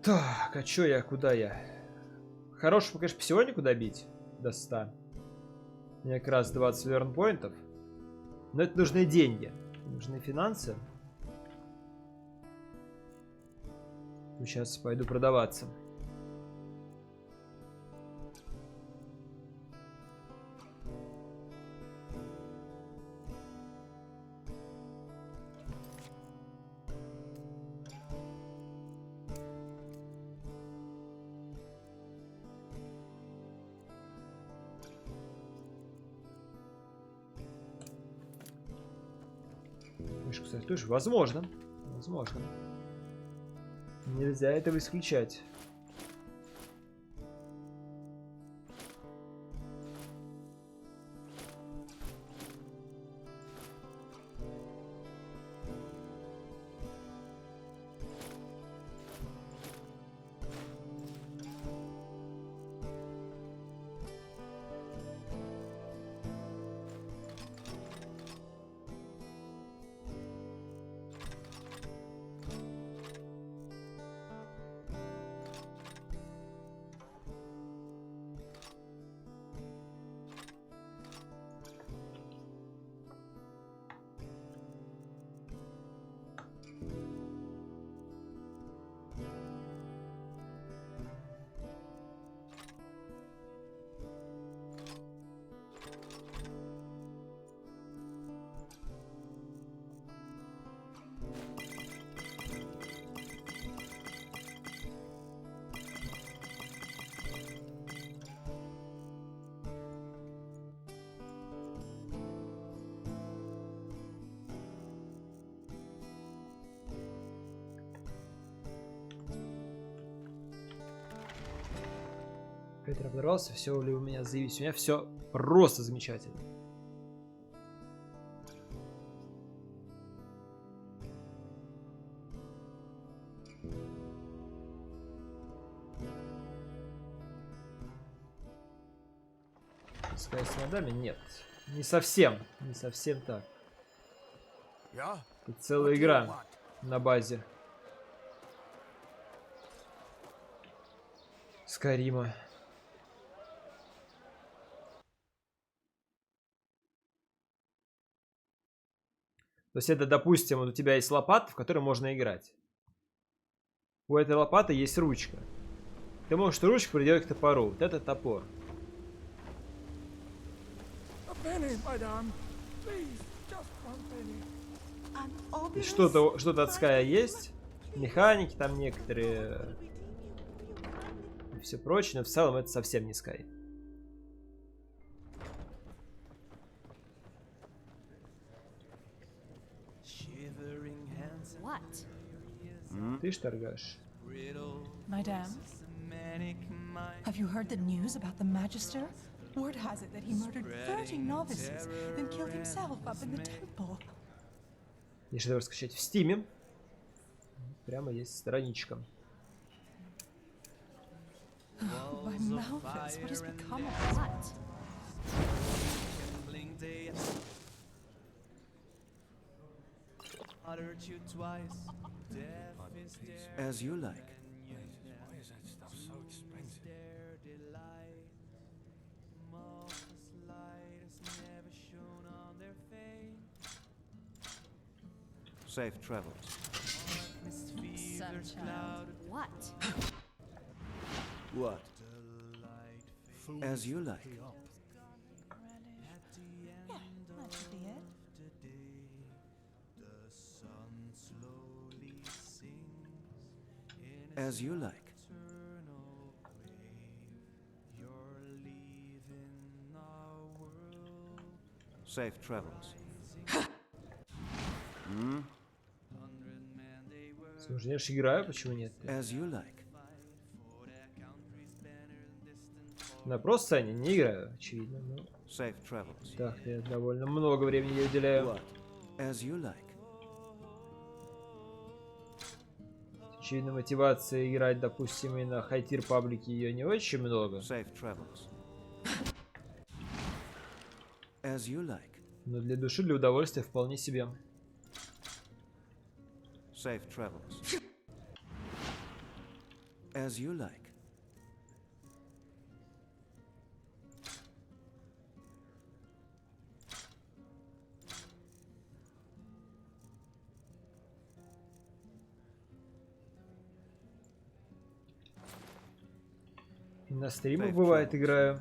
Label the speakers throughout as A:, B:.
A: Так, а чё я, куда я? Хорошего, конечно, всего никуда бить до 100. Мне как раз 20 лернпоинтов. Но это нужны деньги. Нужны финансы. Сейчас пойду продаваться. Мышку, кстати, тоже возможно. Возможно. Нельзя этого исключать. Петр оборвался, все ли у меня заявить. У меня все просто замечательно. Сказать с модами? Нет. Не совсем. Не совсем так. Это целая игра на базе Скайрима. То есть это, допустим, вот у тебя есть лопата, в которой можно играть. У этой лопаты есть ручка. Ты можешь эту ручку приделать к топору. Вот это топор. Что-то от Ская есть. Механики там некоторые. И все прочее. Но в целом это совсем не Скай. Ты ж торгаш.
B: Madame, have you heard the news about the Magister? Word has it that he murdered 30 novices, then killed himself up in the temple.
A: Я шедевр скачать в Стиме. Прямо есть страничка.
B: By Malthus, what has become of that?
C: As you like.
D: Why is that stuff so expensive?
C: Safe travels.
B: Sunchild. What?
C: What? As you like.
B: Yeah, that should be it.
C: As you like. Safe travels.
A: Слушай, я же играю, почему нет?
C: As you like.
A: На просто не играю, очевидно. Но...
C: Safe travels.
A: Так, я довольно много времени ей уделяю.
C: What? As you like.
A: Очевидно, мотивация играть, допустим, и на хайтир паблике ее не очень много.
C: Safe travels. As you like.
A: Но для души, для удовольствия вполне себе.
C: Safe travels. As you like.
A: И на стримах бывает играю.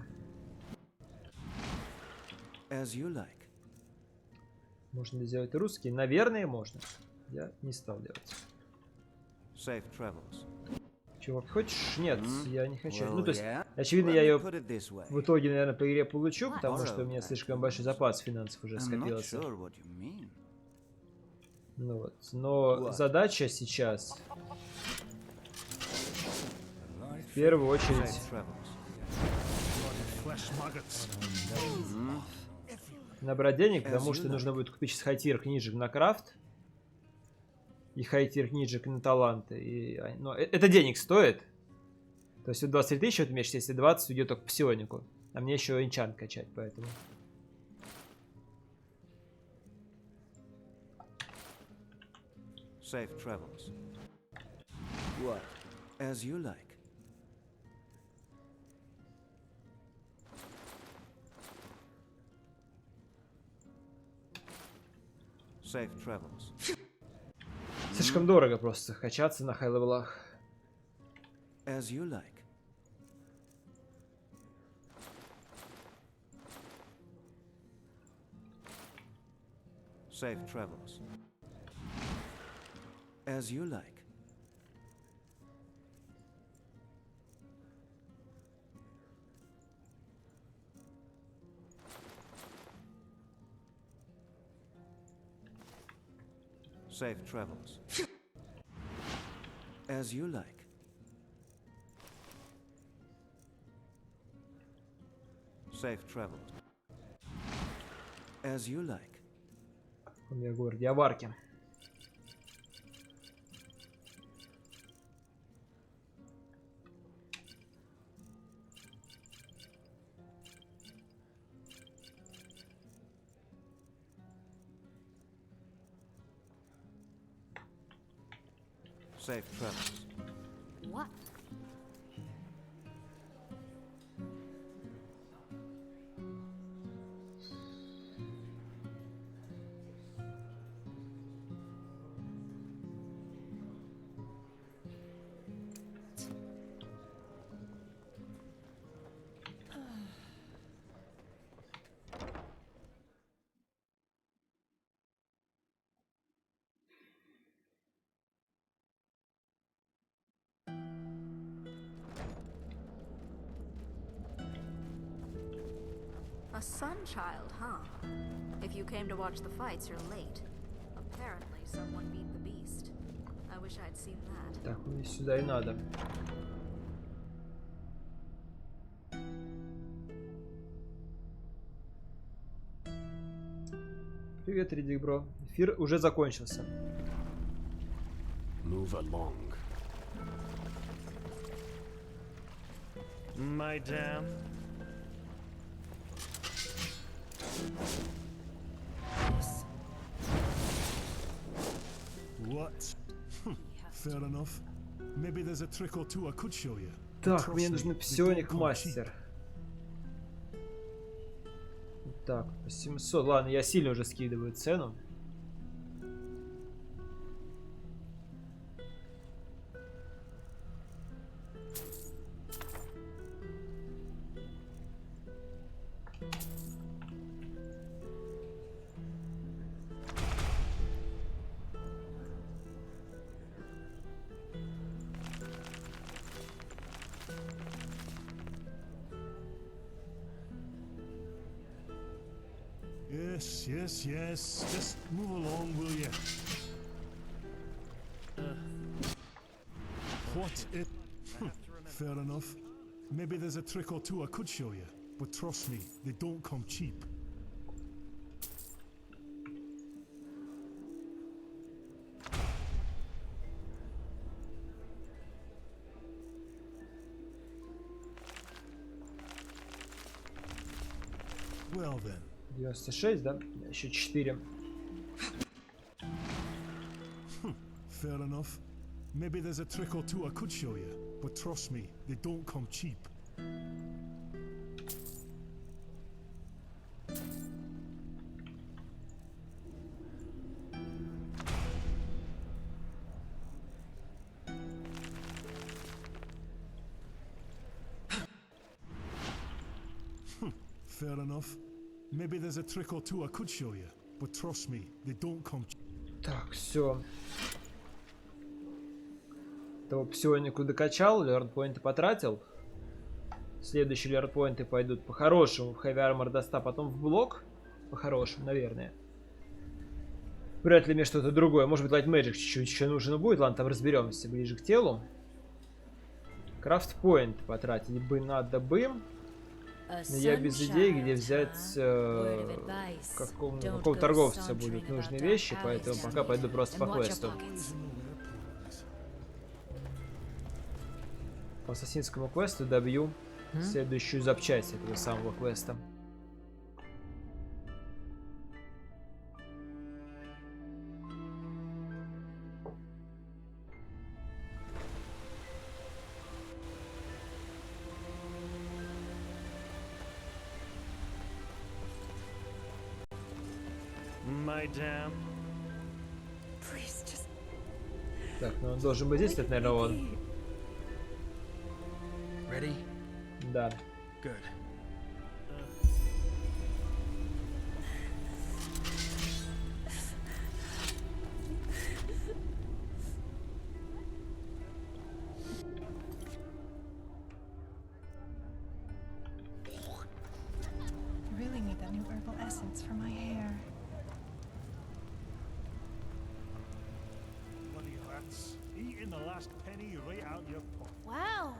C: As you like.
A: Можно ли сделать русский? Наверное, можно. Я не стал делать.
C: Safe travels.
A: Чего, хочешь? Нет, я не хочу.
C: Well,
A: Ну, то есть,
C: yeah.
A: очевидно,
C: Let
A: я
C: me
A: ее
C: put it this way.
A: в итоге, наверное, по игре получу, потому
C: Borrow
A: что у меня
C: that.
A: слишком большой запас финансов уже
C: I'm not
A: скопился.
C: sure what you mean.
A: Ну вот. Но
C: What?
A: задача сейчас,
D: Life
A: в первую очередь,
C: Safe travels.
D: flesh maggots.
A: набрать денег,
C: As
A: потому
C: you
A: что
C: like.
A: нужно будет купить хай-тир книжек на крафт и хай-тир книжек на таланты. И, ну, это денег стоит. То есть вот 23 тысячи вот месяц, если 20 уйдет только по псионику. А мне еще энчант качать, поэтому.
C: Safe travels. What? As you like. Safe travels.
A: Слишком дорого просто качаться на хай-левелах.
C: As you like. Safe travels. As you like. Safe travels. As you like. Safe travels. As you like.
A: У меня в городе аварки.
C: Safe travels.
E: What? A sun child, huh? If you came to watch the fights, you're late. Apparently, someone beat the beast. I wish I'd seen that.
A: Так, мне сюда и надо. Привет, Ридик, бро. Эфир уже закончился.
F: Move along.
G: Madame.
D: What? Fair enough. Maybe there's a trick or two I could show you.
A: Так, мне нужен псионик мастер. Так, по 700. Ладно, я сильно уже скидываю цену.
D: Yes. Just move along, will you? What it? Fair enough. Maybe there's a trick or two I could show you, but trust me, they don't come cheap. Well then.
A: 96, да? Еще 4.
D: Fair enough. Maybe there's a trick or two I could show you, but trust me, they don't come cheap. Fair enough. Maybe there's a trick or two I could show you, but trust me, they don't come cheap.
A: Так, все. Того псионику докачал, лернпоинты потратил. Следующие лернпоинты пойдут по-хорошему в Heavy Armor до 100, потом в блок. По-хорошему, наверное. Вряд ли мне что-то другое. Может быть, Light Magic чуть-чуть еще нужно будет. Ладно, там разберемся ближе к телу. Крафт поинт потратить бы надо бы. Но я без идей, где взять какого торговца будут нужные вещи, поэтому пока пойду просто по квесту. По ассасинскому квесту добью следующую запчасть этого самого квеста. Так, ну он должен быть здесь, это, наверное, он.
C: Ready?
A: Да.
C: Good.
B: I really need that new herbal essence for my hair.
D: Bloody rats, eating the last penny right out your pocket.
F: Wow,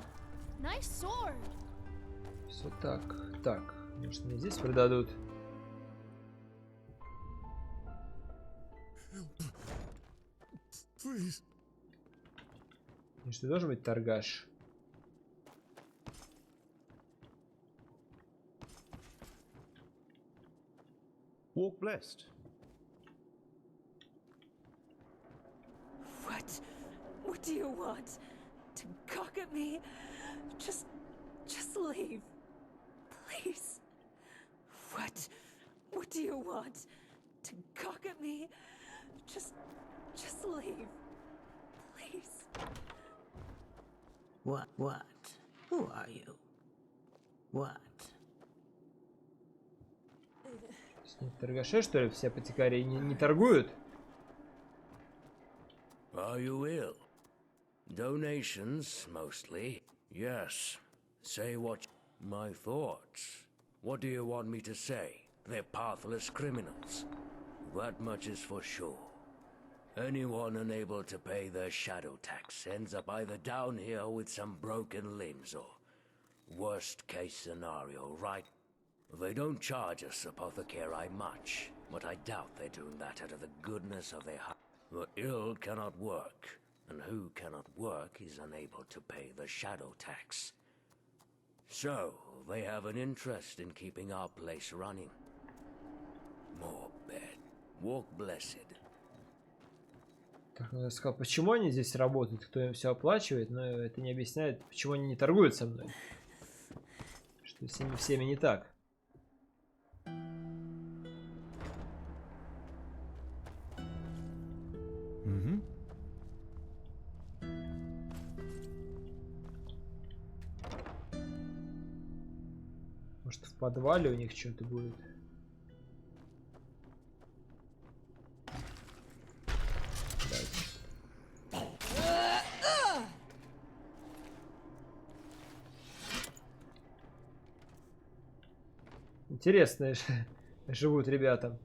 F: nice sword.
A: Все так. Так, может мне здесь продадут?
D: Please.
A: Что должен быть торгаш?
G: Walk blessed.
H: What do you want? To cock at me? Just leave. Please. What do you want? To cock at me? Just leave. Please.
C: What? Who are you? What?
A: Торгаши, что ли? Все апотекарии не торгуют?
I: Are you ill? Donations, mostly. Yes. Say what... My thoughts. What do you want me to say? They're pathless criminals. That much is for sure. Anyone unable to pay their shadow tax ends up either down here with some broken limbs or... Worst case scenario, right? They don't charge us apothecary much, but I doubt they're doing that out of the goodness of their heart. The ill cannot work, and who cannot work is unable to pay the shadow tax. So, they have an interest in keeping our place running. More bed. Walk blessed.
A: Так, ну я сказал, почему они здесь работают, кто им все оплачивает, но это не объясняет, почему они не торгуют со мной. Что с ними всеми не так. Может, в подвале у них что-то будет. Интересно живут ребята.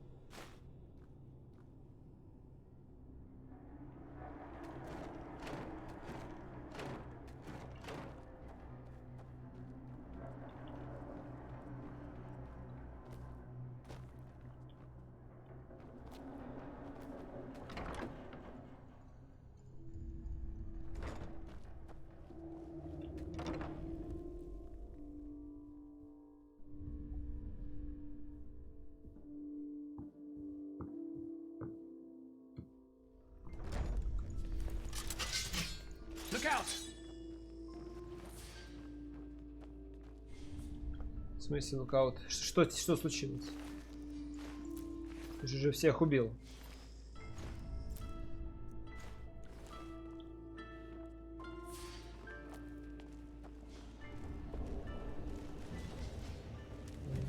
A: смысле лукаут? Что случилось? Ты же всех убил.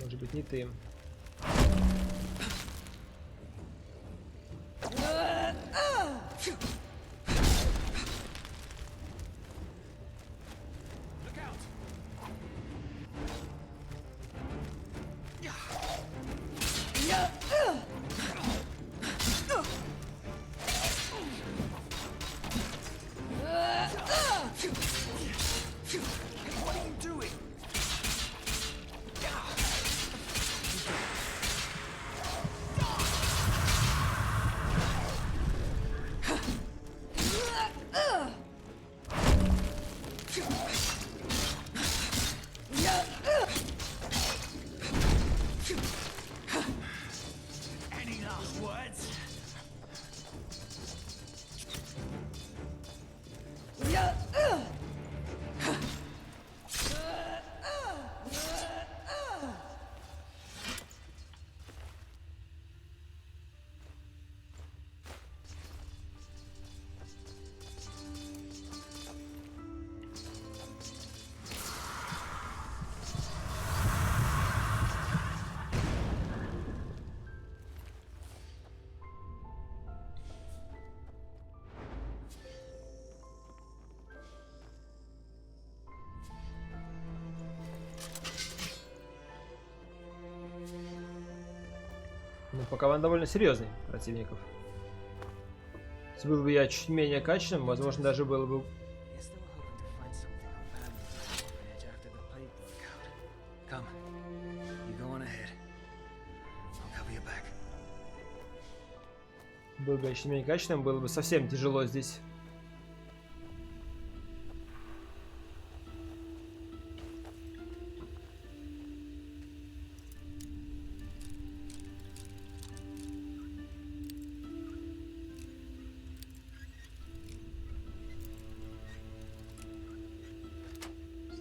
A: Может быть, не ты. Ну, пока он довольно серьезный противников. Если был бы я чуть менее качественным, возможно, даже было бы... Был бы я чуть менее качественным, было бы совсем тяжело здесь.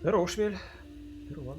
A: Здорово, Шмель. Здорово.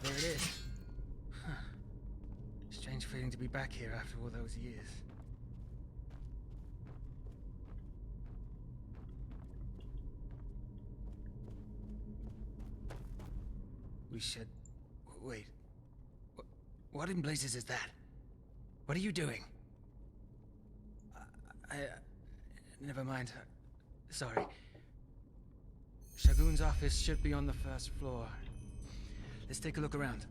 J: There it is. Huh. Strange feeling to be back here after all those years. We should... Wait. What in blazes is that? What are you doing? Never mind. Sorry. Shagun's office should be on the first floor. Let's take a look around.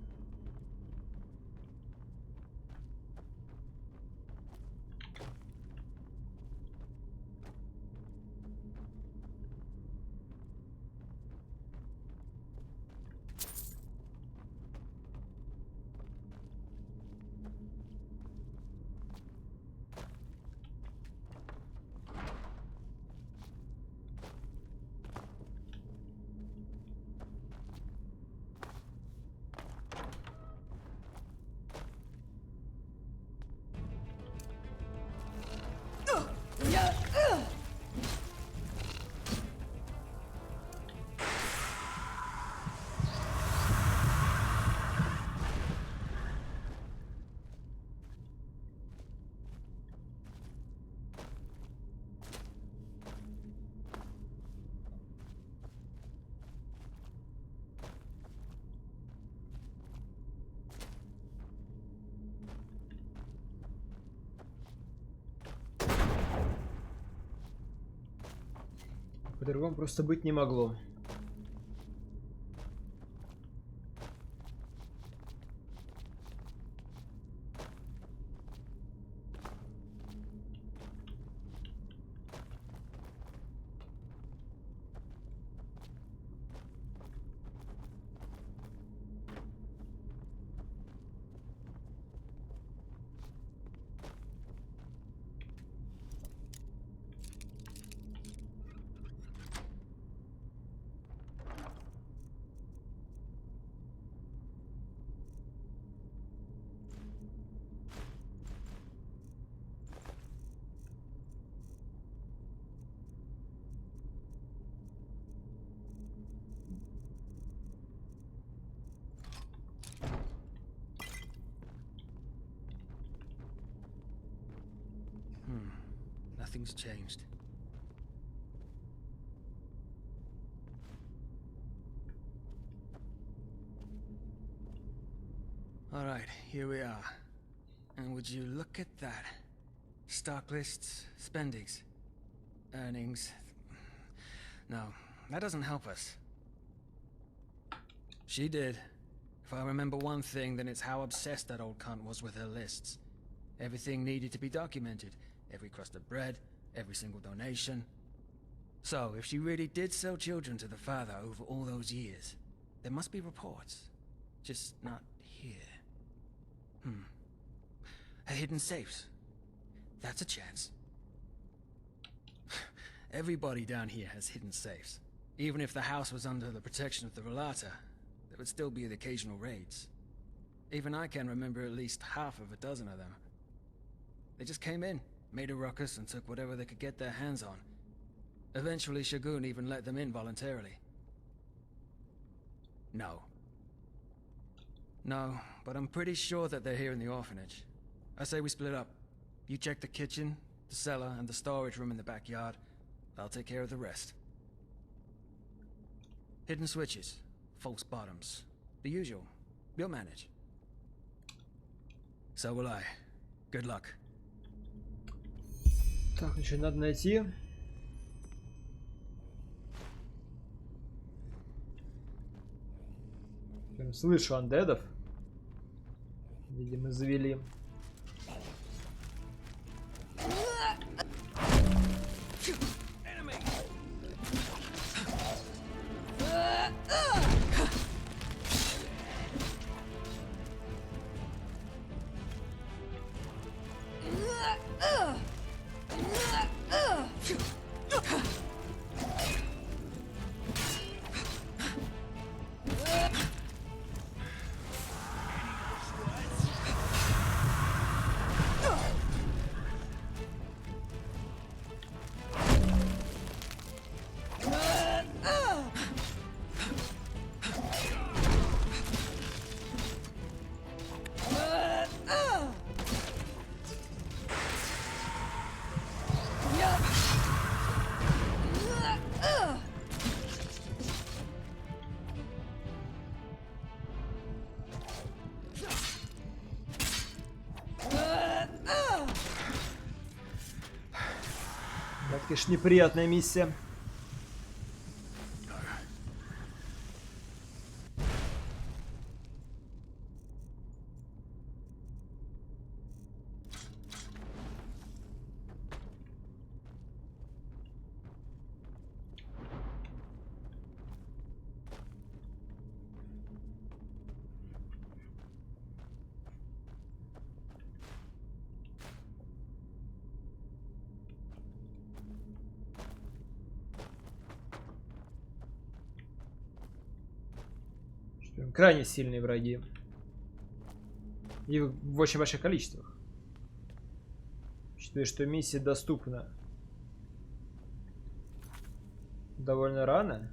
A: По-другому просто быть не могло.
J: Nothing's changed. All right, here we are. And would you look at that? Stock lists, spendings, earnings. No, that doesn't help us. She did. If I remember one thing, then it's how obsessed that old cunt was with her lists. Everything needed to be documented. Every crust of bread, every single donation. So, if she really did sell children to the father over all those years, there must be reports. Just not here. Her hidden safes. That's a chance. Everybody down here has hidden safes. Even if the house was under the protection of the Relata, there would still be the occasional raids. Even I can remember at least half of a dozen of them. They just came in, made a ruckus, and took whatever they could get their hands on. Eventually, Shagun even let them in voluntarily. No, but I'm pretty sure that they're here in the orphanage. I say we split up. You check the kitchen, the cellar, and the storage room in the backyard. I'll take care of the rest. Hidden switches, false bottoms, the usual. You'll manage. So will I. Good luck.
A: Так, еще надо найти. Прям слышу андедов. Видимо, завели. Это, конечно, неприятная миссия. Крайне сильные враги. И в очень больших количествах. Считаю, что миссия доступна довольно рано.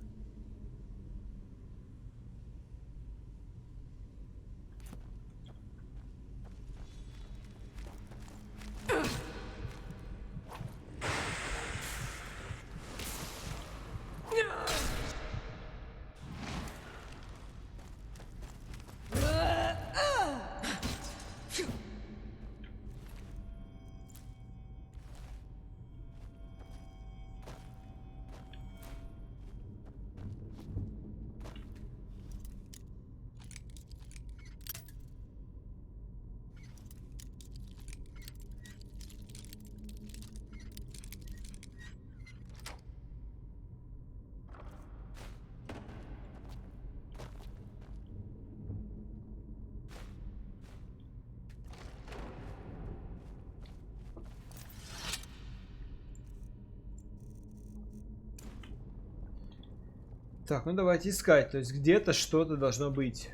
A: Так, ну давайте искать. То есть где-то что-то должно быть.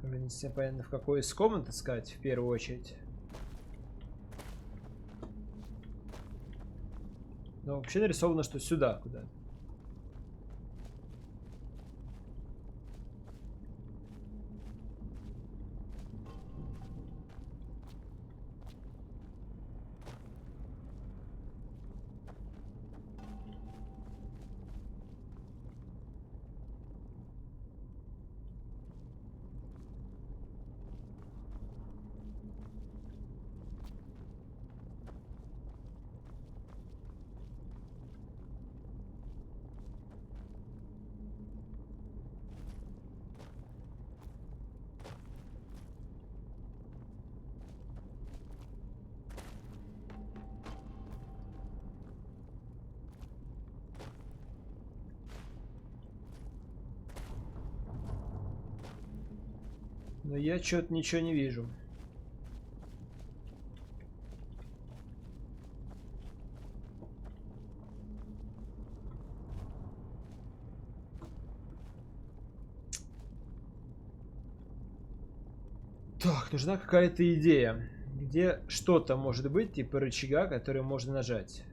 A: Не совсем понятно, в какой из комнат искать в первую очередь. Но вообще нарисовано, что сюда куда-то. Но я что-то ничего не вижу. Так, нужна какая-то идея. Где что-то может быть, типа рычага, который можно нажать.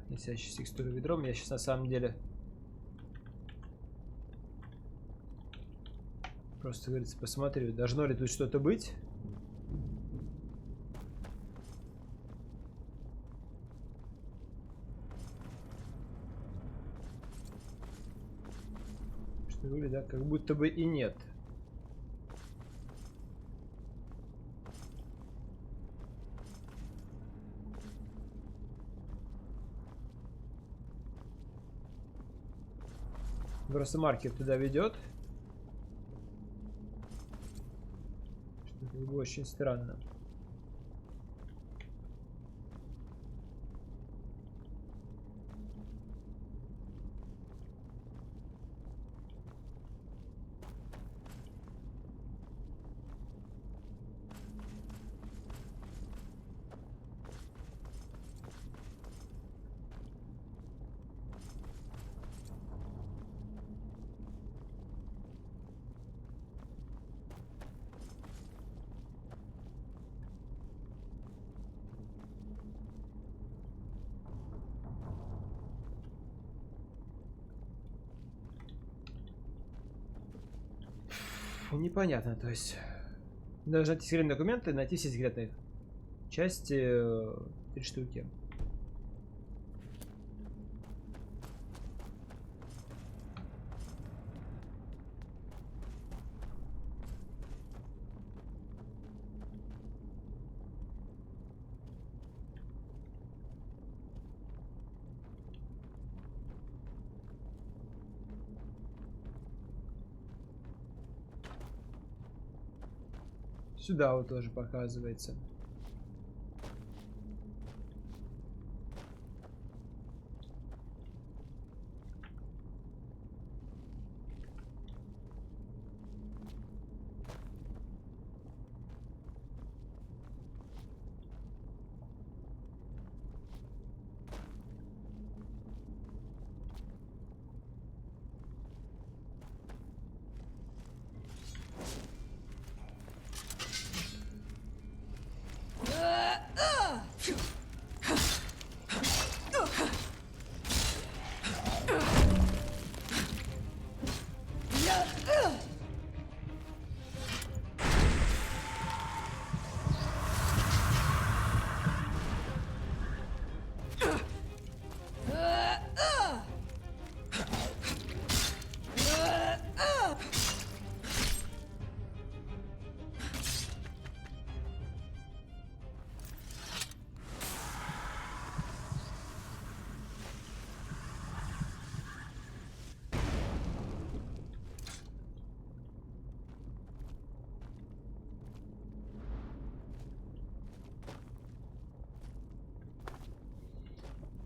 A: Если я сейчас текстуру ведром, я сейчас на самом деле просто, говорится, посмотрю, должно ли тут что-то быть. Что выглядит, да, как будто бы и нет. Просто маркер туда ведет. Что-то было очень странно. Непонятно, то есть нужно найти секретные документы, найти все секретные части, 3 штуки. Сюда вот тоже показывается.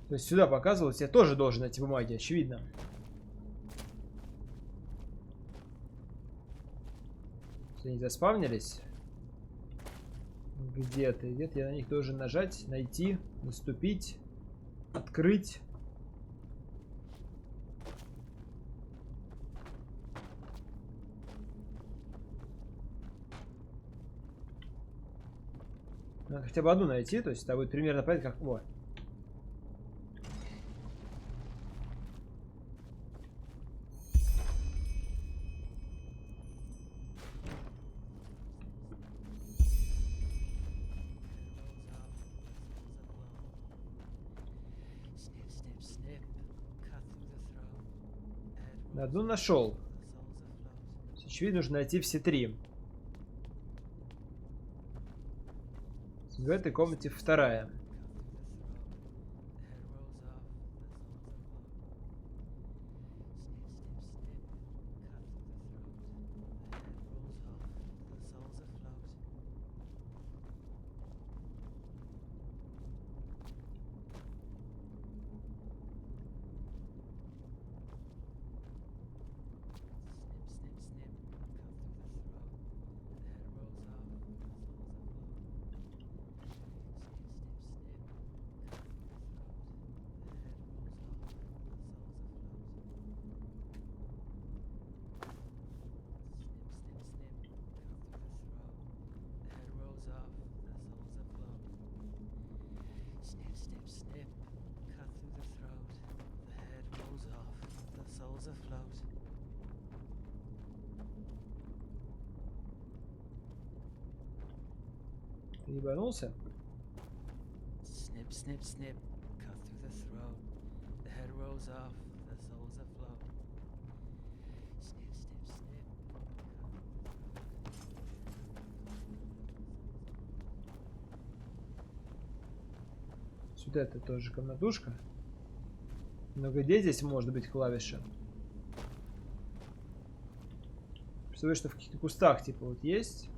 A: То есть сюда показывалось, я тоже должен найти бумаги, очевидно. Все они заспавнились. Где-то, где-то я на них должен нажать, найти, наступить, открыть. Надо хотя бы одну найти, то есть это будет примерно понять, как... Вот. Одну нашел. Очевидно, нужно найти все три. В этой комнате вторая. Ты ебанулся?
J: Snip, snip, snip, cut through the throat. The head rolls off, the souls afloat. Snip, snip, snip.
A: Сюда это тоже комнатушка. Но где здесь может быть клавиша? Представляю, что в каких-то кустах типа вот есть.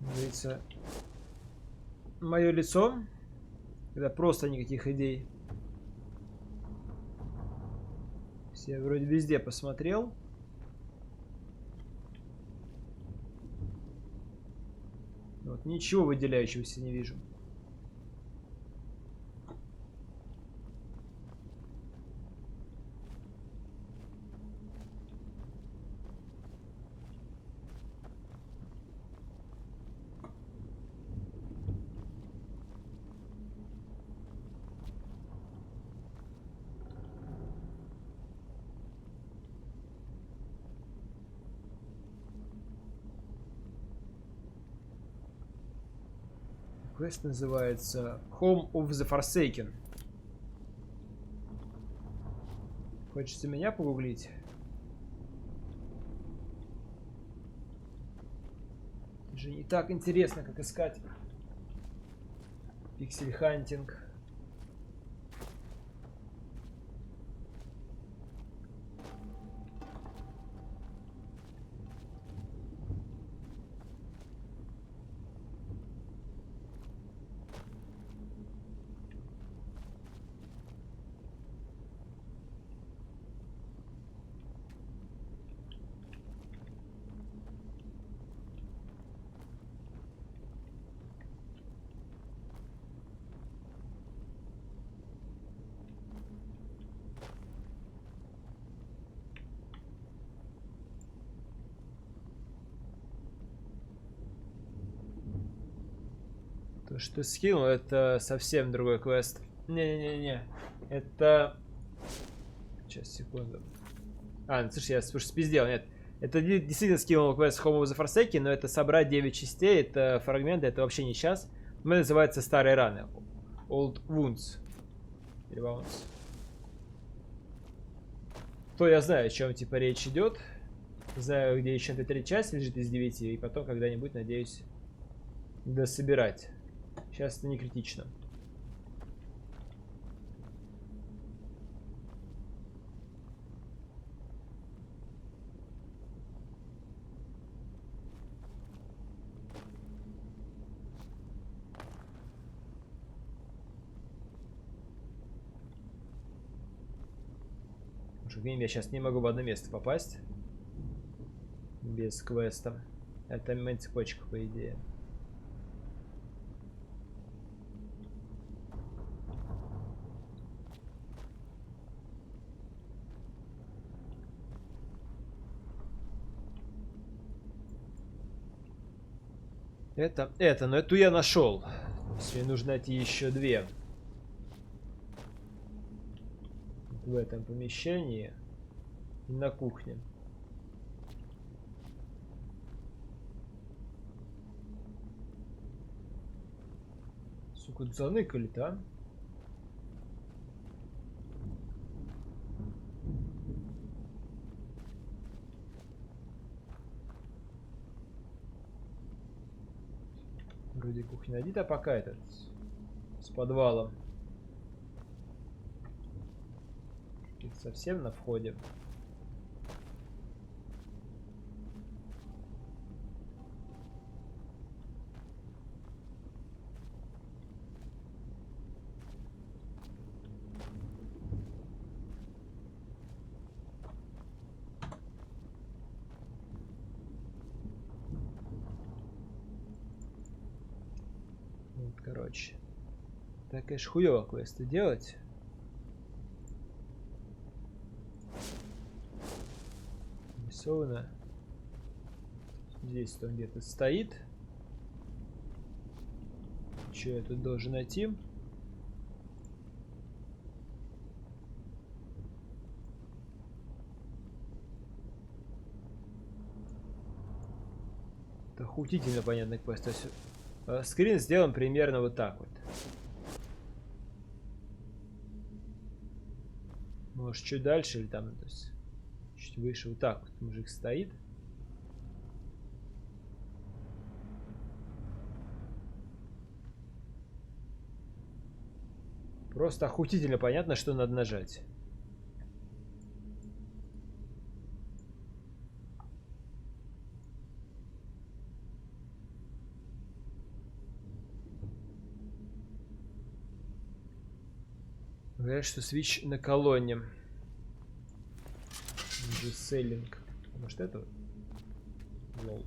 A: Говорится, мое лицо, когда просто никаких идей. Я вроде везде посмотрел. Вот, ничего выделяющегося не вижу. Квест называется Home of the Forsaken. Хочется меня погуглить. Это же не так интересно, как искать. Пиксель-хантинг. То, что скинул, это совсем другой квест. Не-не-не-не. Это... Сейчас, секунду. Ну, слушай, я спиздел, нет. Это действительно скинул квест Home of the Forsaken, но это собрать 9 частей, это фрагменты, это вообще не сейчас. Это называется Старые раны. Old Wounds. Или Wounds. То я знаю, о чем типа речь идет. Знаю, где еще 3 часть лежит из 9, и потом когда-нибудь, надеюсь, дособирать. Сейчас это не критично. Я сейчас не могу в одно место попасть без квеста. Это main цепочка, по идее. Но эту я нашел. То есть мне нужно найти еще 2. В этом помещении и на кухне. Сука, заныкали-то, а? Вроде кухня один, а пока этот с подвалом. Совсем на входе. Вот, короче. Так, конечно, хуёво квесты делать. Нарисовано. Здесь он где-то стоит. Что я тут должен найти? Это охуительно понятный квест. То есть, скрин сделан примерно вот так вот. Может, чуть дальше или там, то есть, чуть выше, вот так вот мужик стоит. Просто охуительно понятно, что надо нажать. Говорят, что свич на колонне. Селлинг. Может это? Лол.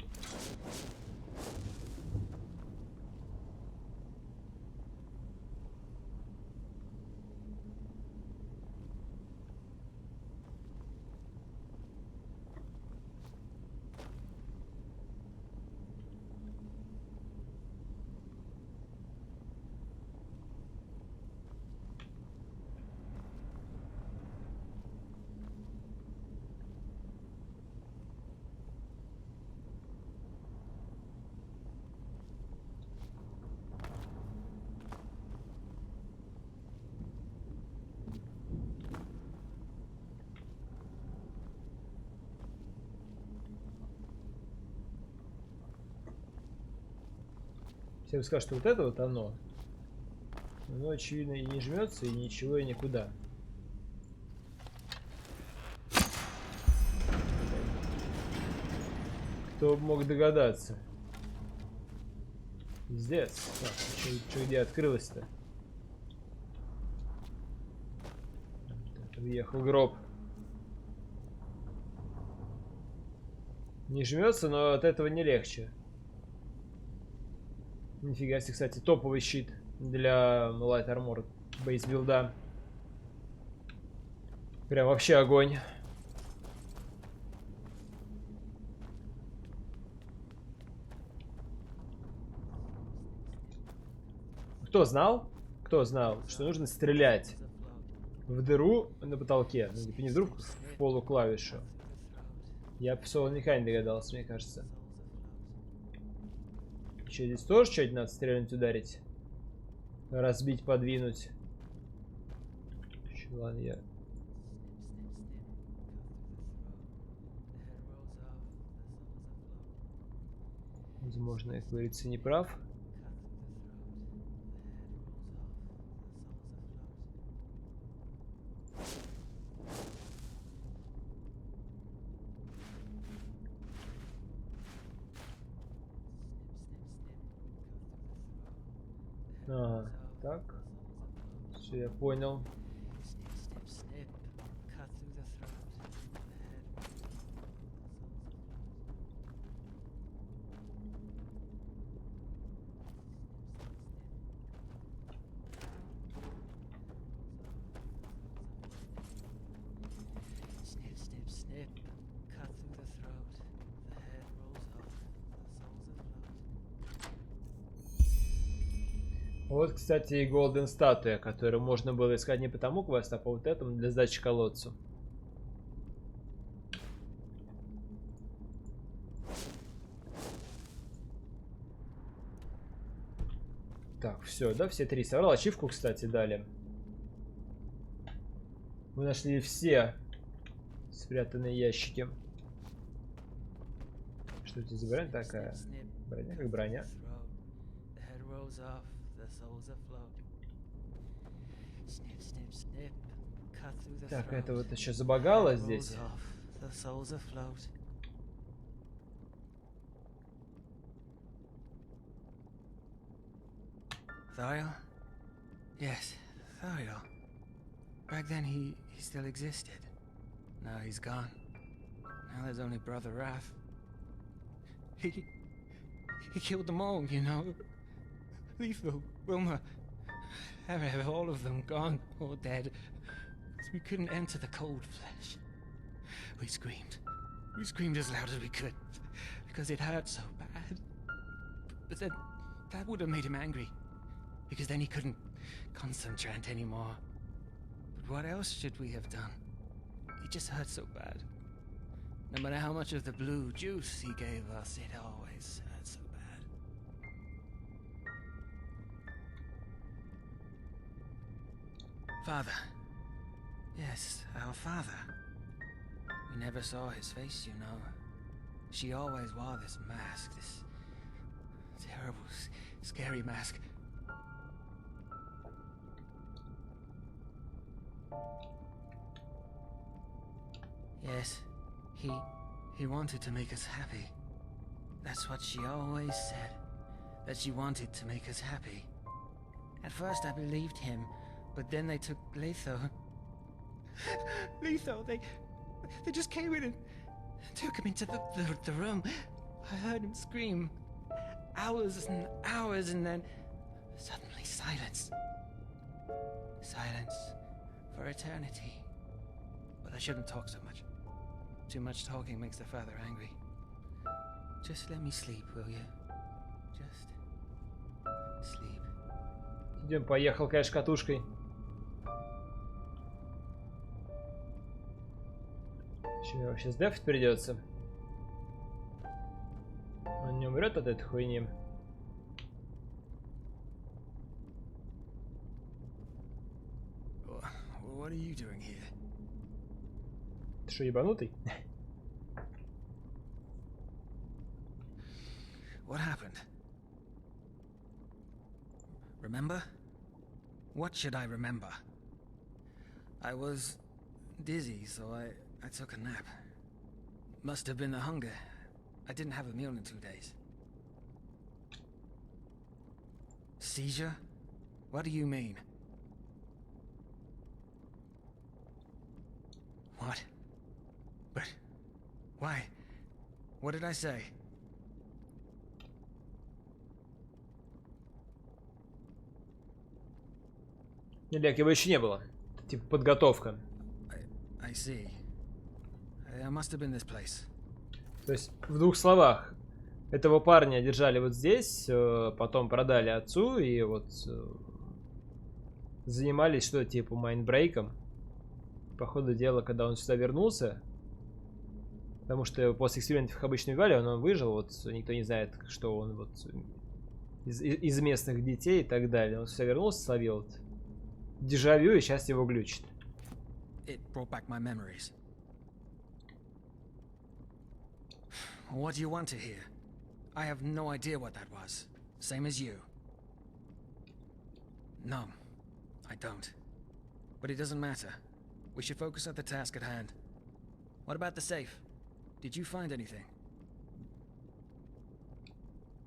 A: Все скажут, что вот это вот оно. Оно, очевидно, и не жмется, и ничего, и никуда. Кто бы мог догадаться? Пиздец. Так, что где открылось-то? Въехал гроб. Не жмется, но от этого не легче. Нифига себе, кстати, топовый щит для Light Armor бейсбилда. Прям вообще огонь. Кто знал? Кто знал, что нужно стрелять в дыру на потолке? Ну, не вдруг в полуклавишу. Я по соло никогда не догадался, мне кажется. Че, здесь тоже что-нибудь надо стрельнуть, ударить? Разбить, подвинуть. Че, ладно, я... Возможно, я, как говорится, не прав. Ага, так. Все, я понял. Вот, кстати, и Golden статуя, которую можно было искать не потому квест, а по вот этому для сдачи колодцу. Так, все, да, все три собрал. Ачивку, кстати, дали. Мы нашли все спрятанные ящики. Что это за броня такая? Броня как броня. Так, это вот еще забагало здесь.
J: Thariel? Yes, Thariel. Back then he still existed. Now he's gone. Now there's only Brother Wrath. He killed them all, you know. Lethal, Wilma, all of them gone or dead. We couldn't enter the cold flesh. We screamed as loud as we could, because it hurt so bad. But then, that would have made him angry, because then he couldn't concentrate anymore. But what else should we have done? It just hurt so bad. No matter how much of the blue juice he gave us, it always hurt so bad. Father. Yes, our father. We never saw his face, you know. She always wore this mask, this terrible, scary mask. Yes, he wanted to make us happy. That's what she always said, that she wanted to make us happy. At first I believed him, But then they took Letho. Letho, they just came in and took him into the room. I heard him scream. Hours and hours, and then suddenly silence. Silence for eternity. But I shouldn't talk so much. Too much talking makes the father angry. Just let me sleep, will you? Just sleep.
A: Идем, поехал, конечно, катушкой. Что его сейчас дефать придется? Он не умрет от этой хуйни.
J: What are you doing here?
A: Ты что, ебанутый?
J: What happened? Remember? What should I remember? I was dizzy, so I took a nap. Must have been the hunger. I didn't have a meal in 2 days. Seizure? What do you mean? What? But why? What did I say?
A: Олег, его еще не было. Типа подготовка.
J: I see. I must have been this place.
A: То есть, в двух словах, этого парня держали вот здесь, потом продали отцу и вот занимались что-то типа майндбрейком. По ходу дела, когда он сюда вернулся, потому что после экспериментов их обычно убивали, он выжил, вот никто не знает, что он вот из местных детей и так далее. Он сюда вернулся, словил вот дежавю и сейчас его глючит.
J: It brought back my memories. What do you want to hear? I have no idea what that was. Same as you. No, I don't. But it doesn't matter. We should focus on the task at hand. What about the safe? Did you find anything?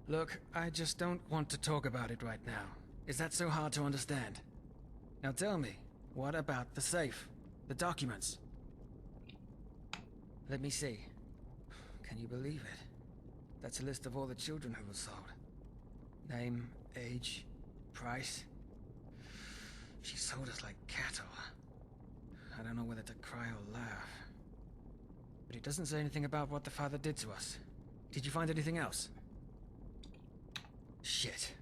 J: Look, I just don't want to talk about it right now. Is that so hard to understand? Now tell me, what about the safe? The documents? Let me see. Can you believe it? That's a list of all the children who were sold. Name, age, price. She sold us like cattle. I don't know whether to cry or laugh. But it doesn't say anything about what the father did to us. Did you find anything else? Shit.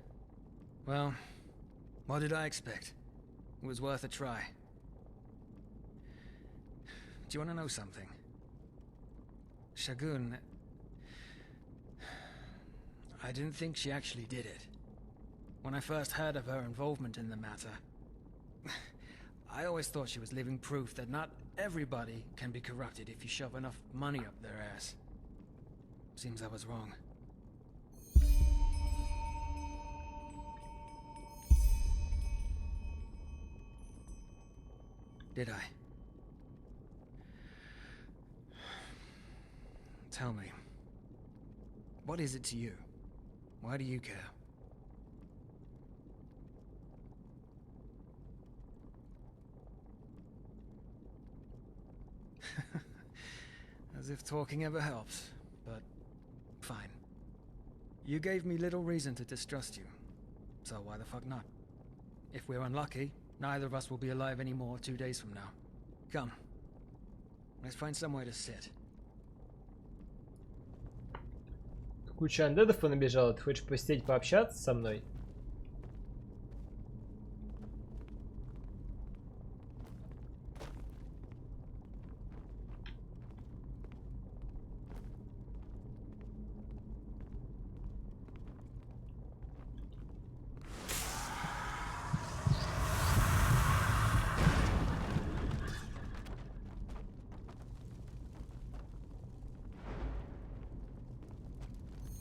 J: Well, what did I expect? It was worth a try. Do you want to know something? Shagun... I didn't think she actually did it. When I first heard of her involvement in the matter, I always thought she was living proof that not everybody can be corrupted if you shove enough money up their ass. Seems I was wrong. Did I? Tell me, what is it to you? Why do you care? As if talking ever helps, but fine. You gave me little reason to distrust you, so why the fuck not? If we're unlucky, neither of us will be alive anymore 2 days from now. Come, let's find somewhere to sit.
A: Куча андедов понабежала. Ты хочешь посидеть, пообщаться со мной?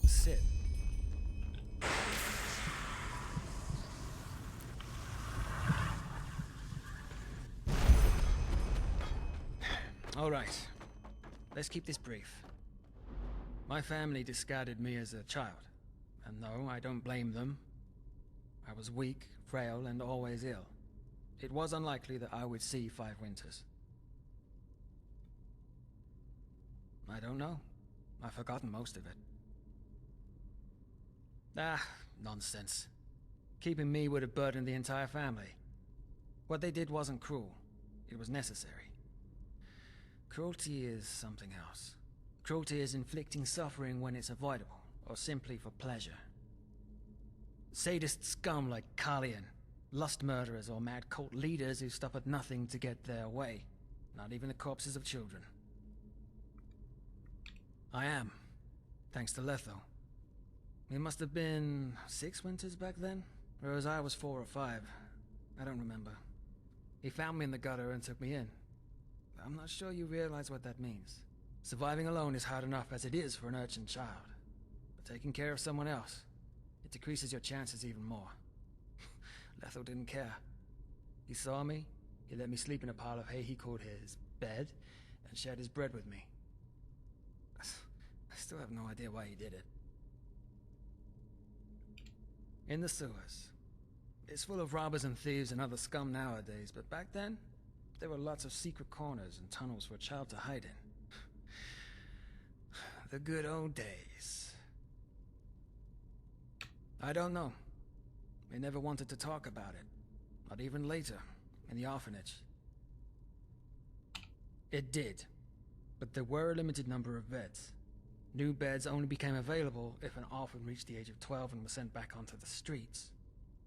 J: Sit. All right. Let's keep this brief. My family discarded me as a child. And no, I don't blame them. I was weak, frail, and always ill. it was unlikely that I would see 5 winters. I don't know. I've forgotten most of it. Ah, nonsense. Keeping me would have burdened the entire family. What they did wasn't cruel. It was necessary. Cruelty is something else. Cruelty is inflicting suffering when it's avoidable, or simply for pleasure. Sadist scum like Carlian, lust murderers or mad cult leaders who stop at nothing to get their way. Not even the corpses of children. I am, thanks to Letho. It must have been 6 winters back then, whereas I was 4 or 5. I don't remember. He found me in the gutter and took me in. I'm not sure you realize what that means. Surviving alone is hard enough as it is for an urchin child. But taking care of someone else, it decreases your chances even more. Letho didn't care. He saw me, he let me sleep in a pile of hay he called his bed, and shared his bread with me. I still have no idea why he did it. In the sewers. It's full of robbers and thieves and other scum nowadays, but back then, there were lots of secret corners and tunnels for a child to hide in. The good old days. I don't know. They never wanted to talk about it. Not even later, in the orphanage. It did, but there were a limited number of beds. New beds only became available if an orphan reached the age of 12 and was sent back onto the streets.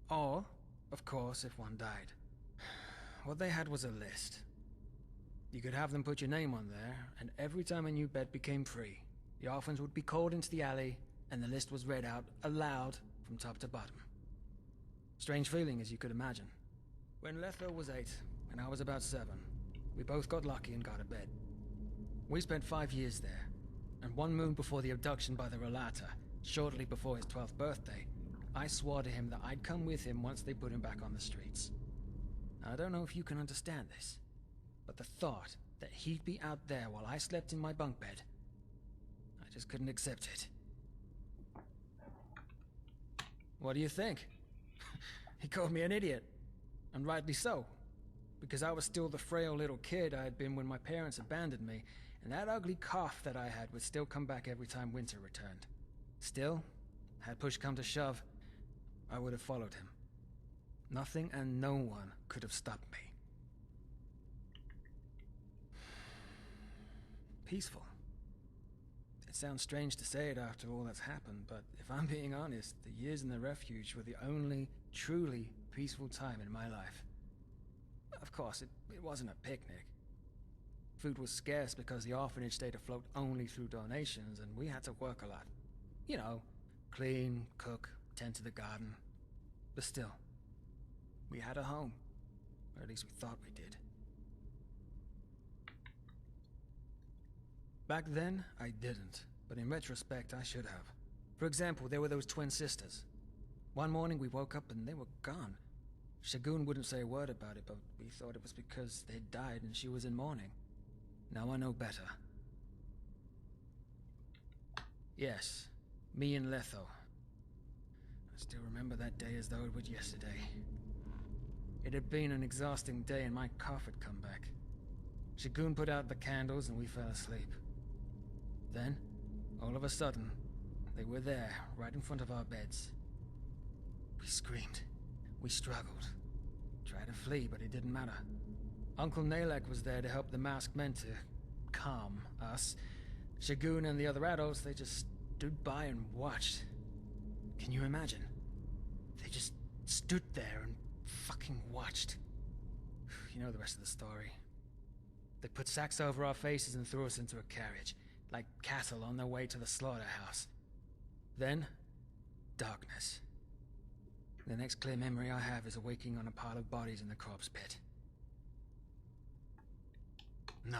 J: Or, of course, if one died. What they had was a list. You could have them put your name on there, and every time a new bed became free, the orphans would be called into the alley, and the list was read out aloud from top to bottom. Strange feeling, as you could imagine. When Letho was 8, and I was about 7, we both got lucky and got a bed. We spent 5 years there, and one moon before the abduction by the Relata, shortly before his 12th birthday, I swore to him that I'd come with him once they put him back on the streets. I don't know if you can understand this, but the thought that he'd be out there while I slept in my bunk bed, I just couldn't accept it. What do you think? He called me an idiot, and rightly so, because I was still the frail little kid I had been when my parents abandoned me, and that ugly cough that I had would still come back every time winter returned. Still, had push come to shove, I would have followed him. Nothing and no one could have stopped me. Peaceful. It sounds strange to say it after all that's happened, but if I'm being honest, the years in the refuge were the only truly peaceful time in my life. Of course, it wasn't a picnic. Food was scarce because the orphanage stayed afloat only through donations, and we had to work a lot. You know, clean, cook, tend to the garden. But still, we had a home. Or at least we thought we did. Back then, I didn't. But in retrospect, I should have. For example, there were those twin sisters. One morning we woke up and they were gone. Shagun wouldn't say a word about it, but we thought it was because they'd died and she was in mourning. Now I know better. Yes, me and Letho. I still remember that day as though it was yesterday. It had been an exhausting day and my cough had come back. Shagun put out the candles and we fell asleep. Then, all of a sudden, they were there, right in front of our beds. We screamed. We struggled. Tried to flee, but it didn't matter. Uncle Nalek was there to help the masked men to calm us. Shagun and the other adults, they just stood by and watched. Can you imagine? They just stood there and fucking watched. You know the rest of the story. They put sacks over our faces and threw us into a carriage, like cattle on their way to the slaughterhouse. Then, darkness. The next clear memory I have is awaking on a pile of bodies in the corpse pit. No.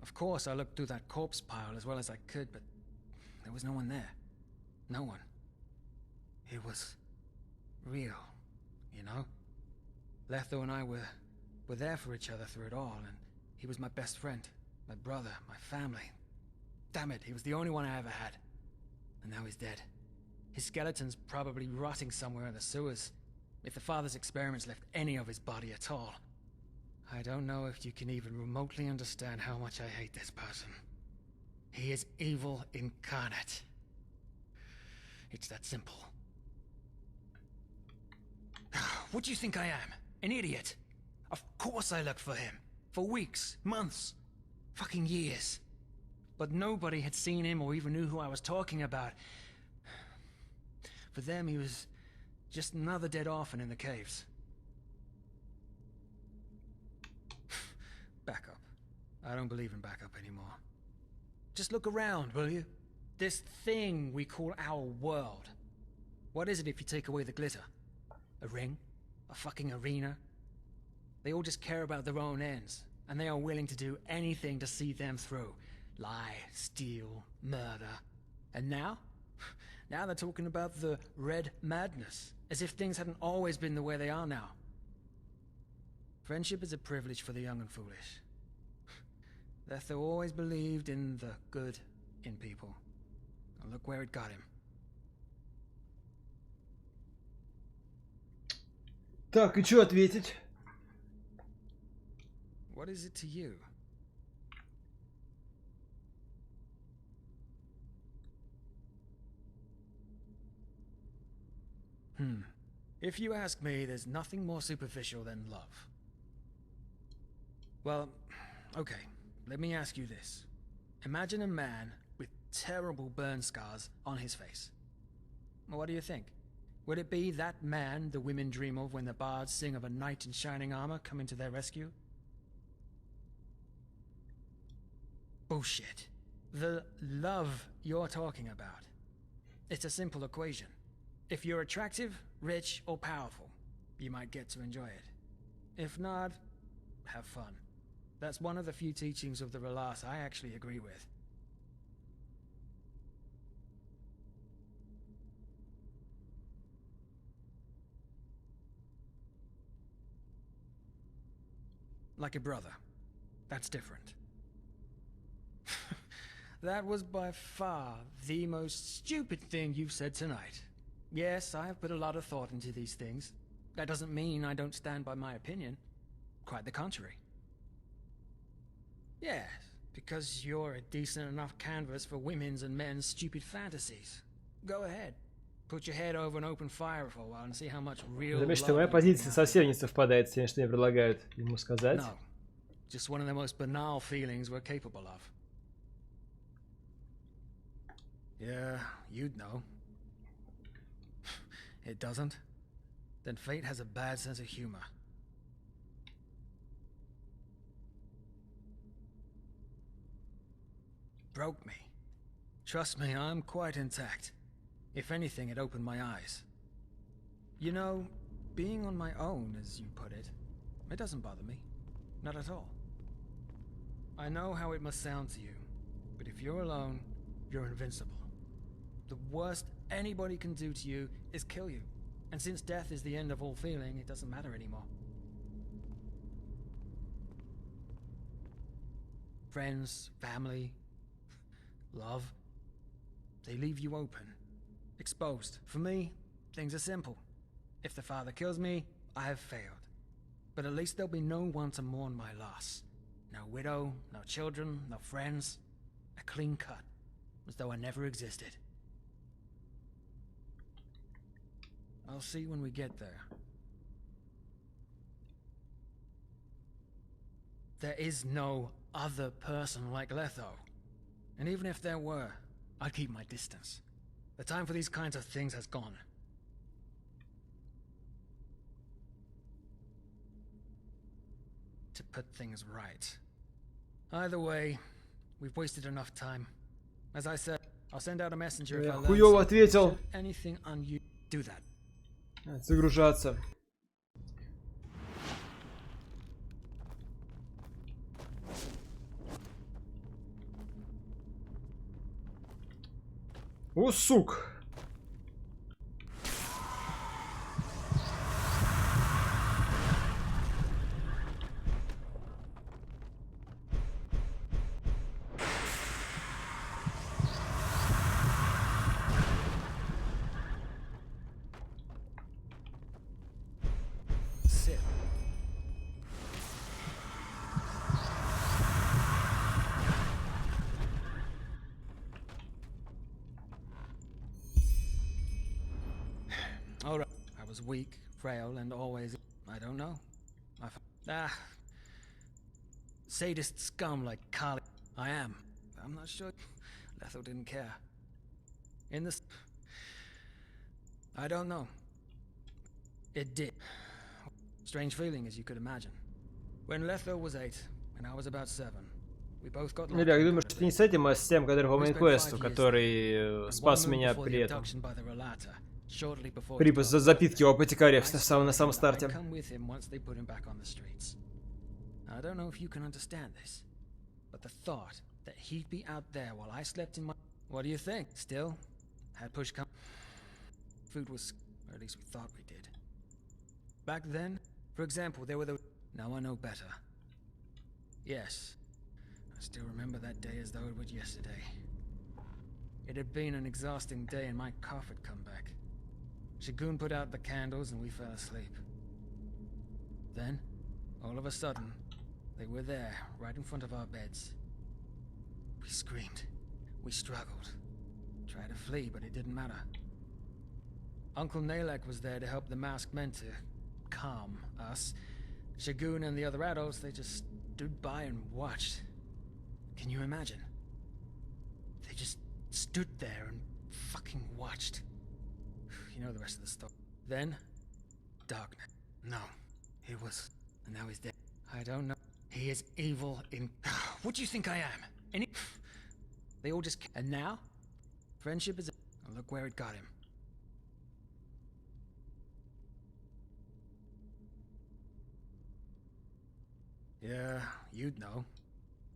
J: Of course, I looked through that corpse pile as well as I could, but there was no one there. No one. It was real, you know? Letho and I were there for each other through it all, and he was my best friend, my brother, my family. Damn it, he was the only one I ever had. And now he's dead. His skeleton's probably rotting somewhere in the sewers. if the father's experiments left any of his body at all. I don't know if you can even remotely understand how much I hate this person. He is evil incarnate. It's that simple. What do you think I am? An idiot? Of course I looked for him. For weeks, months, fucking years. But nobody had seen him or even knew who I was talking about. For them, he was just another dead orphan in the caves. Backup. I don't believe in backup anymore. Just look around, will you? This thing we call our world. What is it if you take away the glitter? A ring? A fucking arena? They all just care about their own ends, and they are willing to do anything to see them through. Lie, steal, murder. And now? Now they're talking about the red madness, as if things hadn't always been the way they are now. Friendship is a privilege for the young and foolish. Letho always believed in the good in people. And look where it got him.
A: Так, и что ответить?
J: What is it to you? If you ask me, there's nothing more superficial than love. Well, okay, let me ask you this. Imagine a man with terrible burn scars on his face. Well, what do you think? Would it be that man the women dream of when the bards sing of a knight in shining armor coming to their rescue? Bullshit. The love you're talking about. It's a simple equation. If you're attractive, rich, or powerful, you might get to enjoy it. If not, have fun. That's one of the few teachings of the Relas I actually agree with. Like a brother. That's different. That was by far the most stupid thing you've said tonight. Yes, I have put a lot of thought into these things. That doesn't mean I don't stand by my opinion. Quite the contrary. Yes, because you're a decent enough canvas for women's and men's stupid fantasies. Go ahead. Put your head over an open fire for a while and see how much real
A: Заметь, что моя позиция совсем не совпадает с тем, что мне предлагают ему сказать.
J: No, just one of the most banal feelings we're capable of. Yeah, you'd know. It doesn't? Then fate has a bad sense of humor. Broke me. Trust me, I'm quite intact. If anything, it opened my eyes. You know, being on my own, as you put it, it doesn't bother me. Not at all. I know how it must sound to you, but if you're alone, you're invincible. The worst anybody can do to you is kill you. And since death is the end of all feeling, it doesn't matter anymore. Friends, family, love, they leave you open, exposed. For me, things are simple. If the father kills me, I have failed. But at least there'll be no one to mourn my loss. No widow, no children, no friends. A clean cut, as though I never existed. I'll see when we get there. There is no other person like Letho. And even if there were, I'd keep my distance. The time for these kinds of things has gone. To put things right. Either way, we've wasted enough time. As I said, I'll send out a messenger if I learn
A: Хуёво ответил.
J: anything unusual. Do that.
A: Загружаться. О, сук!
J: All right. I was weak, frail, and always... I don't know. Sadist scum like Carly. I am. I'm not sure. Lethal didn't care. In this... I don't know. It did. Strange feeling, as you could imagine. When Lethal was 8, and I was about 7, we both got...
A: Ну да, я думаю, что это не с этим, а с тем, который по мейн-квесту, который спас меня при этом. При запитке у апотекариев на самом старте.
J: I don't know if you can understand this, but the thought that he'd be out there while I slept in my... What do you think? Still, had push come... Food was... or at least we thought we did. Back then, for example, there were the... Now I know better. Yes, I still remember that day as though it was yesterday. It had been an exhausting day and my cough had come back. Shagun put out the candles and we fell asleep. Then, all of a sudden, they were there, right in front of our beds. We screamed. We struggled. Tried to flee, but it didn't matter. Uncle Nalek was there to help the masked men to calm us. Shagun and the other adults, they just stood by and watched. Can you imagine? They just stood there and fucking watched. You know the rest of the story. Then, darkness. No, he was... And now he's dead. I don't know. He is evil in... What do you think I am? They all just... And now? Friendship is... And look where it got him. Yeah, you'd know.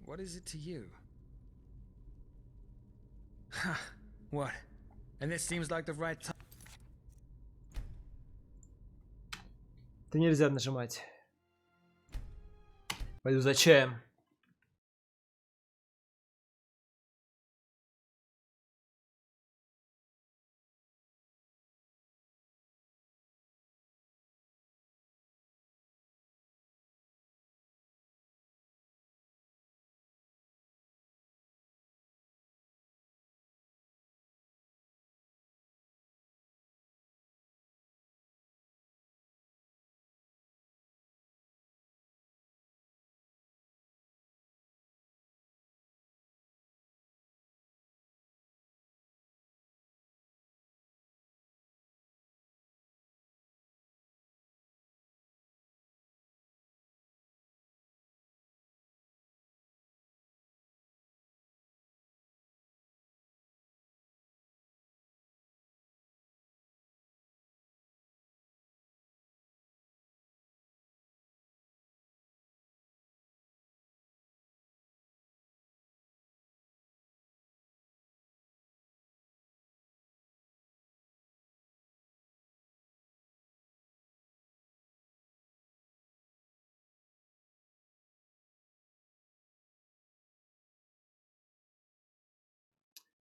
J: What is it to you? What? And this seems like the right time.
A: Это нельзя нажимать. Пойду за чаем.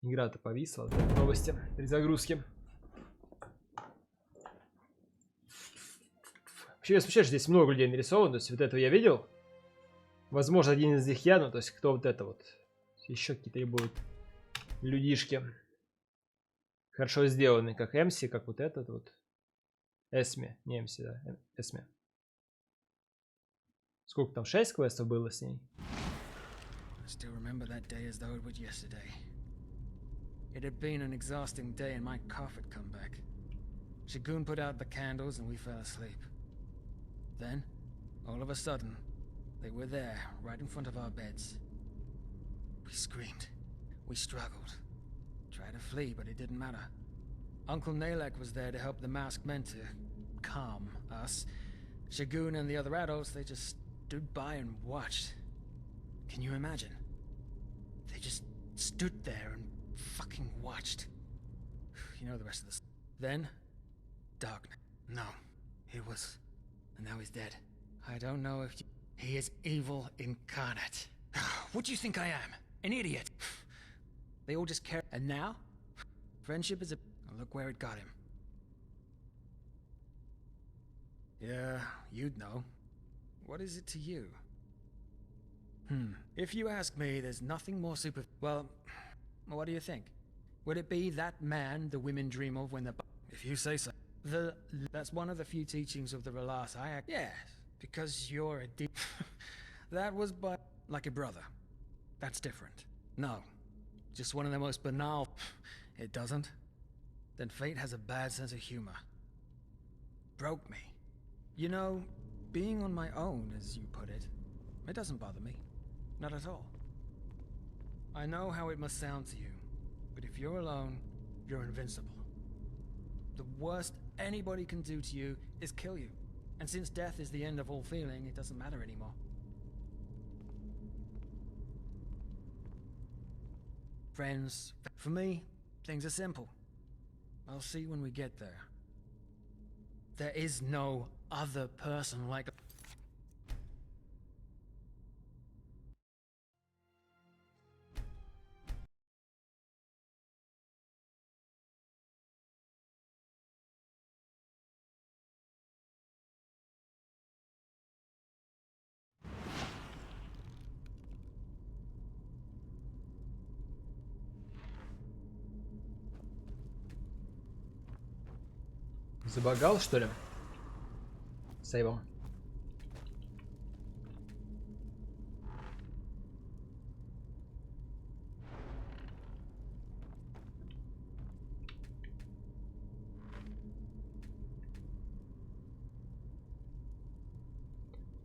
A: Игра-то повисла, да? Новости при загрузке. Вообще, я смущаюсь, здесь много людей нарисовано, то есть вот этого я видел. Возможно, один из них я, ну, то есть кто вот это вот. Еще какие-то будут людишки. Хорошо сделаны, как Эмси, как вот этот вот. Эсми, не Эмси, да, Эсми. Сколько там, 6 квестов было с ней?
J: It had been an exhausting day and my cough had come back. Shagun put out the candles and we fell asleep. Then, all of a sudden, they were there, right in front of our beds. We screamed. We struggled. Tried to flee, but it didn't matter. Uncle Nalek was there to help the masked men to calm us. Shagun and the other adults, they just stood by and watched. Can you imagine? They just stood there and fucking watched. You know the rest of this. Then, darkness. No, he was... And now he's dead. I don't know if you... He is evil incarnate. What do you think I am? An idiot? They all just care... And now? Friendship is a... Look where it got him. Yeah, you'd know. What is it to you? If you ask me, there's nothing more super... Well, what do you think? Would it be that man the women dream of when the... If you say so. That's one of the few teachings of the Relata. Yes, because you're a deep. That was like a brother. That's different. No, just one of the most banal. It doesn't. Then fate has a bad sense of humor. Broke me. You know, being on my own, as you put it, it doesn't bother me. Not at all. I know how it must sound to you, but if you're alone, you're invincible. The worst anybody can do to you is kill you. And since death is the end of all feeling, it doesn't matter anymore. Friends, for me, things are simple. I'll see when we get there. There is no other person like...
A: Забагал, что ли? Сейвом.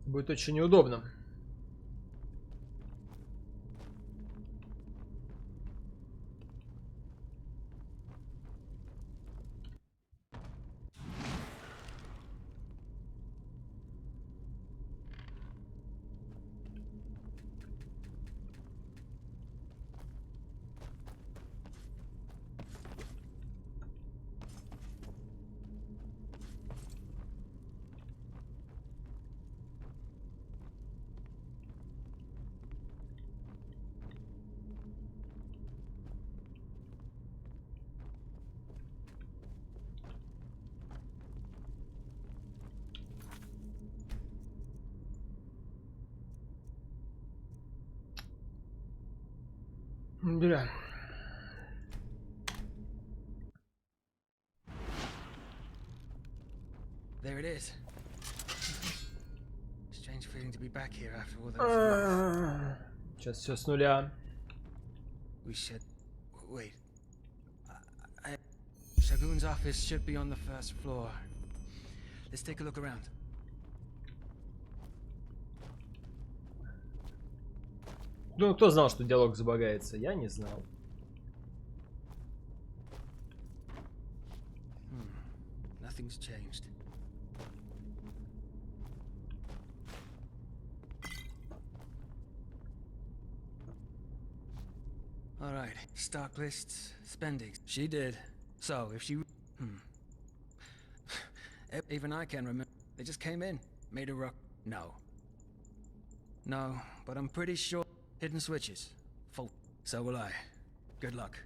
A: Будет очень неудобно. Бля.
J: There it is. Strange feeling to be back here after all those.
A: Сейчас все с нуля.
J: We should wait. Shagun's office should be on the first floor. Let's take a look around.
A: Ну, кто знал, что диалог забагается? Я не знал.
J: Nothing's changed. All right, stock lists, spendings. She did. So if she, even I can remember. They just came in, made a ruck. No, but I'm pretty sure. Hidden switches. Full. So will I. Good luck.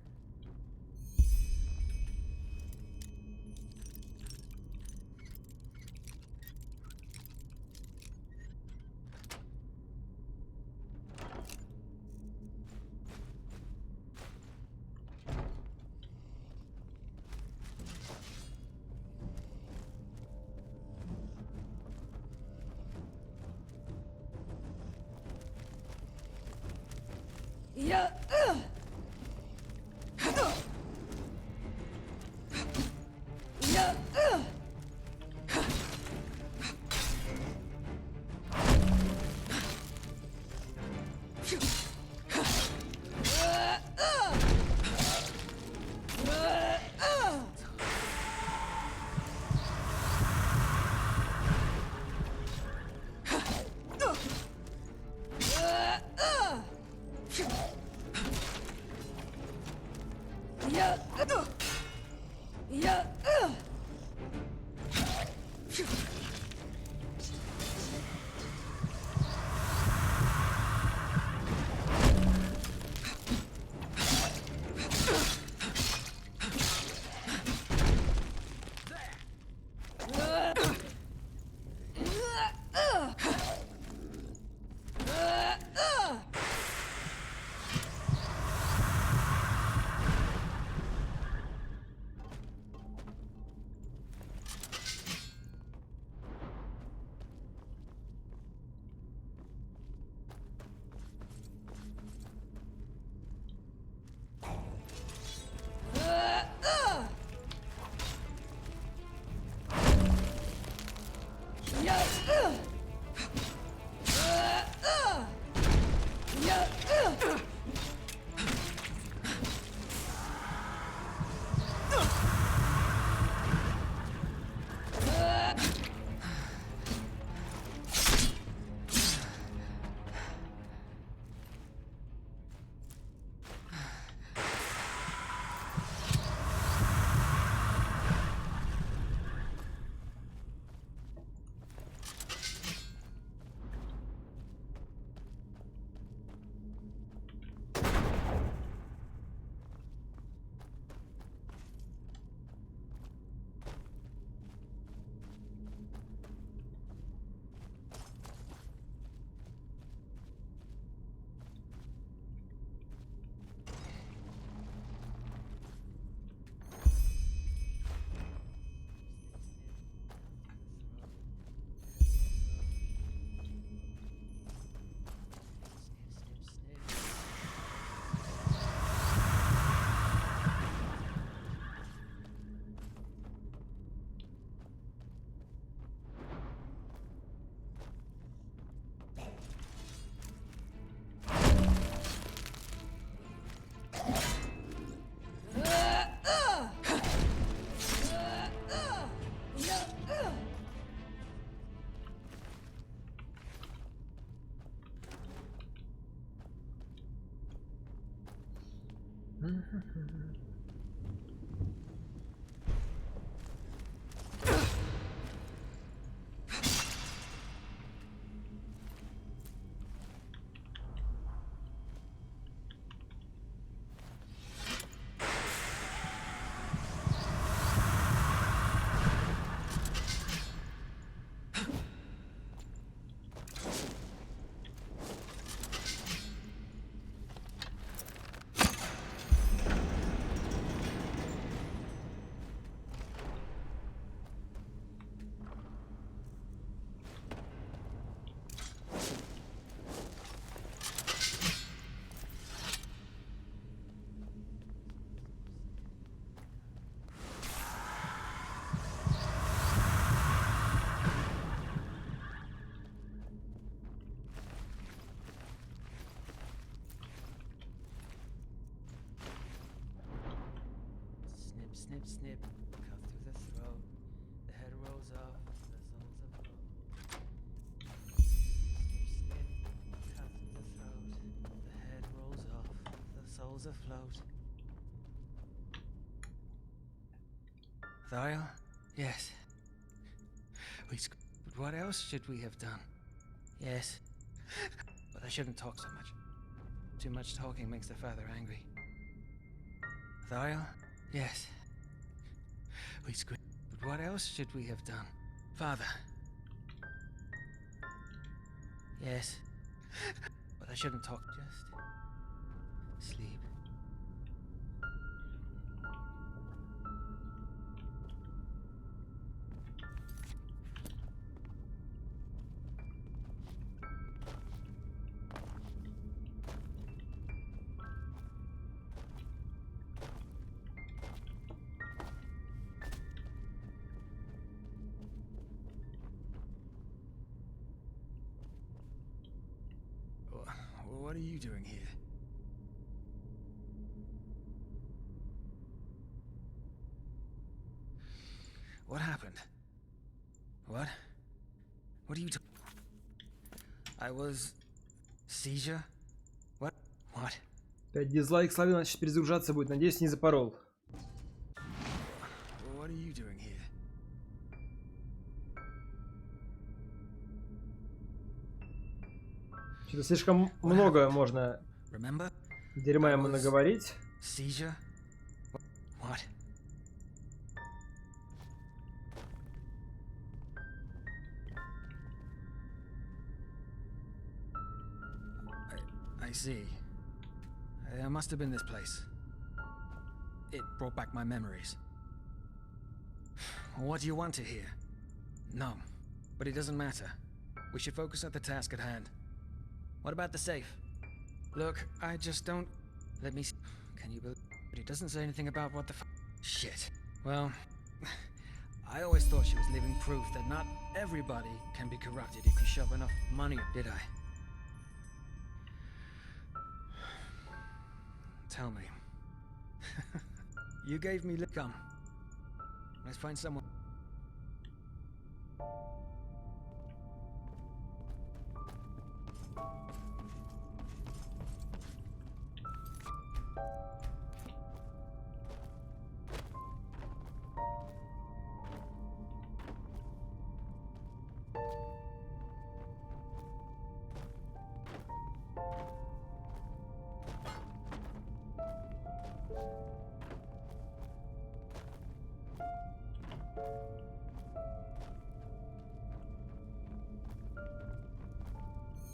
J: snip, snip, snip. Cut through the throat. The head rolls off. The souls afloat. Snip, snip. Cut through the throat. The head rolls off. The souls afloat. Thariel? Yes. But what else should we have done? Yes. But I shouldn't talk so much. Too much talking makes the father angry. Thariel? Yes. But what else should we have done? Father? Yes. But I shouldn't talk. Just sleep. What are you doing here? What happened? What? What are you talking? I was... Seizure? What? What?
A: 5 дизлайк, Славина, значит перезагружаться будет. Надеюсь, не запорол.
J: What are you doing here?
A: Что-то слишком много можно дерьма ему наговорить.
J: Seizure? What? I see. It must have been this place. It brought back my memories. What do you want to hear? No, but it doesn't matter. We should focus on the task at hand. What about the safe? Look, I just don't... Let me see. Can you believe... But it doesn't say anything about what the Shit. Well, I always thought she was living proof that not everybody can be corrupted if you shove enough money, did I? Tell me. You gave me... Come. Let's find someone...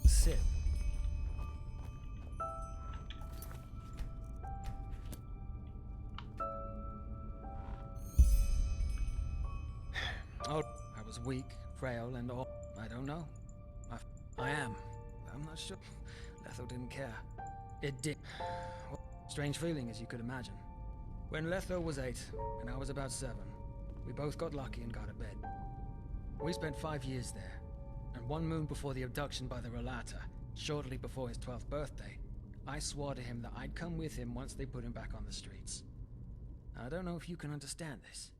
J: Sit. Oh, I was weak, frail, and all. I don't know. I am. I'm not sure. Letho didn't care. It did. Strange feeling, as you could imagine. When Letho was 8, and I was about 7, we both got lucky and got a bed. We spent 5 years there, and 1 moon before the abduction by the Relata, shortly before his 12th birthday, I swore to him that I'd come with him once they put him back on the streets. I don't know if you can understand this,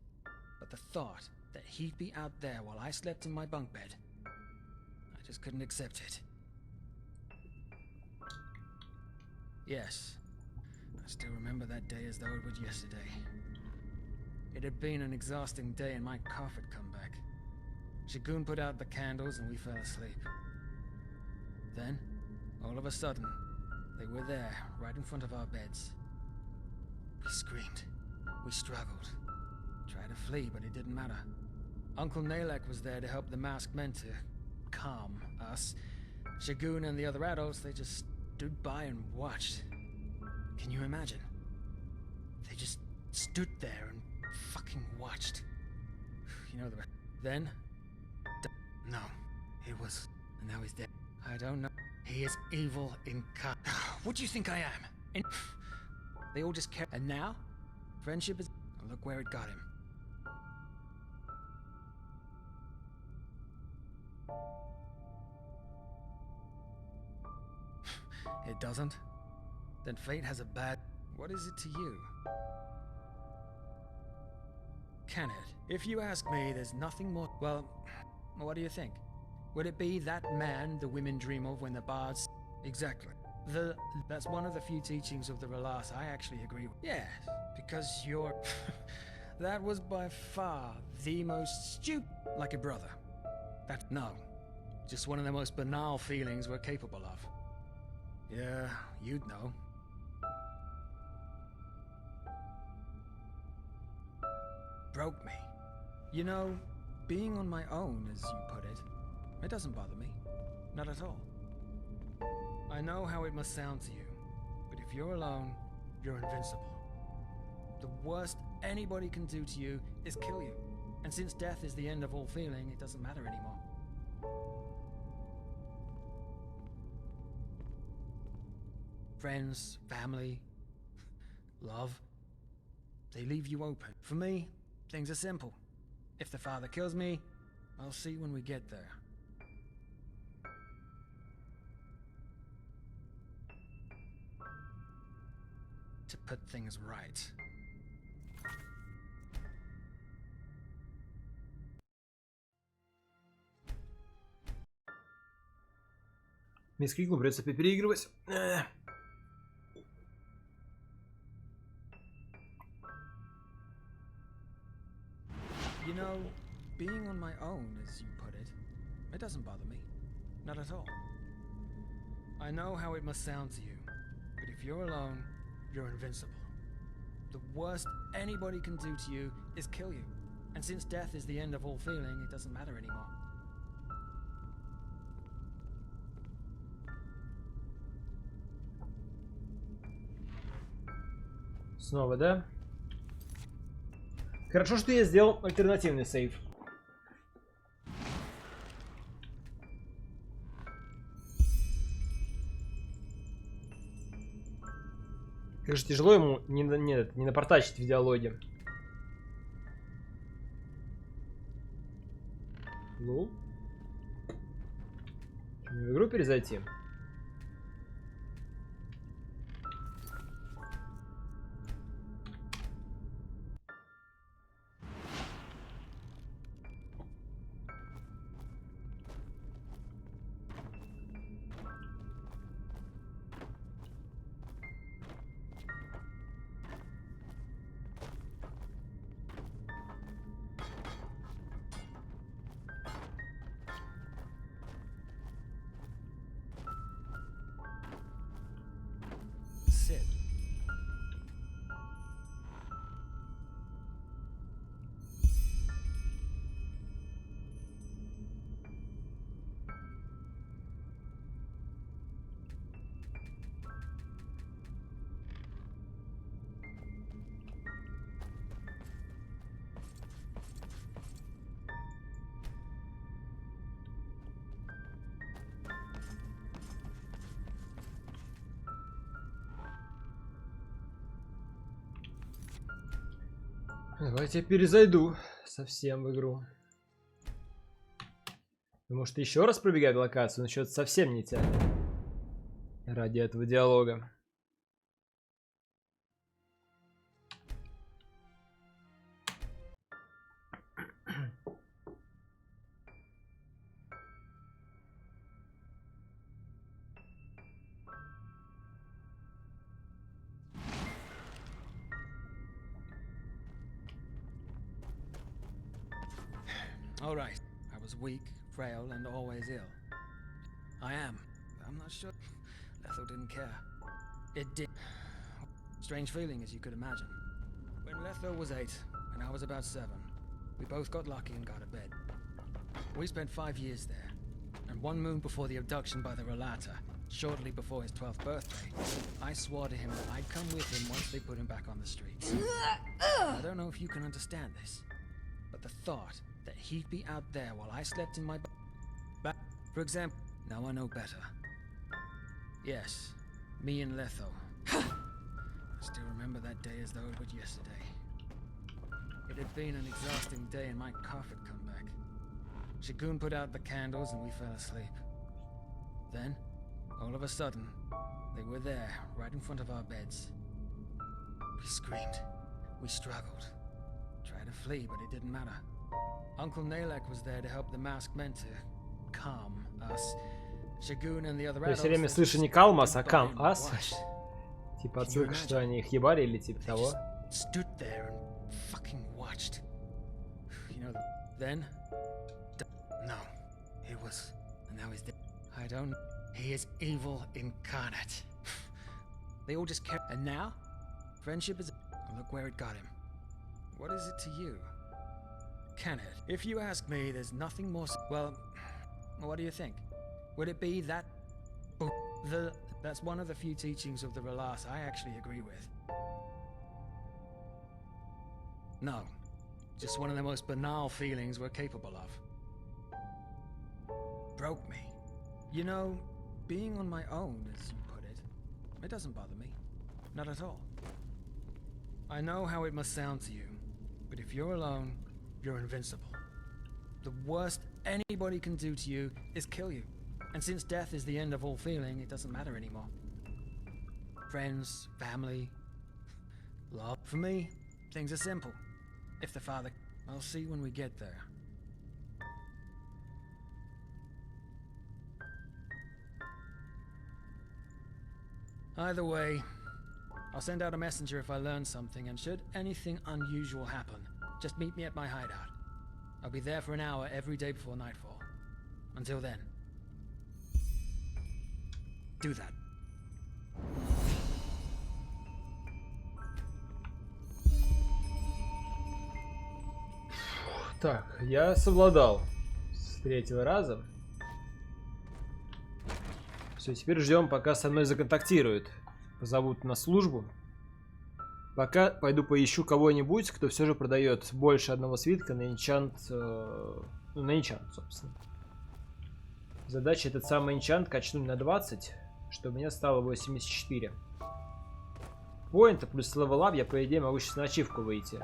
J: but the thought that he'd be out there while I slept in my bunk bed, I just couldn't accept it. Yes, I still remember that day as though it was yesterday. It had been an exhausting day and my cough had come back. Shagun put out the candles and we fell asleep. Then, all of a sudden, they were there, right in front of our beds. We screamed. We struggled. Tried to flee, but it didn't matter. Uncle Nalek was there to help the masked men to calm us. Shagun and the other adults, they just stood by and watched. Can you imagine? They just stood there and fucking watched. You know the rest. Then... No. It was... And now he's dead. I don't know. He is evil incarnate. What do you think I am? They all just care. And now? Friendship is... Look where it got him. It doesn't? Then fate has a bad... What is it to you? can it? If you ask me, there's nothing more. Well, what do you think? Would it be that man the women dream of when the bards? Exactly. That's one of the few teachings of the Relata I actually agree with. Yes, because you're... that was by far the most stupid... Like a brother. No. Just one of the most banal feelings we're capable of. Yeah, you'd know. Broke me. You know, being on my own, as you put it, it doesn't bother me. Not at all. I know how it must sound to you, but if you're alone, you're invincible. The worst anybody can do to you is kill you. And since death is the end of all feeling, it doesn't matter anymore. Friends, family, love, they leave you open. For me, things are simple. If the father kills me, I'll see when we get there. To put things right.
A: Мисс Криглу придется переигрывать.
J: You know, being on my own, as you put it, it doesn't bother me. Not at all. I know how it must sound to you, but if you're alone, you're invincible. The worst anybody can do to you is kill you. And since death is the end of all feeling, it doesn't matter anymore.
A: Снова, да? Хорошо, что я сделал альтернативный сейв. Как же тяжело ему не напортачить в диалоге. Ну? В игру перезайти? Давайте я перезайду совсем в игру. Может еще раз пробегать локацию, но что-то совсем не тянет. Ради этого диалога.
J: All right. I was weak, frail, and always ill. I am. I'm not sure. Letho didn't care. It did. Strange feeling, as you could imagine. When Letho was 8, and I was about 7, we both got lucky and got a bed. We spent 5 years there, and one moon before the abduction by the Relata, shortly before his 12th birthday, I swore to him that I'd come with him once they put him back on the streets. I don't know if you can understand this, but the thought that he'd be out there while I slept in my back, for example, now I know better. Yes, me and Letho. I still remember that day as though it was yesterday. It had been an exhausting day and my cough had come back. Shagun put out the candles and we fell asleep. Then, all of a sudden, they were there, right in front of our beds. We screamed. We struggled. Tried to flee, but it didn't matter. Uncle Nalek was there to help the masked men to calm us. Shagun and the other
A: Я
J: adults,
A: все время
J: they
A: слышу
J: just
A: не Калмас,
J: stood
A: а
J: by
A: Кам
J: and
A: Ас.
J: watched.
A: Типа отсылка, что они их ебали или типа
J: They
A: того.
J: just stood there and fucking watched. You know, then? No, it was, and now he's dead. I don't. He is evil incarnate. They all just kept, and now, friendship is. Look where it got him. What is it to you? Can it? If you ask me, there's nothing more. Well, what do you think? Would it be that? That's one of the few teachings of the Relas I actually agree with. No, just one of the most banal feelings we're capable of. Broke me. You know, being on my own, as you put it, it doesn't bother me. Not at all. I know how it must sound to you, but if you're alone, you're invincible. The worst anybody can do to you is kill you. And since death is the end of all feeling, it doesn't matter anymore. Friends, family, love. For me, things are simple. If the father... I'll see when we get there. Either way, I'll send out a messenger if I learn something, and should anything unusual happen, just meet me at my hideout. I'll be there for an hour every day before nightfall. Until then, do that.
A: Так, я совладал с третьего раза. Все, теперь ждем, пока со мной законтактируют. Позовут на службу. Пока пойду поищу кого-нибудь, кто все же продает больше одного свитка на энчант. Ну, на энчант, собственно. Задача этот самый энчант качнуть на 20, чтобы у меня стало 84. Поинта плюс левелап, я по идее могу сейчас на ачивку выйти.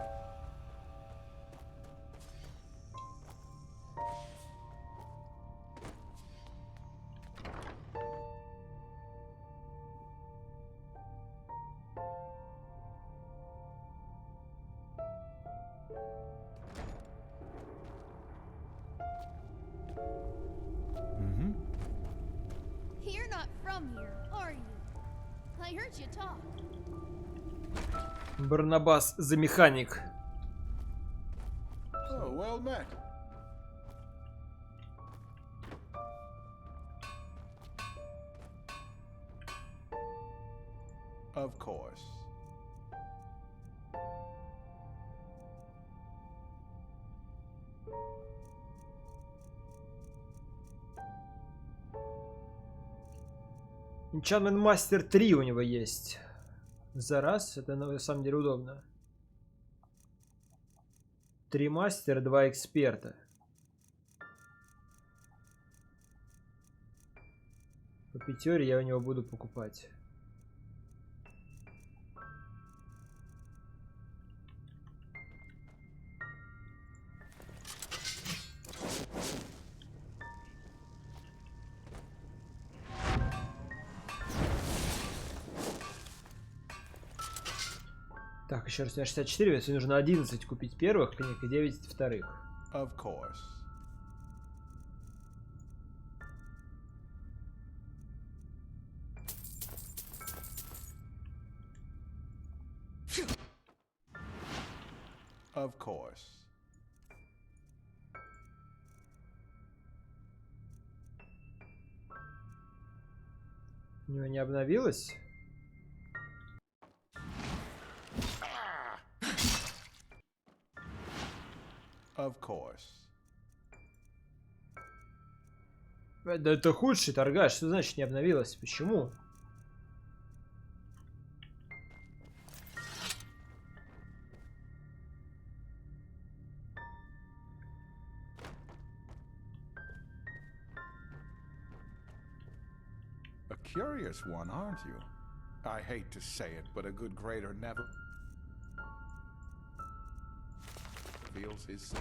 F: You're not from here, are you? I heard you talk.
A: Барнабас за механик.
G: Oh, well met. Of course.
A: Enchantment Master 3 у него есть. За раз, это на самом деле удобно. 3 мастера, 2 эксперта. По 5 я у него буду покупать. Так, еще раз, у меня 64, если нужно 11 купить первых книг и 9 вторых.
G: Of course. Of course.
A: У него не обновилось?
G: Of course.
A: Да это худший торгаш, что значит не обновилось? Почему?
G: A curious one, aren't you? I hate to say it, but a good grader never feels his.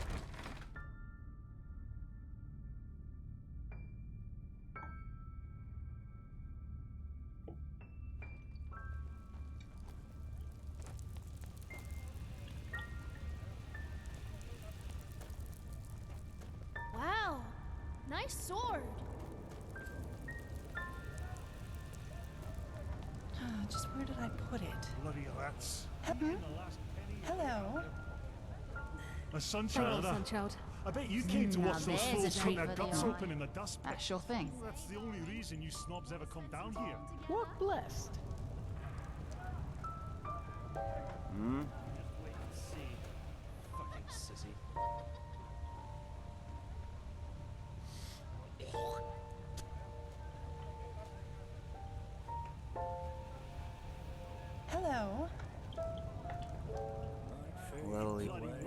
F: nice sword.
B: Just where did I put it?
D: Bloody rats.
B: Hello.
D: A sunchild.
F: Sunchild.
D: I bet you came to watch those
F: there's a
D: fools cut
F: treat
D: their
F: for the
D: guts
F: eye.
D: open in the dust pit.
F: Sure thing.
D: That's the only reason you snobs ever come down here.
C: Walk blessed.
D: Hmm?
C: Fucking sissy.
B: Hello.
C: Well,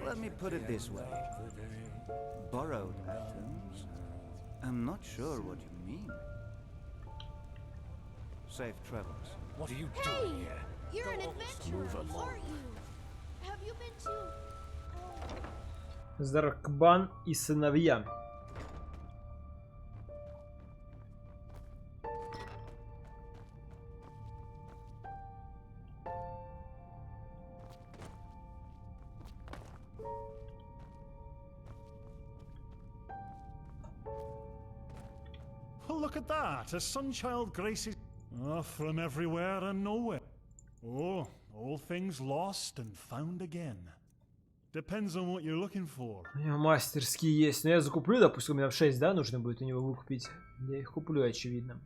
C: let me put it this way. Borrowed items? I'm not sure what you mean. Safe travels.
I: What are you
F: Hey!
I: doing here?
F: You're an adventurer, aren't you? Have you been to...
A: Заркбан и сыновья.
D: Oh, look at that! A sunchild graces. Oh, from everywhere and nowhere. Oh, all things lost and found again. Depends on what you're looking for.
A: У него мастерские есть. Но я закуплю, допустим, у меня в 6, да, нужно будет у него выкупить. Я их куплю, очевидно.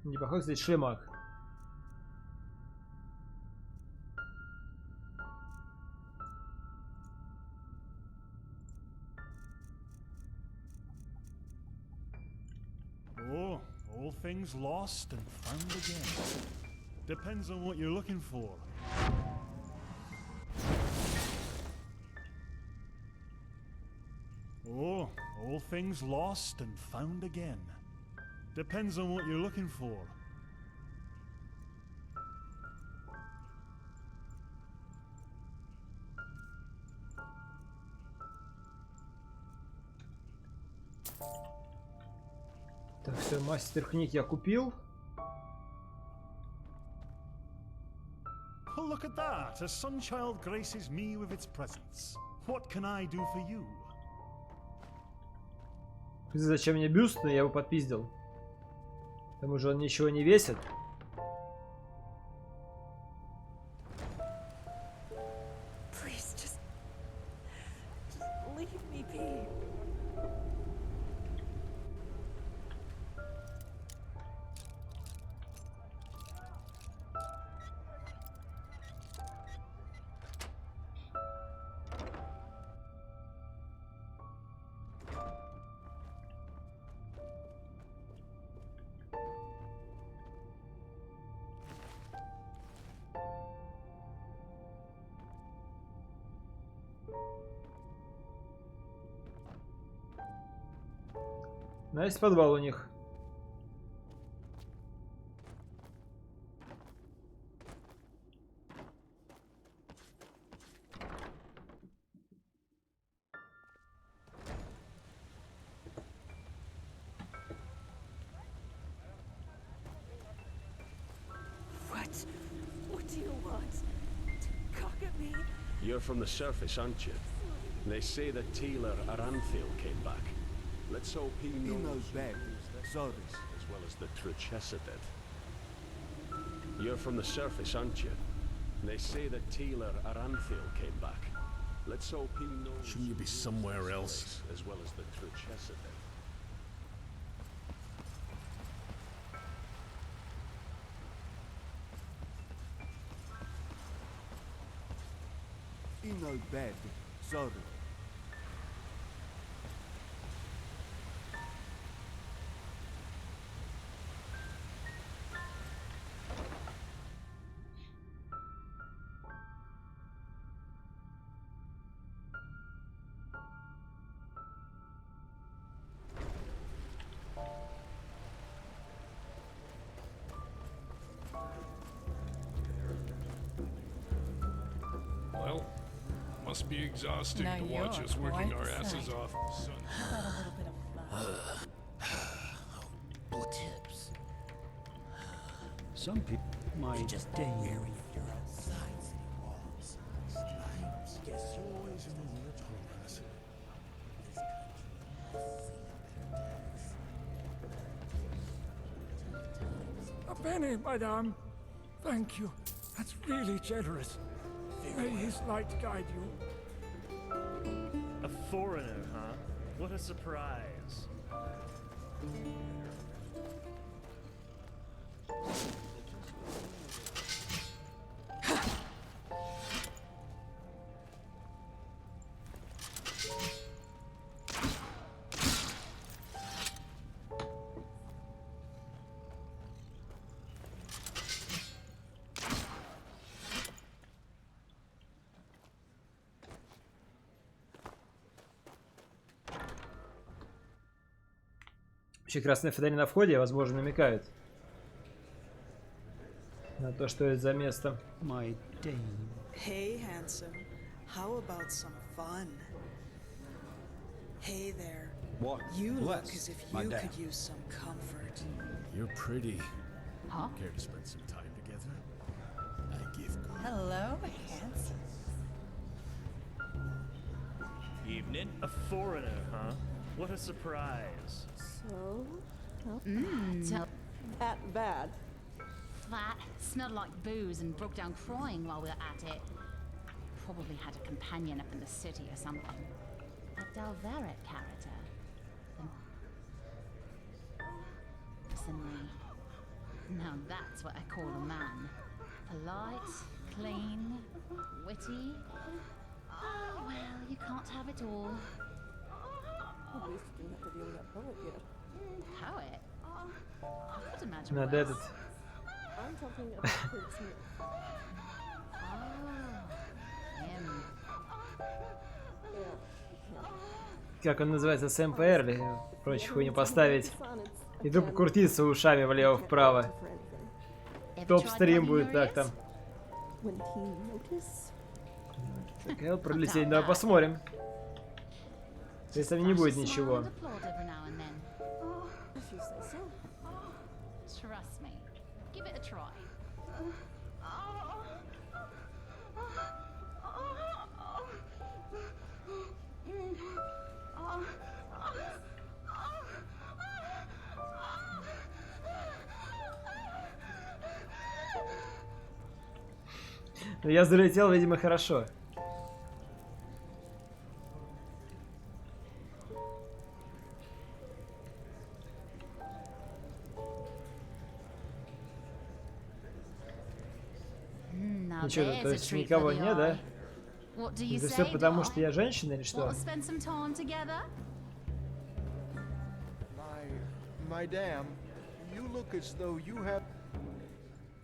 A: Неплохой, кстати, шлемак.
D: Oh, all things lost and found again. Depends on what you're looking for. Oh, all things lost and found again. Depends on what you're looking for.
A: Так, все, мастер книг я купил.
D: Oh, look at that! A sunchild graces me with its presence. What can I do for you?
A: Зачем мне бюст, но я его подпиздил. К тому же он ничего не весит.
H: Please, just leave me be.
A: Но есть подвал у них.
H: What do you want? To cock at me?
K: You're from the surface, aren't you? They say that Taylor Aranthil came back. Let's hope he knows
C: bad. Sorry.
K: as well as the Truchessa did. You're from the surface, aren't you? They say that Taylor Aranthil came back. Let's hope he knows.
L: Shouldn't you be somewhere else?
K: As well as the Truchessa did.
C: In no bed. Sorry.
L: Must be exhausting
B: Now
L: to watch
B: you're
L: us working
B: quite
L: our
B: the
L: asses
B: sight.
L: off. Son.
B: How about a little bit of fun?
C: Tips. Some people might just day weary of your own sides and walls.
D: Guess you're always in the weird corners.
M: A penny, madame. Thank you. That's really generous. May his light guide you.
N: A foreigner, huh? What a surprise.
A: Еще красные фонари на входе, возможно, намекают на то, что это за место.
O: Hey, handsome. How about some fun? Hey there.
K: What?
O: You look
K: Bless,
O: as if
K: my
O: you
K: dad.
O: could use some comfort.
L: You're pretty.
B: Huh?
L: Care to spend some time together? I give good.
B: Hello, handsome.
N: Evening. A foreigner, huh? What a surprise.
P: So?
Q: That bad.
R: That smelled like booze and broke down crying while we were at it. Probably had a companion up in the city or something. A Dalveric character. Personally, now that's what I call a man. Polite, clean, witty. Oh, well, you can't have it all.
P: At least you didn't have to deal with that poet yet.
R: Poet? I could imagine
A: Надо
R: worse.
A: этот.
P: I'm talking about Prince Smith.
R: Him.
A: Как он называется, Сэм Перли, прочую хуйню поставить. И тупо крутиться ушами влево-вправо. Топ-стрим будет так там. Так, пролететь, давай посмотрим. Если там не будет ничего.
R: Trust me. Give it a try.
A: Но я залетел, видимо, хорошо. Ничего, то есть никого нет, да? Это все потому, что я женщина или что?
S: Madame, you look as though you have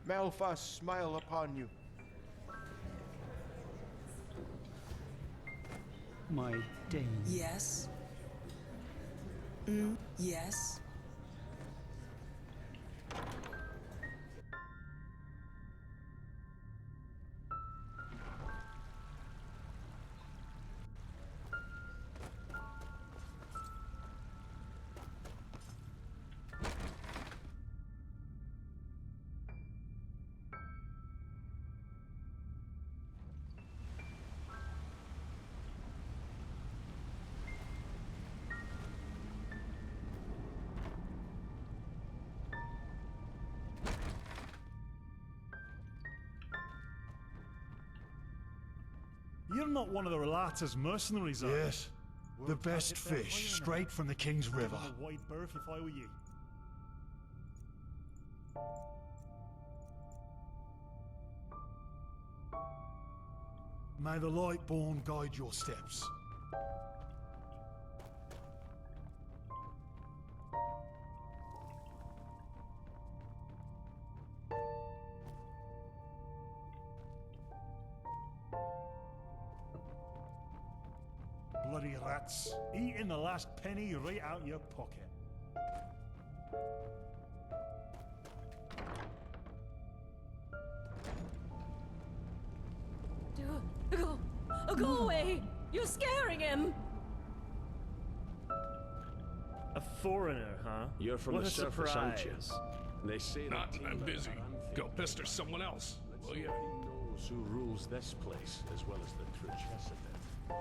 S: Malphas smile upon you.
C: My Dane.
O: Yes. Yes.
D: You're not one of the Relata's mercenaries, are you?
T: Yes. The best fish, straight from the King's River.
D: On a wide berth if I were you.
T: May the Lightborn guide your steps.
D: Bloody rats, eating the last penny right out your pocket.
H: Go! Go away! You're scaring him!
N: A foreigner, huh?
K: You're from
N: What
K: the
N: a
K: surface, aren't you?
N: surprise.
K: They say
Q: Not,
K: that
Q: I'm
K: Taylor
Q: busy.
K: are Anfield.
Q: Go pester someone else, will you?
K: He knows who rules this place as well as the true Chesapeake.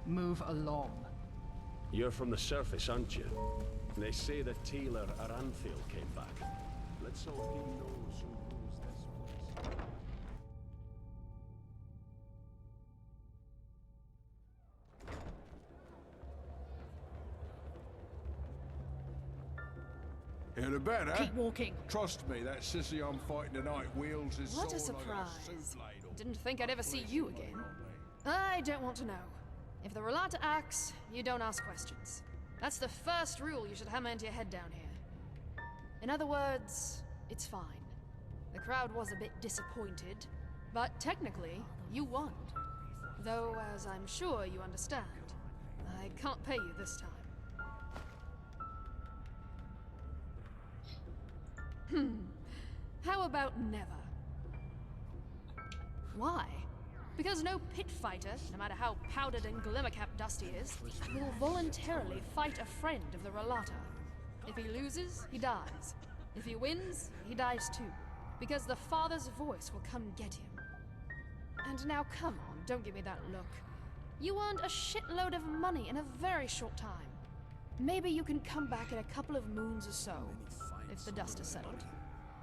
O: Move along.
K: You're from the surface, aren't you? They say that Taylor or Anfield came back. Let's hope he knows who rules this place.
G: Here the better.
E: Keep walking.
G: Trust me, that sissy I'm fighting tonight wields his
E: What a
G: sword like
E: surprise.
G: soup ladle.
E: Didn't think I'd ever see you again. I don't want to know. If the Relata acts, you don't ask questions. That's the first rule you should hammer into your head down here. In other words, it's fine. The crowd was a bit disappointed, but technically, you won. Though, as I'm sure you understand, I can't pay you this time. How about never? Why? Because no pit fighter, no matter how powdered and glimmer-capped Dusty is, will voluntarily fight a friend of the Relata. If he loses, he dies. If he wins, he dies too. Because the Father's voice will come get him. And now come on, don't give me that look. You earned a shitload of money in a very short time. Maybe you can come back in a couple of moons or so, if the dust is settled.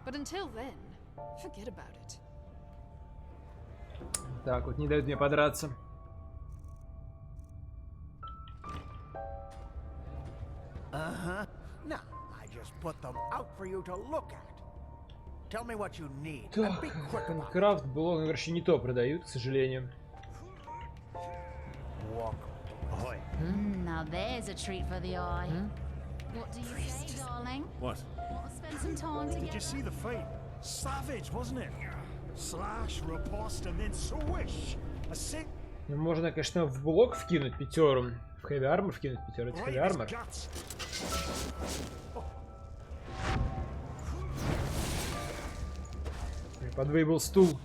E: But until then, forget about it.
A: Так, вот не дают мне подраться.
U: Uh-huh. No, I just put them out for you to look at. Tell me what you need. And
A: Так,
U: be quick about it.
A: крафт, блок, короче, не то продают, к сожалению.
U: Walk. Ahoy.
R: Now there's a treat for the eye. What do you say, darling?
D: What?
R: Want to spend some time
D: Did
R: together?
D: you see the fight? Savage, wasn't it? Slash, riposte, and then swish. A sick.
A: Ну, можно, конечно, в блок вкинуть пятеру. В хэви армор вкинуть пятеру. Это хэви армор. Подвоевал стул.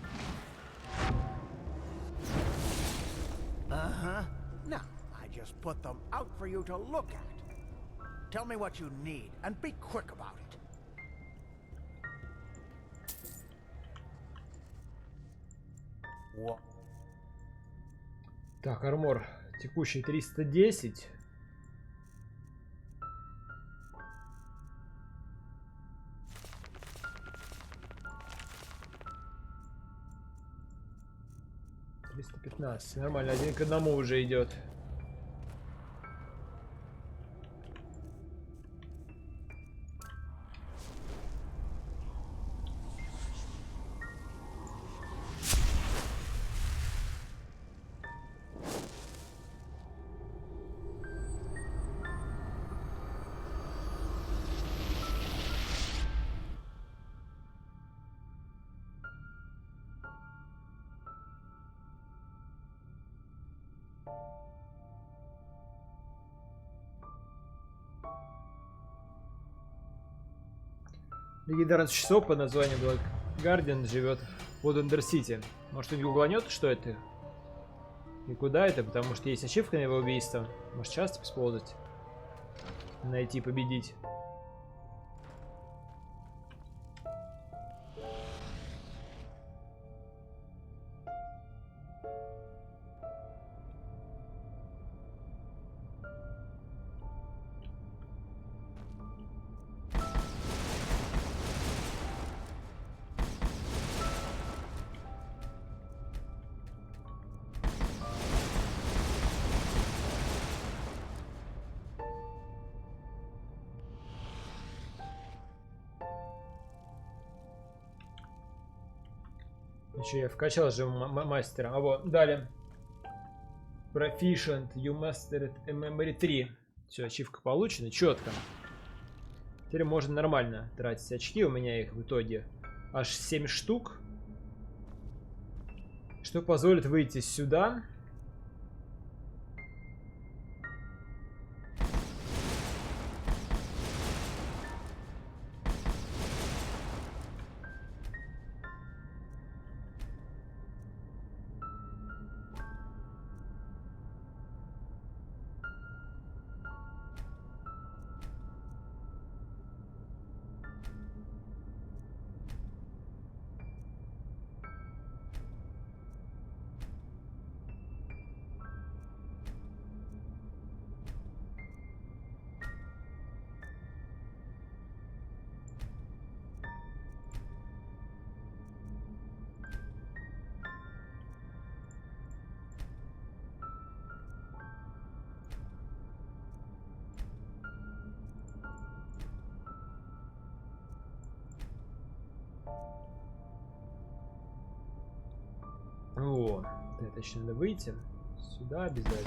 U: Uh-huh. No, I just put them out for you to look at. Tell me what you need, and be quick about it. What?
A: Так, армор текущий 310. $315. Нормально, 1 к 1 уже идет. Легендарный существо под названием Black Guardian живет в Ундер-Сити. Может, он гугланет, что это? И куда это? Потому что есть ачивка на его убийство. Может, часто использовать? Найти, победить. Еще я вкачал же мастера. А вот, далее. Proficient, you mastered memory 3. Все, ачивка получена, четко. Теперь можно нормально тратить очки. У меня их в итоге аж 7 штук. Что позволит выйти сюда. Значит, надо выйти. Сюда обязательно.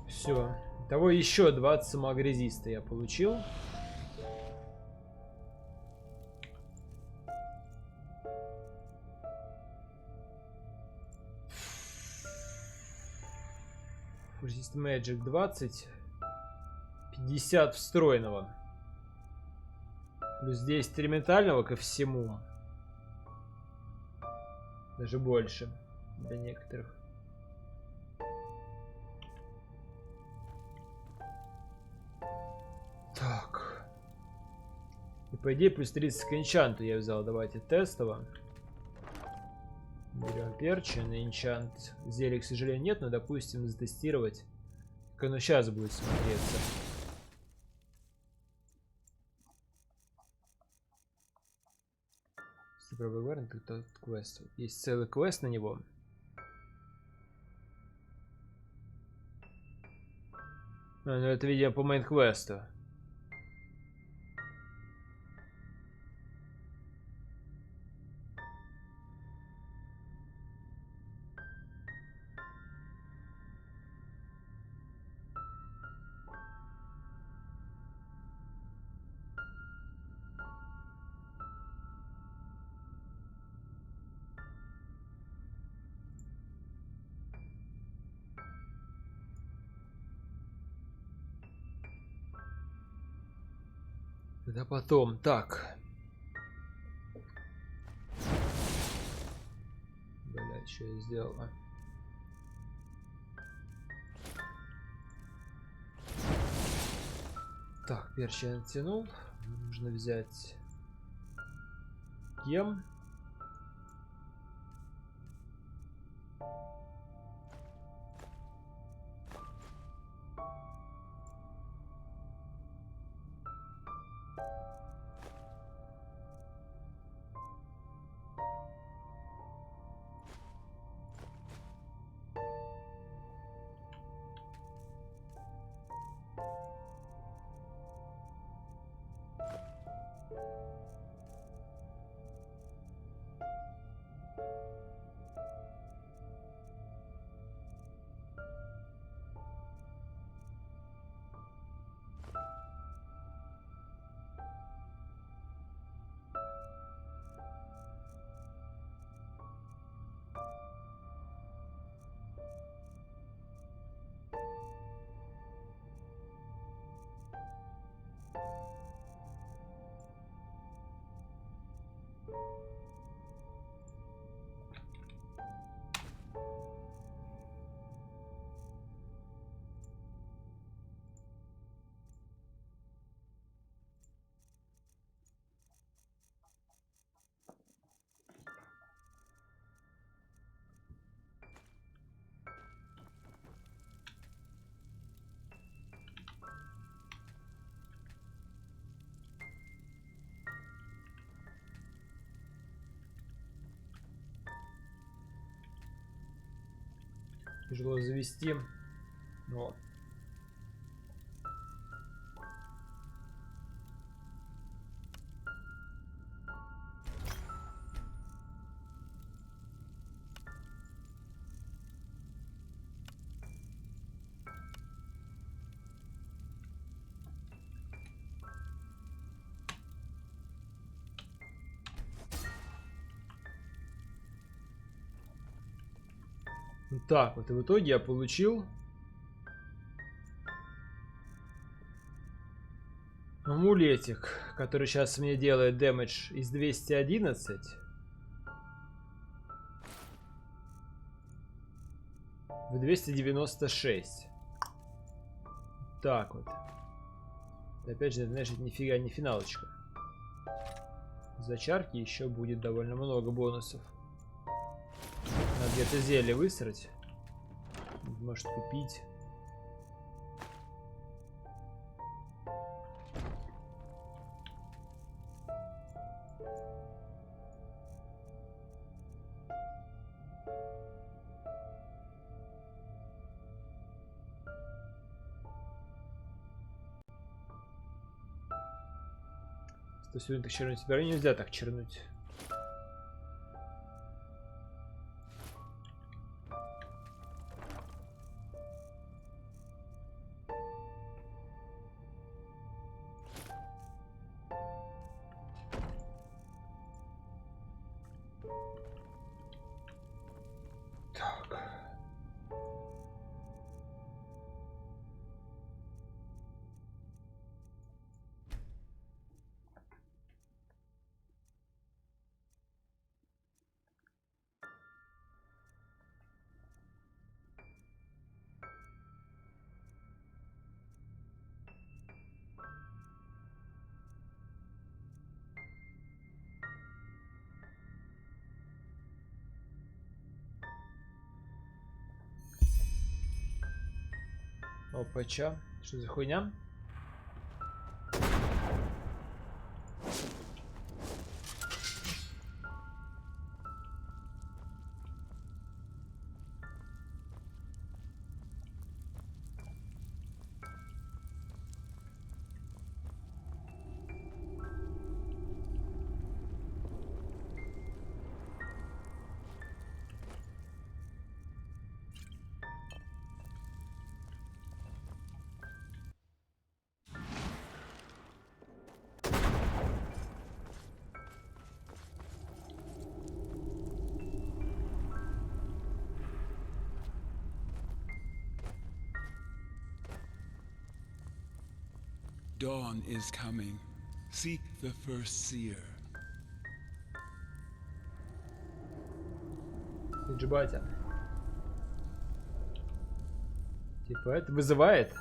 A: Все. Итого еще 20 самоагрезиста я получил. Resist Magic 20. 50 встроенного. Плюс 10 экспериментального ко всему. Даже больше. Для некоторых. Так. И по идее плюс 30 к энчанту я взял. Давайте тестово. Берем перчин и энчант. Зелья, к сожалению, нет, но допустим затестировать, как оно сейчас будет смотреться. Квест. Есть целый квест на него. Ну это, видимо, по мейн-квесту. Да потом. Так. Блять, что я сделал? Так, перчи я натянул. Нужно взять гем. Тяжело завести. Вот. Так, вот и в итоге я получил амулетик, который сейчас мне делает дэмэдж из 211 в 296. Так вот. И опять же, значит, нифига не финалочка. За чарки еще будет довольно много бонусов. Надо где-то зелье высрать. Может купить. То есть так чернуть себя нельзя так чернуть. Опача. Что за хуйня?
J: Dawn is coming. Seek the first seer.
A: Джибатя. Типа это вызывает.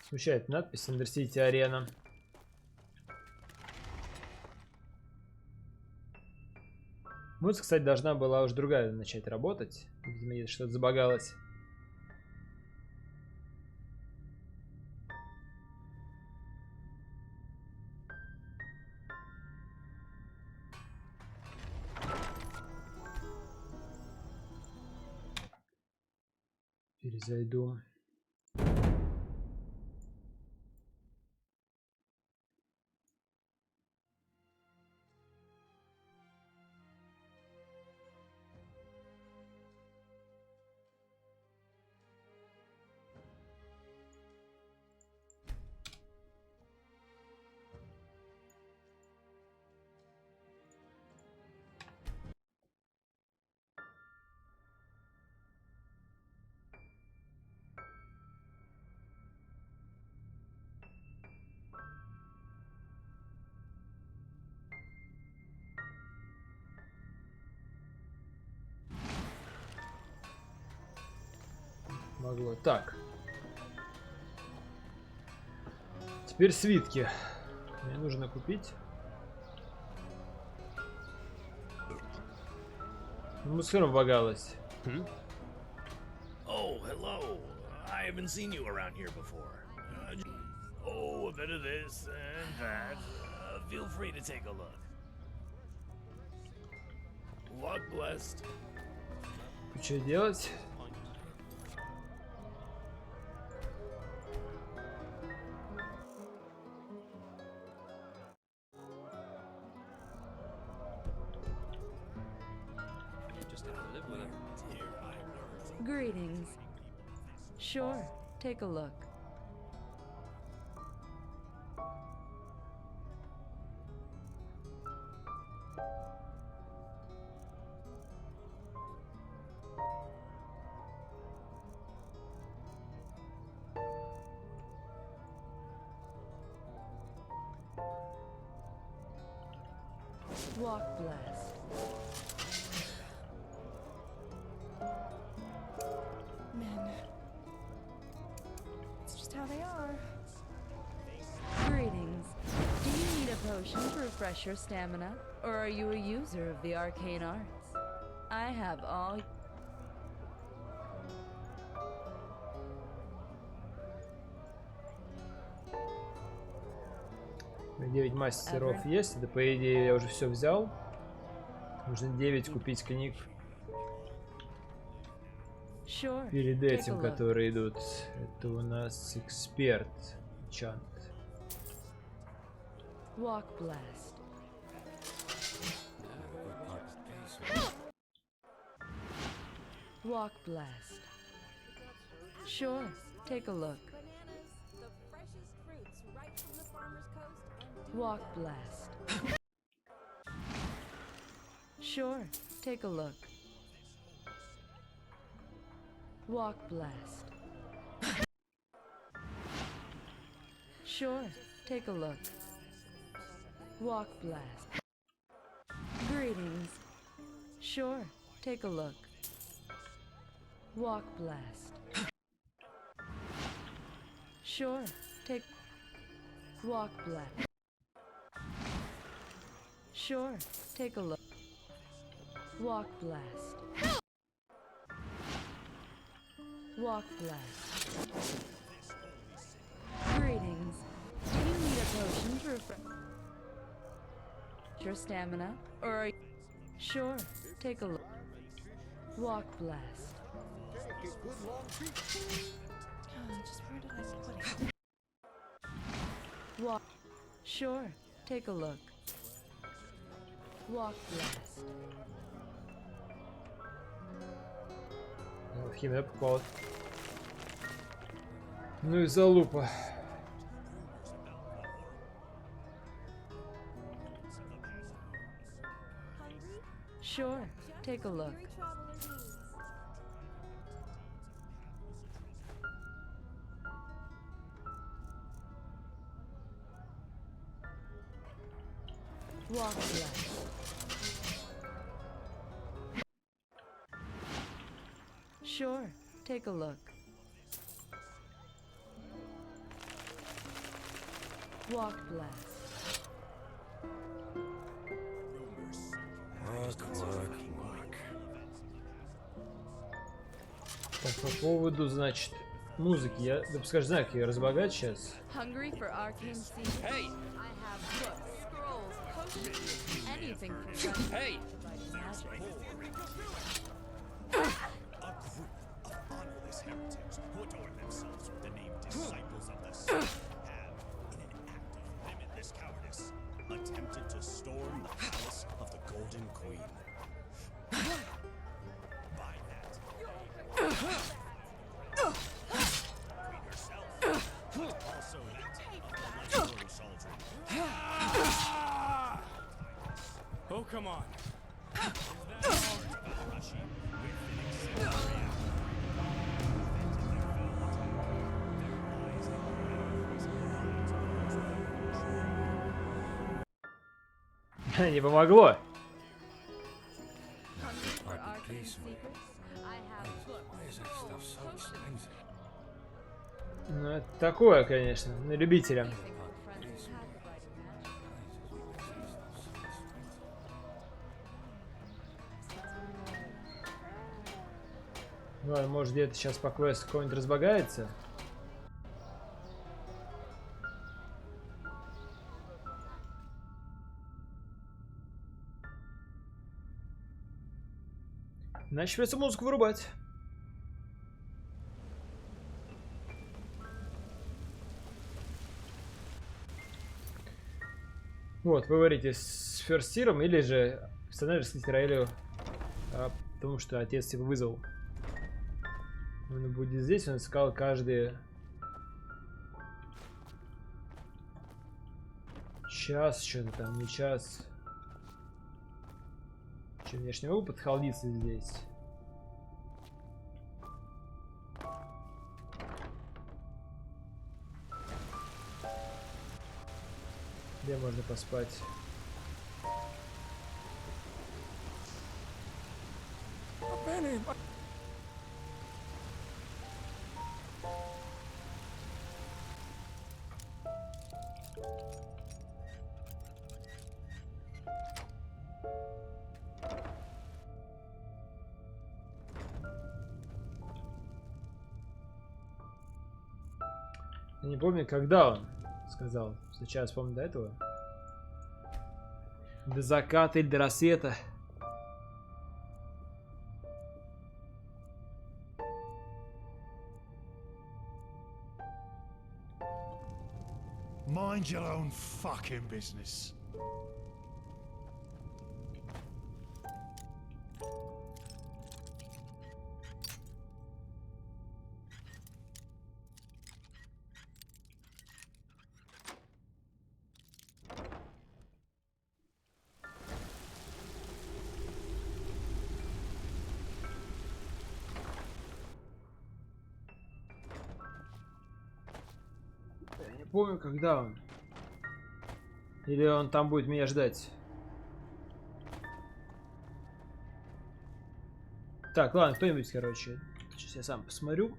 A: Смущает надпись Undercity Arena. Музыка, кстати, должна была уже другая начать работать. Видимо, что-то забагалось. Перезайду. Могло. Так. Теперь свитки. Мне нужно купить. Ну, все равно багалось.
N: Oh, hello. I haven't seen you around here before. Oh, a bit of this and that. Feel free to take a look. Walk blessed.
A: Что делать?
V: Greetings. Sure, take a look. Walk blessed.
B: Men. It's just how they are.
V: Greetings. Do you need a potion to refresh your stamina? Or are you a user of the arcane arts? I have all...
A: У меня 9 мастеров есть, да по идее я уже все взял. Нужно 9 купить книг.
V: Sure.
A: Перед
V: Take a
A: этим,
V: look.
A: которые идут, это у нас эксперт. Чант.
V: Walk blast. Walk blast. Sure. Take a look. Walk blast. Sure. Take a look. Walk blast. Sure. Take a look. Walk blast. Greetings. Sure. Take a look. Walk blast. Sure. Take. Walk blast. Sure. Take a look. Walk blast. Walk blast. Greetings. Do you need a potion to refresh your stamina? Or are you... Sure. Take a look. Walk blast.
B: Just where did I put it?
V: Walk. Sure. Take a look. Walk blast.
A: В химию попал. Ну и залупа.
V: Sure. Take a look. Walk blast. Sure. Take a look. Walk blast.
A: Так, по поводу, значит, музыки. Я, да подскажи, знаю, как ее разбогать сейчас.
V: Hungry for arcane secrets? Hey! I have books, scrolls, potions, anything for fun. Hey!
L: Honorless heretics who adorn themselves with the name Disciples of the Sun have, in an act of limitless cowardice, attempted to storm the palace of the Golden Queen. By that, Queen herself, but also that of the legendary Saldrin.
N: Oh, come on.
A: Не помогло. Ну, это такое, конечно, на любителя. Ну, а может где-то сейчас по квесту какой-нибудь разбогается? Иначе придется музыку вырубать. Вот, вы говорите с ферстиром или же персонаж с Роялю, потому что отец его вызвал. Он будет здесь, он искал каждый час, что-то там, не час. Че, внешний опыт халдится здесь. Где можно поспать? Я не помню, когда он сказал. Сейчас помню до этого. До заката или до рассвета.
D: Mind your own fucking business.
A: Я не помню, когда он. Или он там будет меня ждать. Так, ладно, кто-нибудь, короче. Сейчас я сам посмотрю.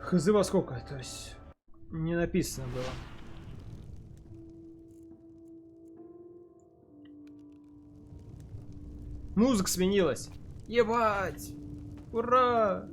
A: Хз во сколько, то есть не написано было. Музыка сменилась. Ебать! Ура!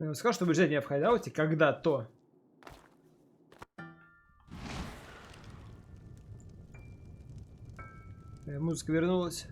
A: Он сказал, что бюджет меня в хайдауте когда-то. Музыка вернулась.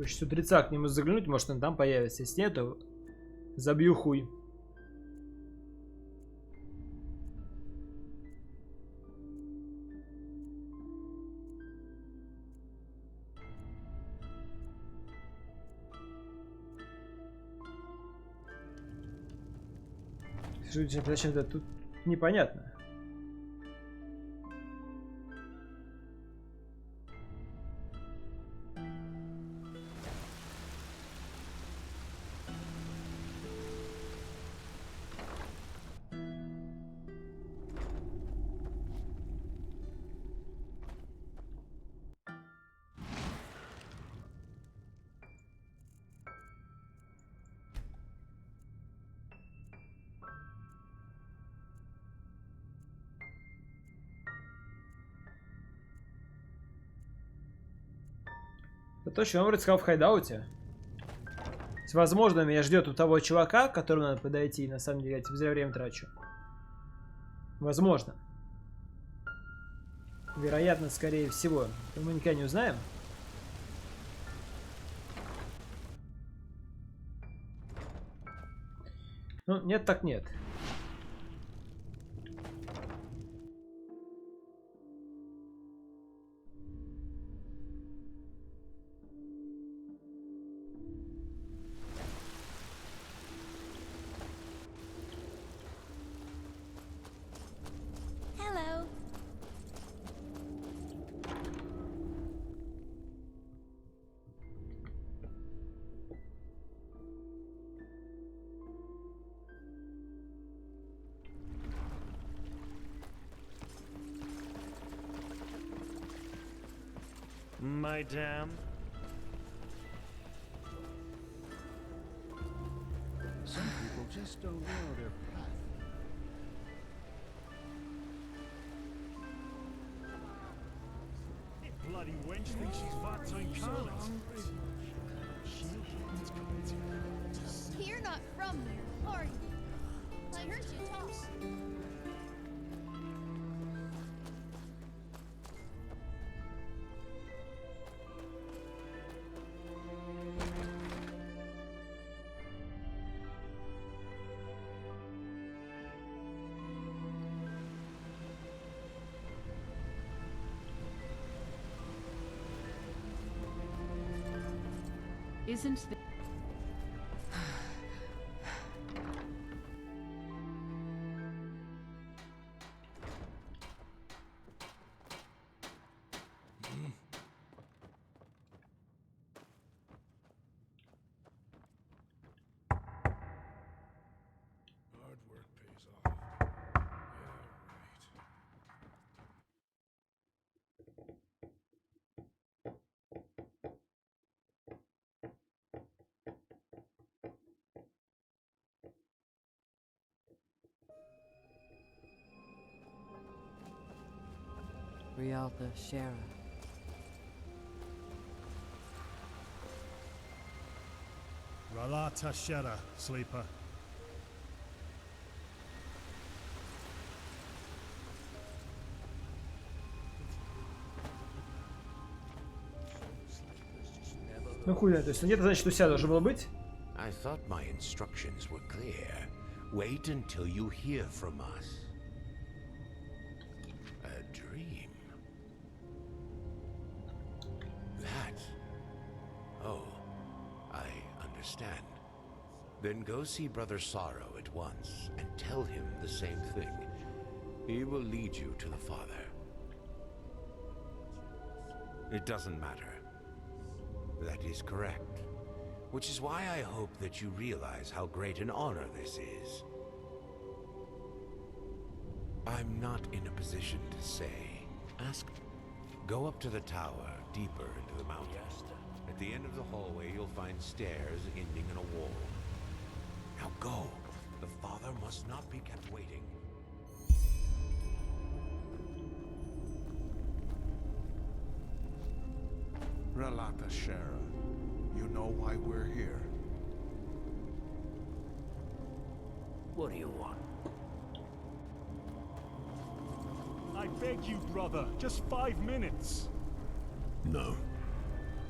A: С утреца к нему заглянуть, может он там появится. Если нет, то забью хуй. Зачем-то тут непонятно. Это точно, он вроде сказал в хайдауте. Возможно, меня ждет у того чувака, к которому надо подойти, и на самом деле я типа зря время трачу. Возможно. Вероятно, скорее всего. Мы никогда не узнаем. Ну, нет так нет.
F: Hello.
I: Madame.
C: Some people just don't know their path.
D: Bloody wench thinks she's Vat incarnate.
E: You're not from here, are you? I heard you talk.
R: Isn't the...
Q: Hard work pays off. Yeah, right.
W: Rialta Shara.
D: Ralata Shera, sleeper.
A: Ну хуй, то есть где-то, значит, у себя должно было быть.
X: I thought my instructions were clear. Wait until you hear from us. A dream. That. Oh, I understand. Then go see Brother Sorrow at once and tell him the same thing. He will lead you to the Father. It doesn't matter. That is correct. Which is why I hope that you realize how great an honor this is. I'm not in a position to say. Ask. Go up to the tower, deeper into the mountain. At the end of the hallway, you'll find stairs ending in a wall. Now go. The Father must not be kept waiting.
G: Ralata Shara, you know why we're here?
N: What do you want?
D: I beg you, brother, just 5 minutes.
J: No.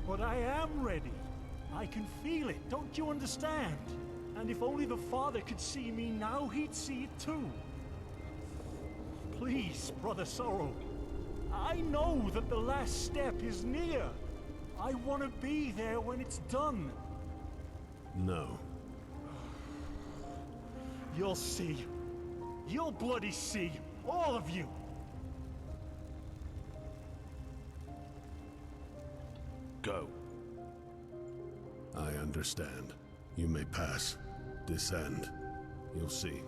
D: But I am ready. I can feel it, don't you understand? And if only the Father could see me now, he'd see it too. Please, Brother Sorrow. I know that the last step is near. I want to be there when it's done.
J: No.
D: You'll see. You'll bloody see. All of you.
J: Go. I understand. You may pass. Descend. You'll see.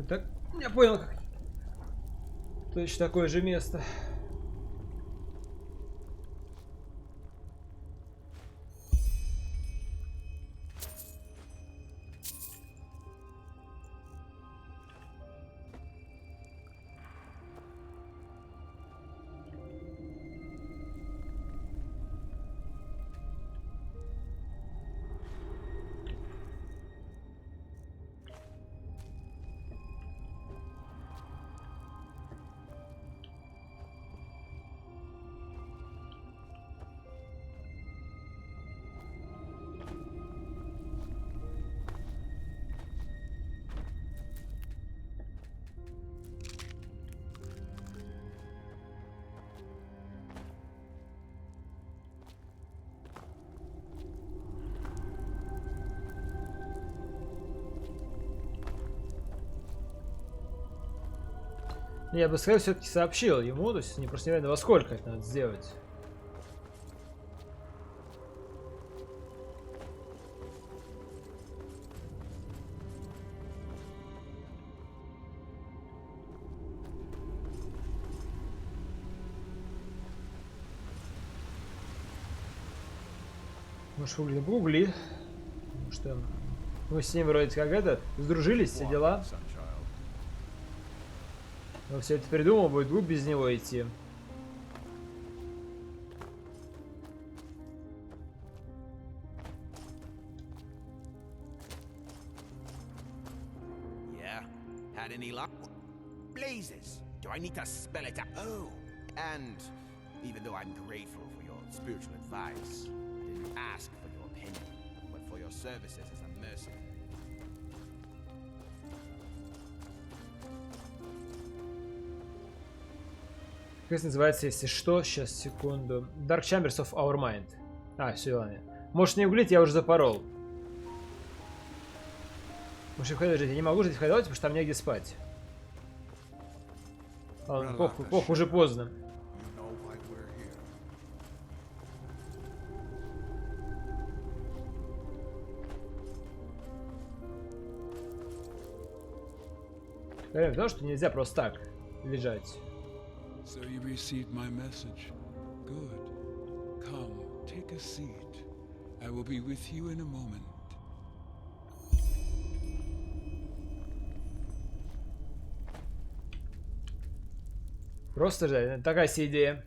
A: Так, я понял, как. Точно такое же место. Я бы, скорее, все-таки сообщил ему, то есть не просто не во сколько это надо сделать. Может, погугли. Что мы с ним вроде как это сдружились, все дела. Но все это придумал, будет глупо без него идти.
F: Yeah, had any luck? Blazes! Do I need to spell it out? Oh, and even though I'm grateful for your spiritual advice, I didn't ask for your opinion, but for your services as a mercenary.
A: Как называется, если что? Сейчас, секунду. Dark Chambers of Our Mind. А, все, ладно. Можешь не углить, я уже запорол. Может, жить? Я не могу жить в хайдауте, потому что там негде спать. Ладно, похуй, уже поздно. Потому что нельзя просто так лежать.
J: So you received my message. Good. Come, take a seat. I will be with you in a moment.
A: Просто ждать. Такая себе идея.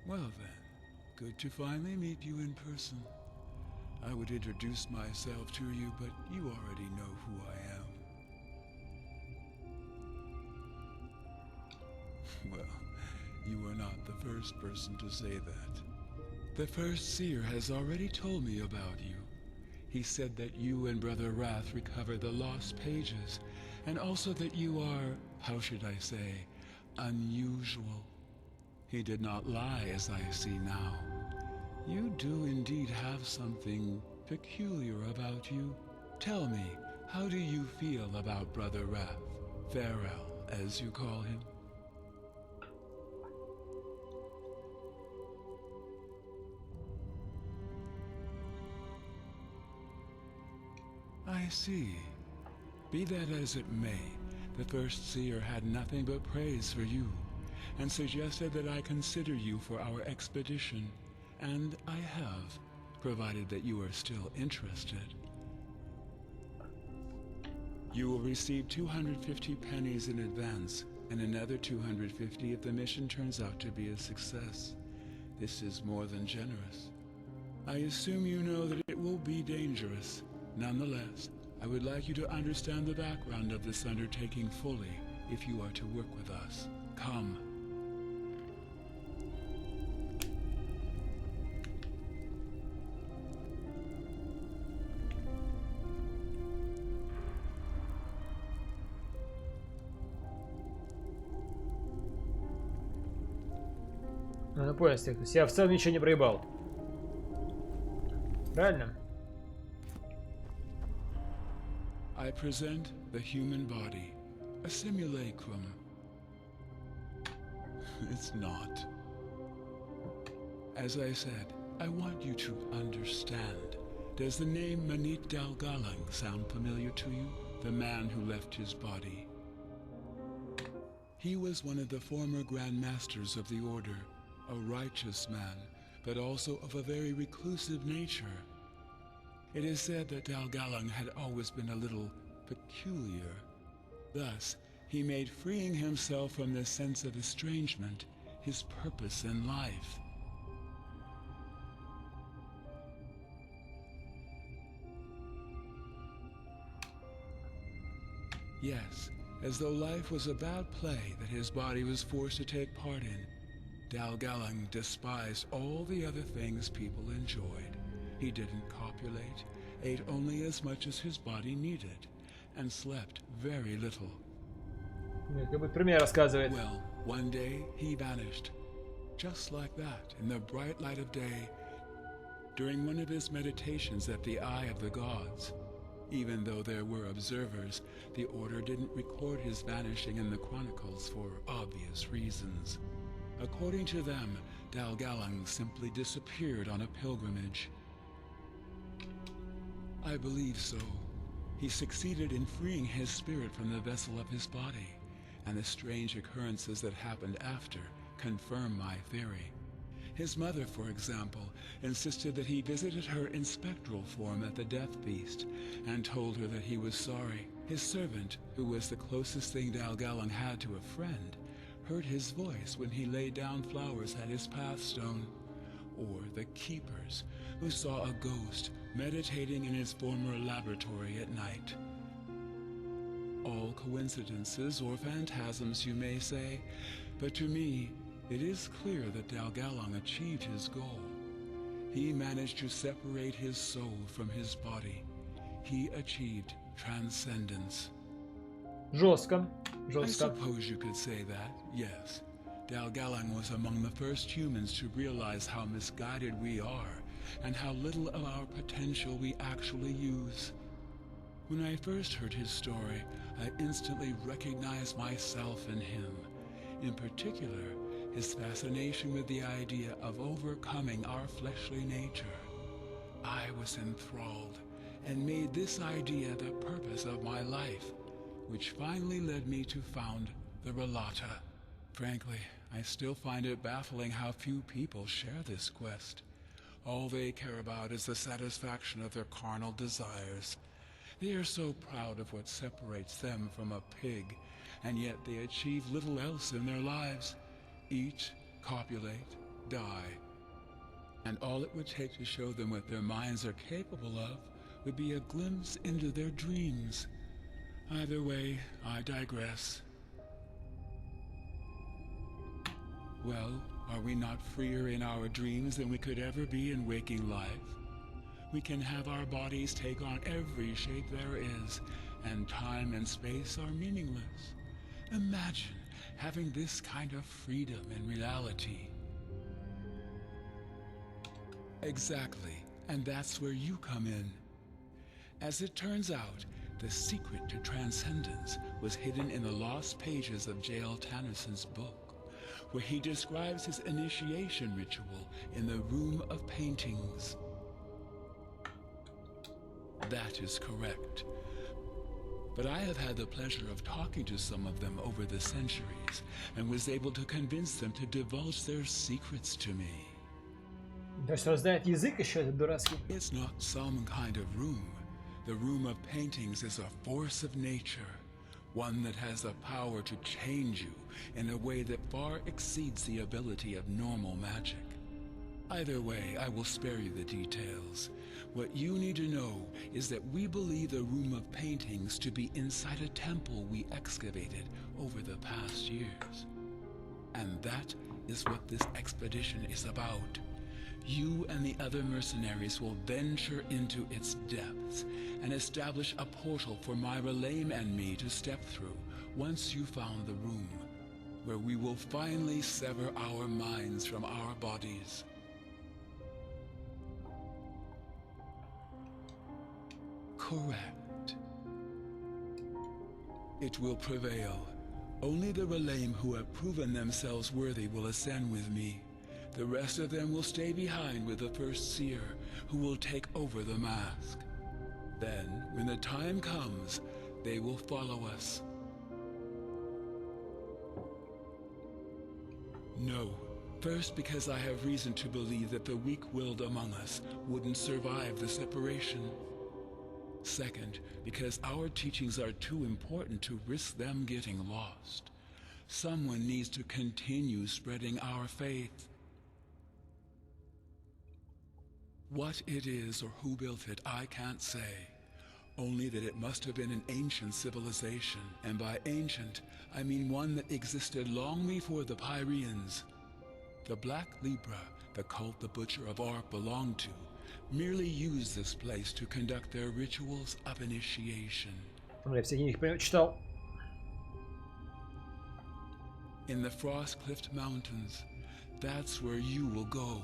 J: Well then, good to finally meet you in person. I would introduce myself to you, but you already know who I am. Well, you are not the first person to say that. The first seer has already told me about you. He said that you and Brother Wrath recovered the lost pages, and also that you are, how should I say, unusual. He did not lie, as I see now. You do indeed have something peculiar about you. Tell me, how do you feel about Brother Wrath? Farrell, as you call him. I see. Be that as it may, the first seer had nothing but praise for you, and suggested that I consider you for our expedition, and I have, provided that you are still interested. You will receive 250 pennies in advance, and another 250 if the mission turns out to be a success. This is more than generous. I assume you know that it will be dangerous. Nonetheless, I would like you to understand the background of this undertaking fully if you are to work with us. Come.
A: Ну, понял, то есть я в целом ничего не проебал. Правильно?
J: I present the human body, a simulacrum. It's not. As I said, I want you to understand. Does the name Manit Dalgalang sound familiar to you? The man who left his body. He was one of the former Grand Masters of the Order, a righteous man, but also of a very reclusive nature. It is said that Dalgalang had always been a little peculiar. Thus, he made freeing himself from this sense of estrangement his purpose in life. Yes, as though life was a bad play that his body was forced to take part in, Dalgalang despised all the other things people enjoyed. He didn't copulate, ate only as much as his body needed, and slept very little.
A: Как будто про меня рассказывает.
J: Well, one day he vanished. Just like that, in the bright light of day, during one of his meditations at the Eye of the Gods. Even though there were observers, the Order didn't record his vanishing in the chronicles for obvious reasons. According to them, Dalgalang simply disappeared on a pilgrimage. I believe so. He succeeded in freeing his spirit from the vessel of his body, and the strange occurrences that happened after confirm my theory. His mother, for example, insisted that he visited her in spectral form at the Death Feast, and told her that he was sorry. His servant, who was the closest thing Dalgalang had to a friend, heard his voice when he laid down flowers at his pathstone. Or the Keepers, who saw a ghost meditating in his former laboratory at night. All coincidences or phantasms, you may say, but to me, it is clear that Dalgalang achieved his goal. He managed to separate his soul from his body. He achieved transcendence.
A: Жестко.
J: I suppose you could say that, yes. Dalgalang was among the first humans to realize how misguided we are, and how little of our potential we actually use. When I first heard his story, I instantly recognized myself in him. In particular, his fascination with the idea of overcoming our fleshly nature. I was enthralled, and made this idea the purpose of my life, which finally led me to found the Relata. Frankly, I still find it baffling how few people share this quest. All they care about is the satisfaction of their carnal desires. They are so proud of what separates them from a pig, and yet they achieve little else in their lives. Eat, copulate, die. And all it would take to show them what their minds are capable of would be a glimpse into their dreams. Either way, I digress. Well, are we not freer in our dreams than we could ever be in waking life? We can have our bodies take on every shape there is, and time and space are meaningless. Imagine having this kind of freedom in reality. Exactly, and that's where you come in. As it turns out, the secret to transcendence was hidden in the lost pages of J.L. Tannyson's book, where he describes his initiation ritual in the Room of Paintings. That is correct. But I have had the pleasure of talking to some of them over the centuries, and was able to convince them to divulge their secrets to me.
A: То есть он знает язык еще, этот дурацкий.
J: It's not some kind of room. The Room of Paintings is a force of nature, one that has the power to change you in a way that far exceeds the ability of normal magic. Either way, I will spare you the details. What you need to know is that we believe the Room of Paintings to be inside a temple we excavated over the past years. And that is what this expedition is about. You and the other mercenaries will venture into its depths and establish a portal for Myra Lame and me to step through once you found the room, where we will finally sever our minds from our bodies. Correct. It will prevail. Only the Relame who have proven themselves worthy will ascend with me. The rest of them will stay behind with the first seer, who will take over the mask. Then, when the time comes, they will follow us. No. First, because I have reason to believe that the weak-willed among us wouldn't survive the separation. Second, because our teachings are too important to risk them getting lost. Someone needs to continue spreading our faith. What it is or who built it, I can't say. Only that it must have been an ancient civilization, and by ancient, I mean one that existed long before the Pyreans. The Black Libra, the cult the Butcher of Ark belonged to, merely used this place to conduct their rituals of initiation.
A: Я все книги читал.
J: in the Frostcliff Mountains. That's where you will go.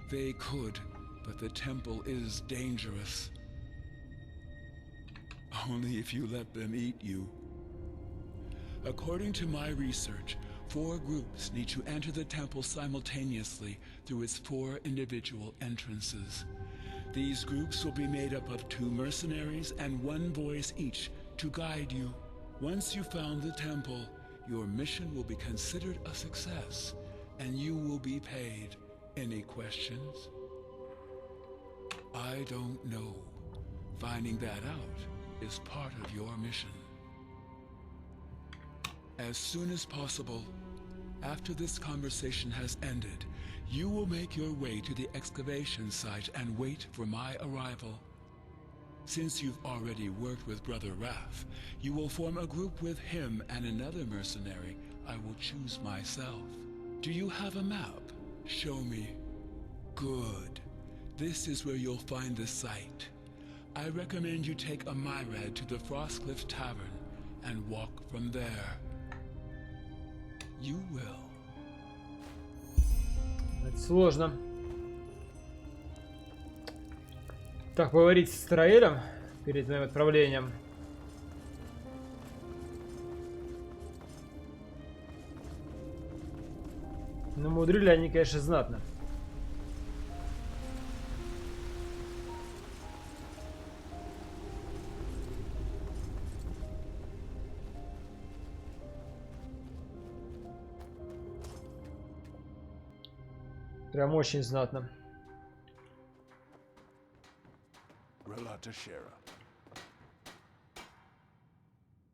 J: They could, but the temple is dangerous. Only if you let them eat you. According to my research, 4 groups need to enter the temple simultaneously through its 4 individual entrances. These groups will be made up of 2 mercenaries and 1 voice each to guide you. Once you've found the temple, your mission will be considered a success, and you will be paid. Any questions? I don't know. Finding that out is part of your mission. As soon as possible, after this conversation has ended, you will make your way to the excavation site and wait for my arrival. Since you've already worked with Brother Wrath, you will form a group with him and another mercenary I will choose myself. Do you have a map? Show me. Good. This is where you'll find the site. I recommend you take a myred to the Frostcliff Tavern and walk from there. You will.
A: Это сложно. Так, поговорить с Траэлем перед моим отправлением. Но мудрили они, конечно, знатно. Прям очень знатно.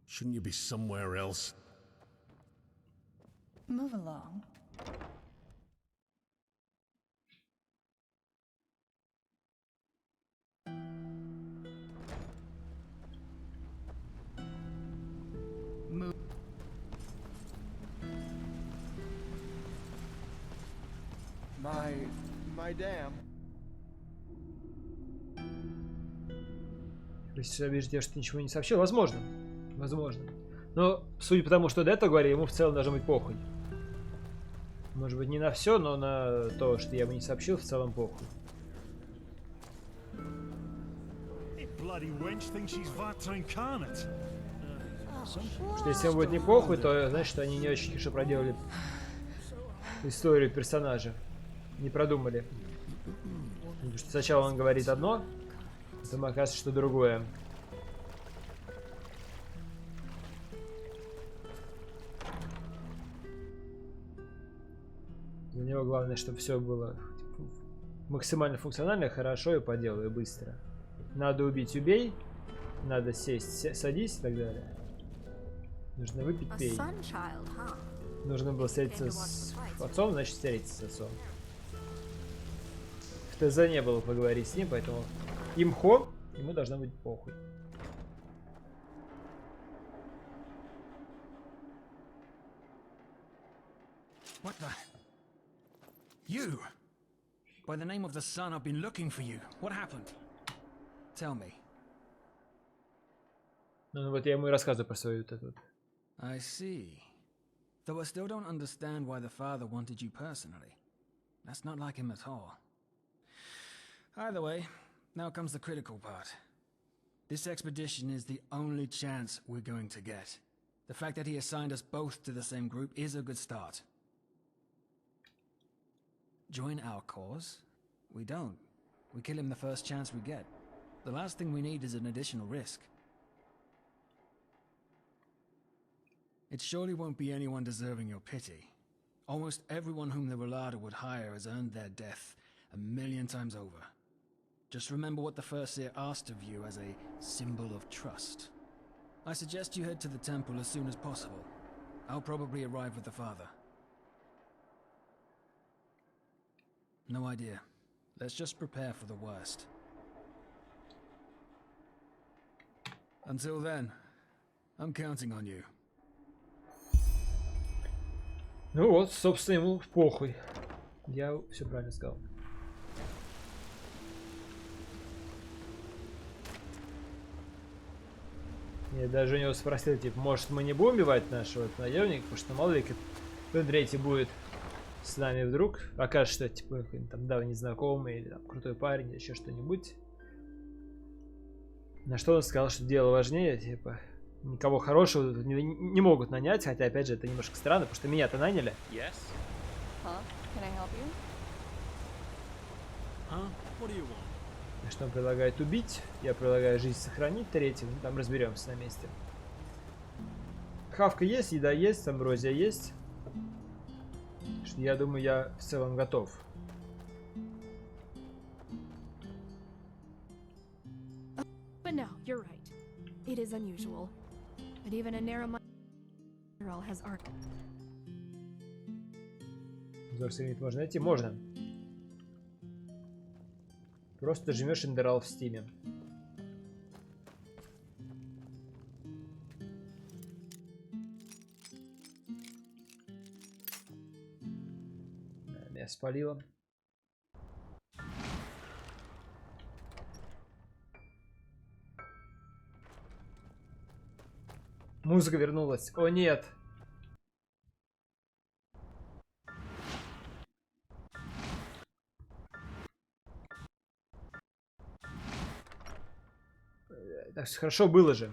L: Shouldn't you be somewhere else?
B: Move along.
M: My damn.
A: Если обиждешь, что ты ничего не сообщил, возможно. Возможно. Но, судя по тому, что до этого говорили, ему в целом должно быть похуй. Может быть, не на все, но на то, что я ему не сообщил, в целом похуй. Что если ему будет не похуй, то значит, что они не очень хорошо проделали историю персонажа. Не продумали. Потому что сначала он говорит одно, потом оказывается, что другое. Для него главное, чтобы все было максимально функционально, хорошо и по делу, и быстро. Надо убить — убей. Надо сесть — садись и так далее. Нужно выпить — пей. Нужно было встретиться с отцом, значит встретиться с отцом. В ТЗ не было поговорить с ним, поэтому имхо, ему должно быть похуй.
P: What the? You! By the name of the sun, I've been looking for you. What happened? Tell me.
A: Ну вот я ему и рассказываю про свою вот эту.
P: I see. Though I still don't understand why the father wanted you personally. That's not like him at all. Either way, now comes the critical part. This expedition is the only chance we're going to get. The fact that he assigned us both to the same group is a good start. Join our cause? We don't. We kill him the first chance we get. The last thing we need is an additional risk. It surely won't be anyone deserving your pity. Almost everyone whom the Relata would hire has earned their death 1,000,000 times over. Just remember what the First Seer asked of you as a symbol of trust. I suggest you head to the temple as soon as possible. I'll probably arrive with the father. No idea. Let's just prepare for the worst. Until then, I'm counting on you.
A: Ну вот, собственно, ему похуй. Я все правильно сказал. Я даже у него спросил, типа, может мы не будем убивать нашего вот наемника, потому что мало ли как Эндрейти будет с нами вдруг окажется, что это типа там давний знакомый или там, крутой парень или еще что-нибудь. На что он сказал, что дело важнее, типа, никого хорошего не могут нанять, хотя опять же это немножко странно, потому что меня-то наняли.
M: Yes?
B: Huh? Can I help you?
M: Huh? What do you want?
A: И что он предлагает убить, я предлагаю жизнь сохранить третьего, ну, там разберемся на месте. Хавка есть, еда есть, амброзия есть. Что я думаю, я в целом готов.
E: But no, you're right. It is unusual. But even a narrow-minded has art.
A: Зорсовит можно найти? Можно. Просто жмешь Enderal в стиме. Меня спалило. Музыка вернулась. О нет! Так все хорошо было же.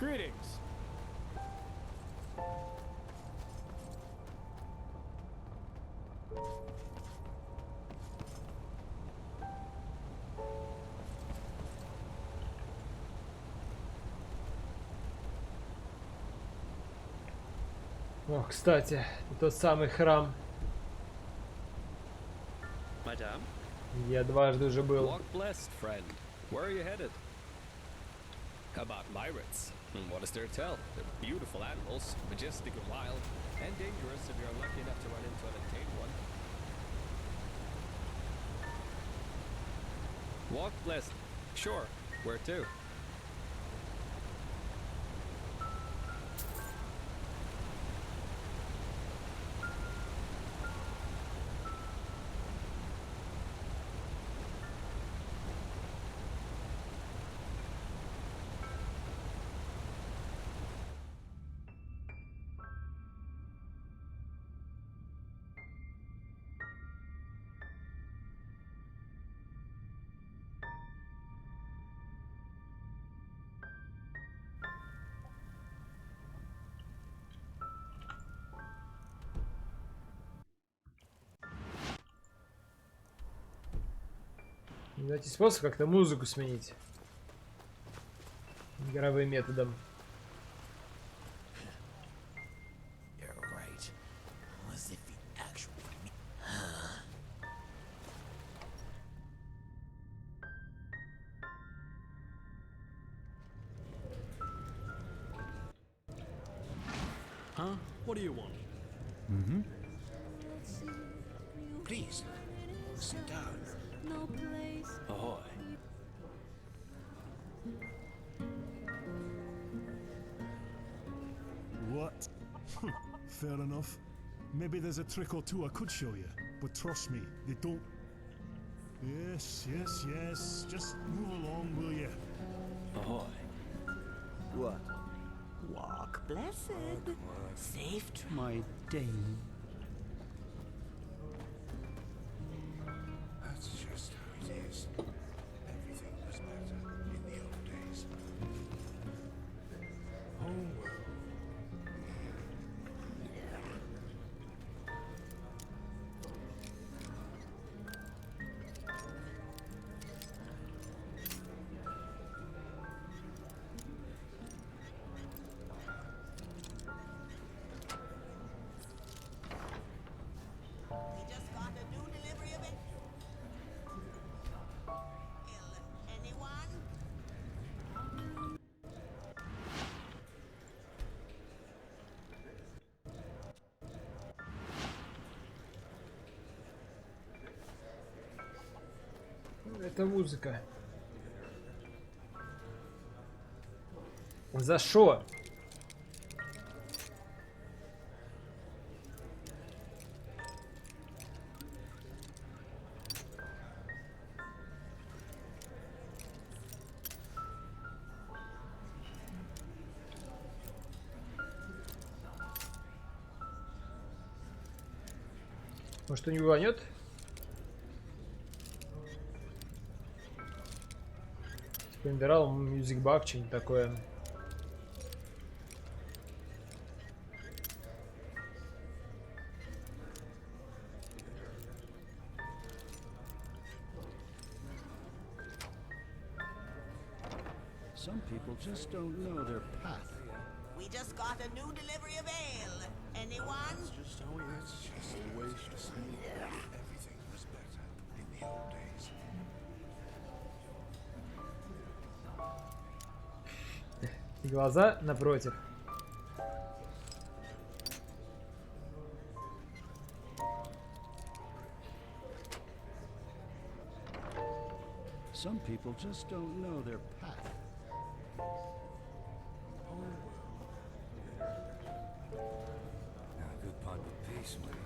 M: Greetings.
A: О, кстати, это тот самый храм.
M: Madame?
A: Я дважды уже был.
M: Walk blessed, friend. Where are you headed? About pirates. What is there to tell? They're beautiful animals, majestic and wild, and dangerous if you're unlucky enough to run into an untamed one. Walk blessed. Sure. Where to?
A: Найти способ как-то музыку сменить. Игровым методом.
N: What do you want?
D: Mm-hmm.
L: Please, sit down.
N: Ahoy.
D: What? Fair enough. Maybe there's a trick or two I could show you, but trust me, they don't. Yes, yes, yes. Just move along, will you?
N: Ahoy.
C: What?
H: Walk blessed. Safe trip.
C: My Dane.
L: That's just how it is. Everything was better in the old days. Oh well.
H: We just got a new delivery of it. Anyone?
A: Это музыка. За шо? Может, у него вонет? Enderal, Music Bug, что-нибудь такое.
C: Some people just don't know their path.
H: We just got a new delivery of ale. Anyone?
L: That's just how it is. It's just the way she said it. Everything was better in the old days.
A: И глаза напротив.
C: Some people just don't know their path.
L: Now, a good pipe of peace, mate.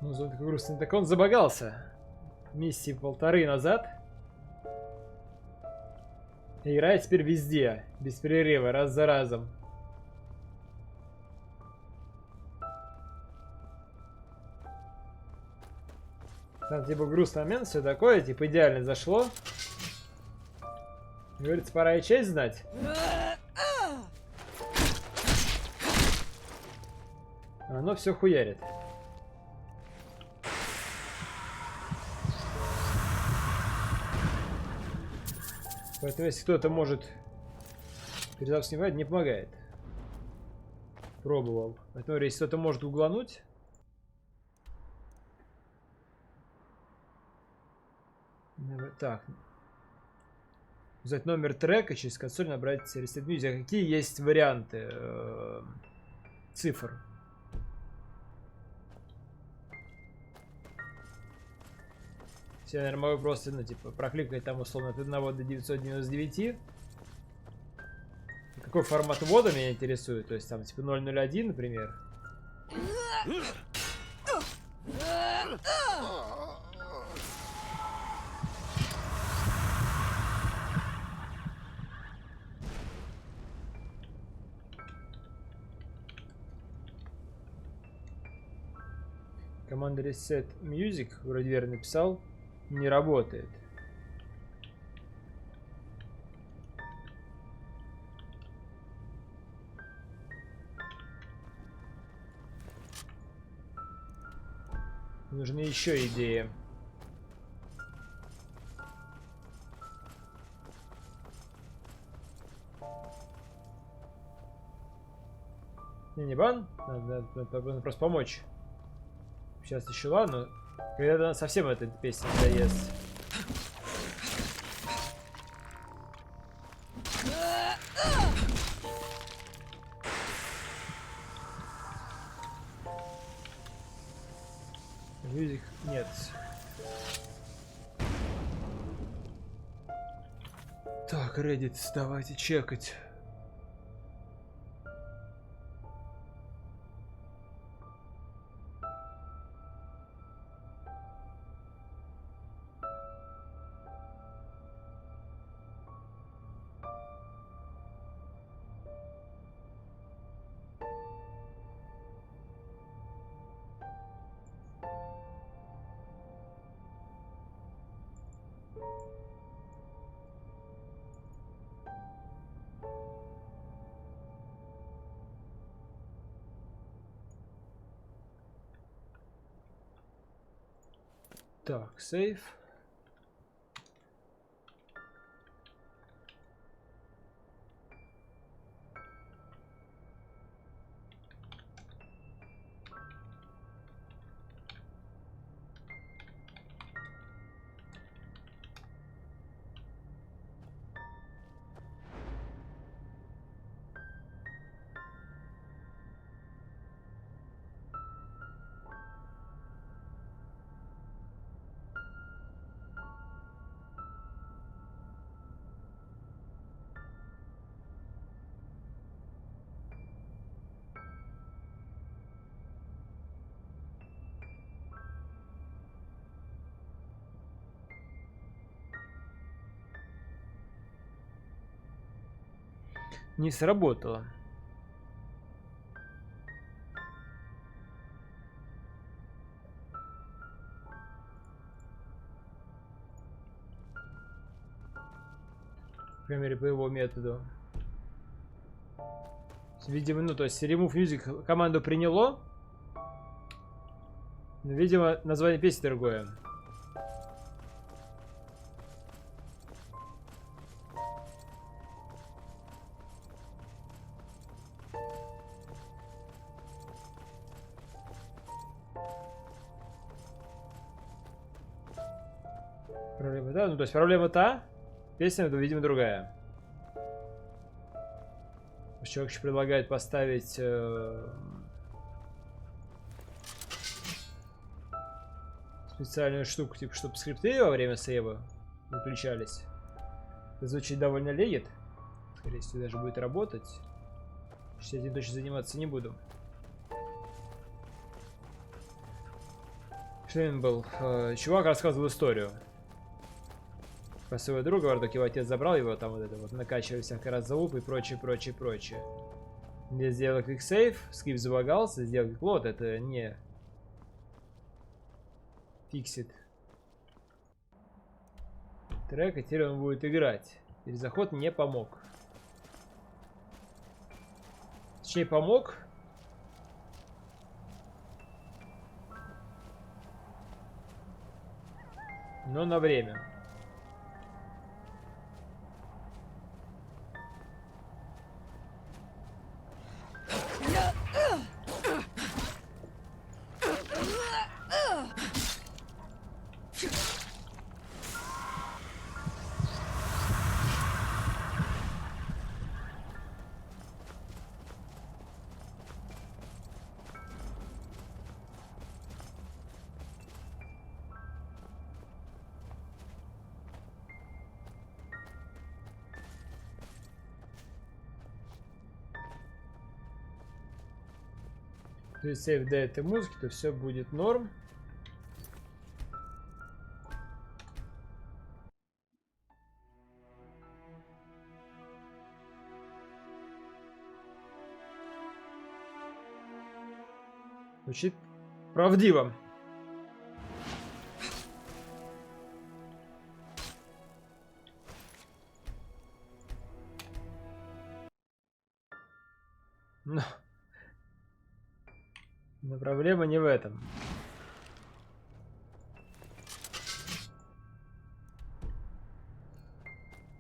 A: Ну, зон такой грустный. Так он забагался. Миссии 1,5 назад. И играет теперь везде. Без перерыва, раз за разом. Там типа грустный момент, все такое, типа идеально зашло. Говорится, пора и честь знать. А оно все хуярит. Поэтому если кто-то может передав снимать, не помогает. Пробовал. Поэтому если кто-то может углануть. Так. Взять номер трека, через консоль набрать Reset Music. А какие есть варианты цифр? Я, наверное, могу просто, ну, типа, прокликать там, условно, от 1 до 999. Какой формат ввода меня интересует? То есть, там, типа, 001, например. Команда Reset Music, вроде верно написал, не работает. Нужны еще идеи. Не бан, надо просто помочь. Сейчас еще ладно, когда совсем эта песня надоест. Мьюзик нет. Так, Reddit, давайте чекать. Так, сейф. Не сработало. По крайней мере, по его методу. Видимо, ну, то есть Remove Music команду приняло. Но, видимо, название песни другое. Проблема, да? Ну, то есть проблема та, песня, видимо, другая. Человек еще предлагает поставить специальную штуку, типа, чтобы скрипты во время сейва выключались. Это звучит довольно легит. Скорее всего, даже будет работать. Сейчас этим точно заниматься не буду. Что им был? Чувак рассказывал историю про своего друга, вроде его отец забрал его, там вот это вот, накачивали всякой раз залуп и прочее, прочее, прочее. Я сделал квиксейв, скрип залагался, сделал квиклод, это не фиксит трек, и теперь он будет играть. Перезаход не помог. Точнее, помог. Но на время. Если сейв до этой музыки, то все будет норм. Звучит правдиво. Но проблема не в этом.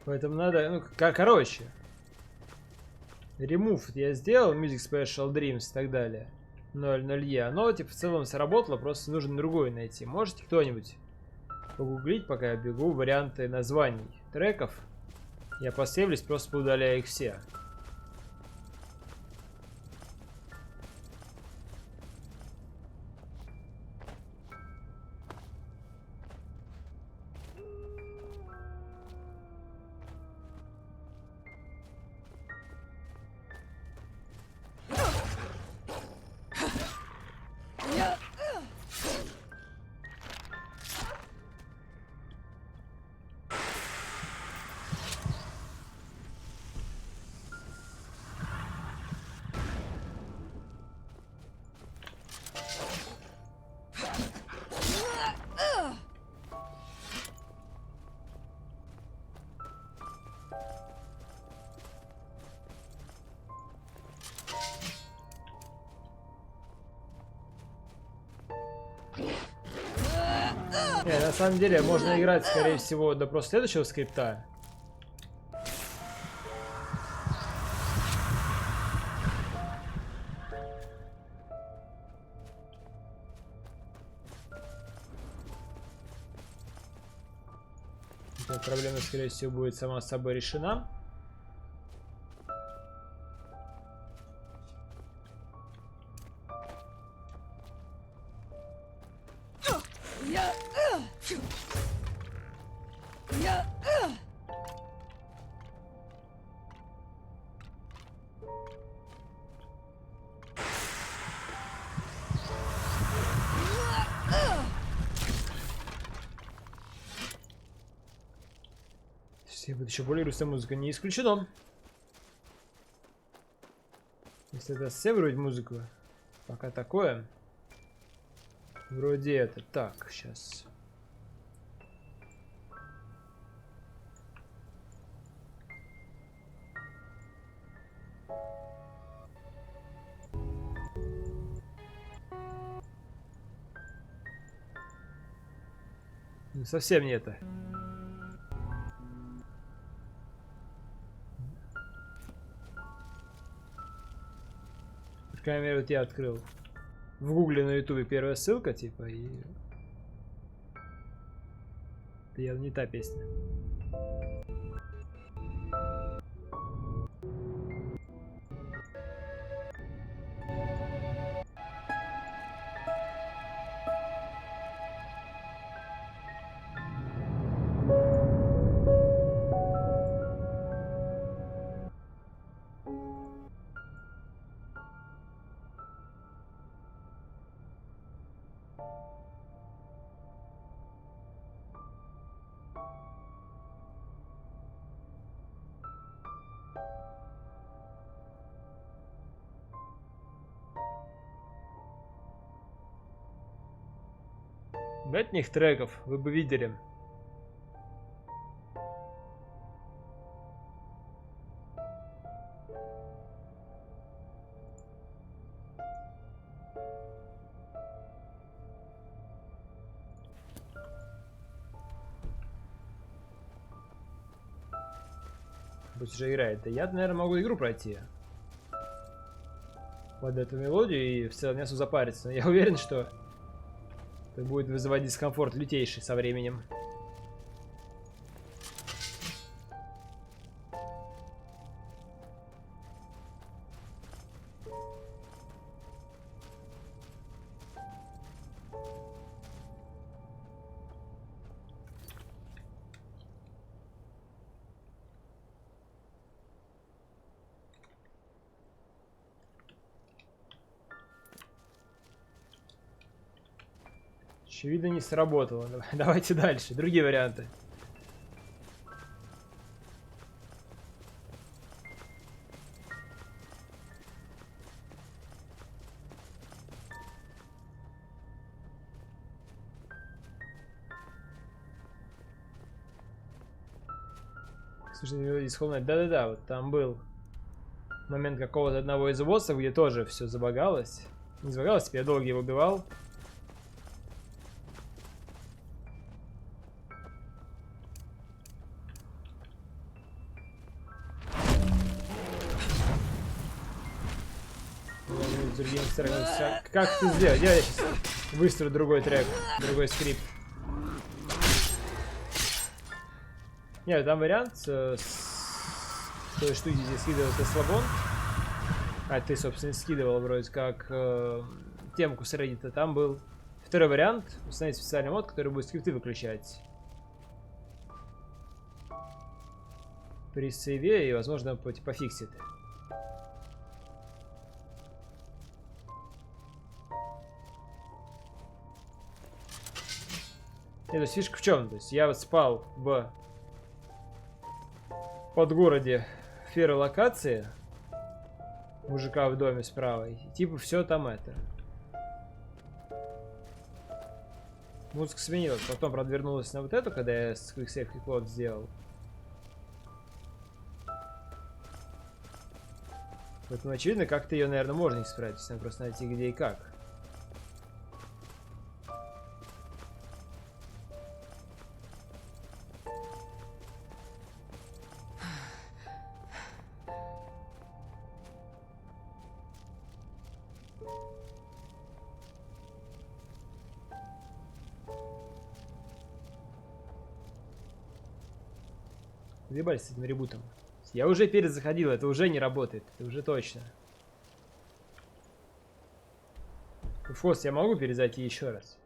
A: Поэтому надо, ну, короче. Remove я сделал, Music Special Dreams и так далее. 0.0e. Оно, типа, в целом сработало, просто нужно другое найти. Можете кто-нибудь погуглить, пока я бегу, варианты названий треков. Я посейвлюсь, просто поудаляю их все. На самом деле можно играть, скорее всего, до просто следующего скрипта. Эта проблема, скорее всего, будет сама собой решена. Будет еще более грустная музыка, не исключено. Если это севровать музыку, пока такое. Вроде это. Так, сейчас. Совсем не это. По крайней мере, вот я открыл в гугле на ютубе первая ссылка, типа, и это явно не та песня. Летних треков вы бы видели. Пусть уже играет. Да я, наверное, могу игру пройти под эту мелодию и в целом мясу запариться. Но я уверен, что это будет вызывать дискомфорт лютейший со временем. Очевидно, не сработало. Давайте дальше. Другие варианты. Слушай, исходно. Да-да-да, вот там был момент какого-то одного из боссов, где тоже все забагалось. Не забагалось, я долго его убивал. Как ты сделал? Я сейчас выстрелю другой трек, другой скрипт. Нет, там вариант с той штуки, где скидывал ты слабон. А ты, собственно, скидывал вроде как темку с Reddit. Там был второй вариант. Установить специальный мод, который будет скрипты выключать при сейве и, возможно, пофиксит. Эта фишка в чем? То есть я вот спал в подгороде в первой локации мужика в доме справа. И типа все там это. Музыка сменилась. Потом, правда, вернулась на вот эту, когда я с Quick Save Cloud сделал. Поэтому очевидно, как-то ее, наверное, можно исправить. Если надо просто найти где и как. Заебались с этим ребутом. Я уже перезаходил, это уже не работает, это уже точно. В хост я могу перезайти еще раз.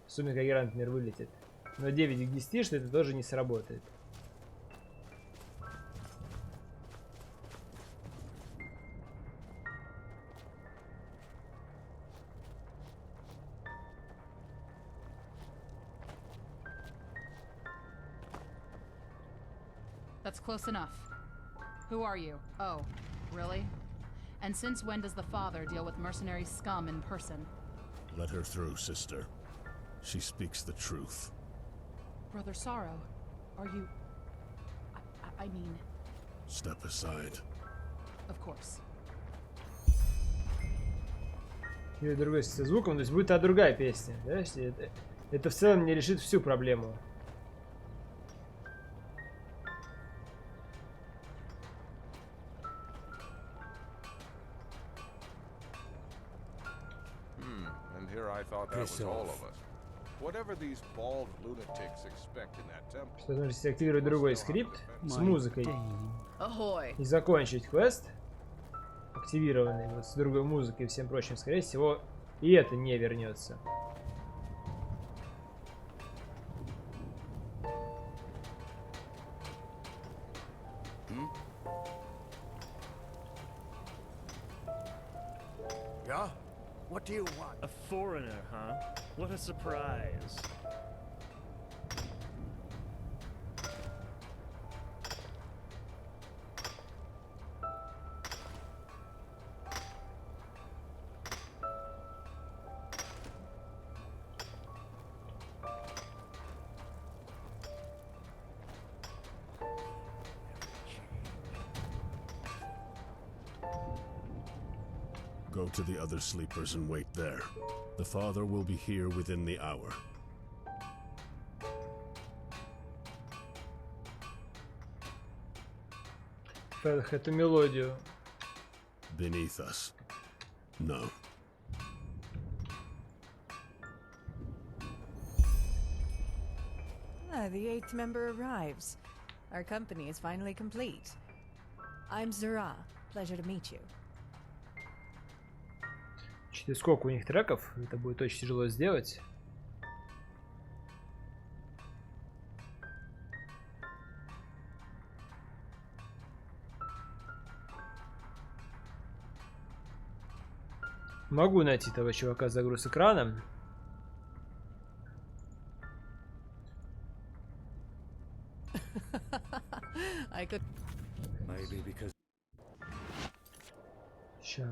A: В сумме когерант мир вылетит. Но 9 к 10, что это тоже не сработает.
R: That's close enough. Who are you? Oh, really? And since when does the father deal with mercenary scum in person?
L: Let her through, sister. She speaks the truth.
R: Brother Sorrow, are you... I mean...
L: Step aside.
R: Of course.
A: Или другой со звуком, то есть будет другая песня. Да? Это в целом не решит всю проблему. Что нужно активировать другой скрипт с музыкой и закончить квест, активированный вот с другой музыкой и всем прочим, скорее всего, и это не вернется.
U: Yeah? What do you want?
I: A foreigner, huh? What a surprise.
O: Go to the other sleepers and wait there. The father will be here within the hour.
A: Фэлх, эту мелодию.
O: Beneath us. No.
B: The 8th member arrives. Our company is finally complete. I'm Zara. Pleasure to meet you.
A: Сколько у них треков? Это будет очень тяжело сделать. Могу найти того чувака с загруз экраном.
B: I could.
O: Maybe because.
A: Ща.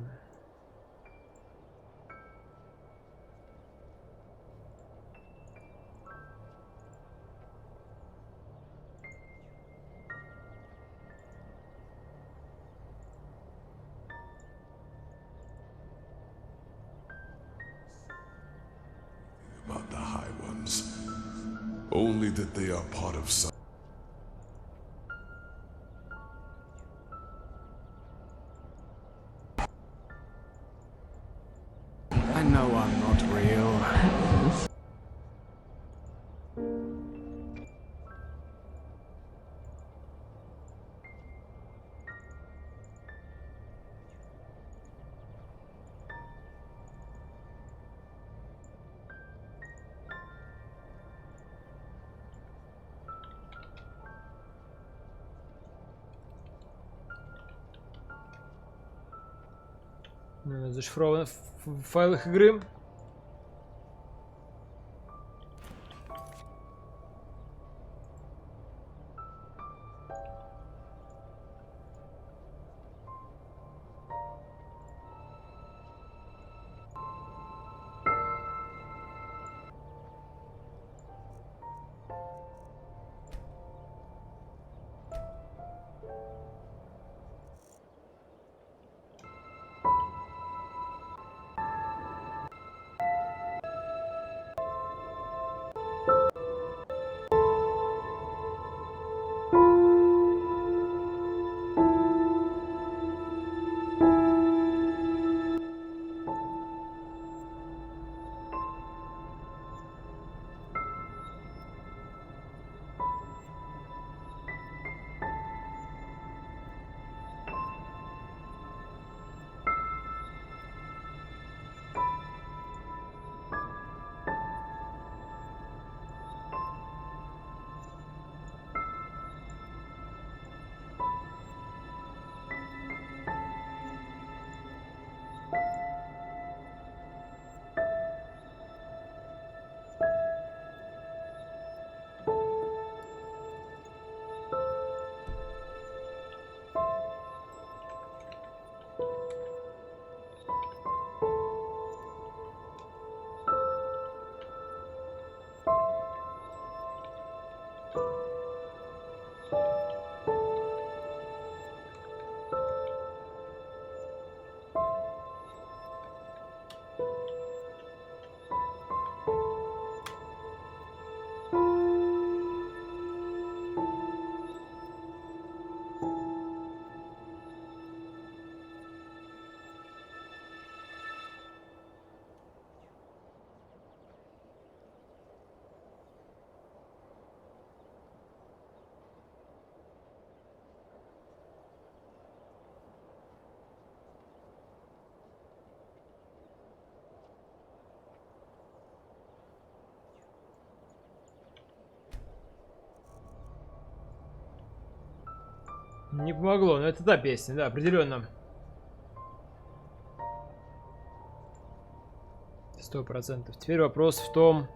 Q: About the High Ones. Only that they are part of some.
P: I know I'm not real.
A: Зашифровано в файлах игры. Не помогло, но это та песня, да, определенно. 100%. Теперь вопрос в том,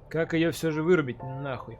A: как ее все же вырубить нахуй.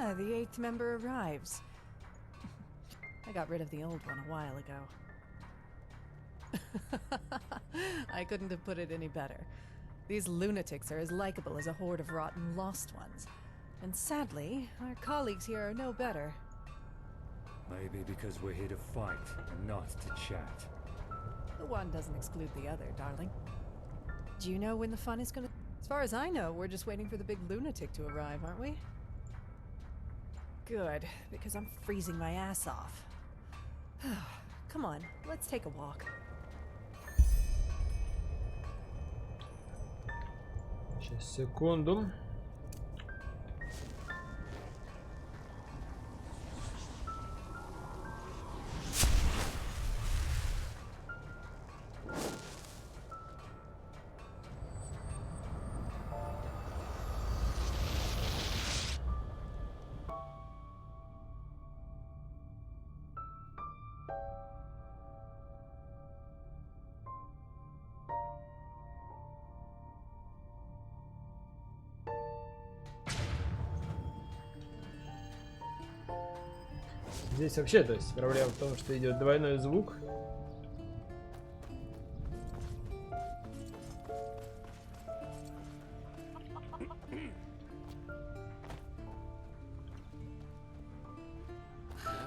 B: Ah, the 8th member arrives. I got rid of the old one a while ago. I couldn't have put it any better. These lunatics are as likable as a horde of rotten lost ones. And sadly, our colleagues here are no better.
K: Maybe because we're here to fight, not to chat.
B: The one doesn't exclude the other, darling. Do you know when the fun is gonna... As far as I know, we're just waiting for the big lunatic to arrive, aren't we? Good, because I'm freezing my ass off. Come on, let's take a walk.
A: Сейчас, секунду. Здесь вообще, то есть, проблема в том, что идет двойной звук.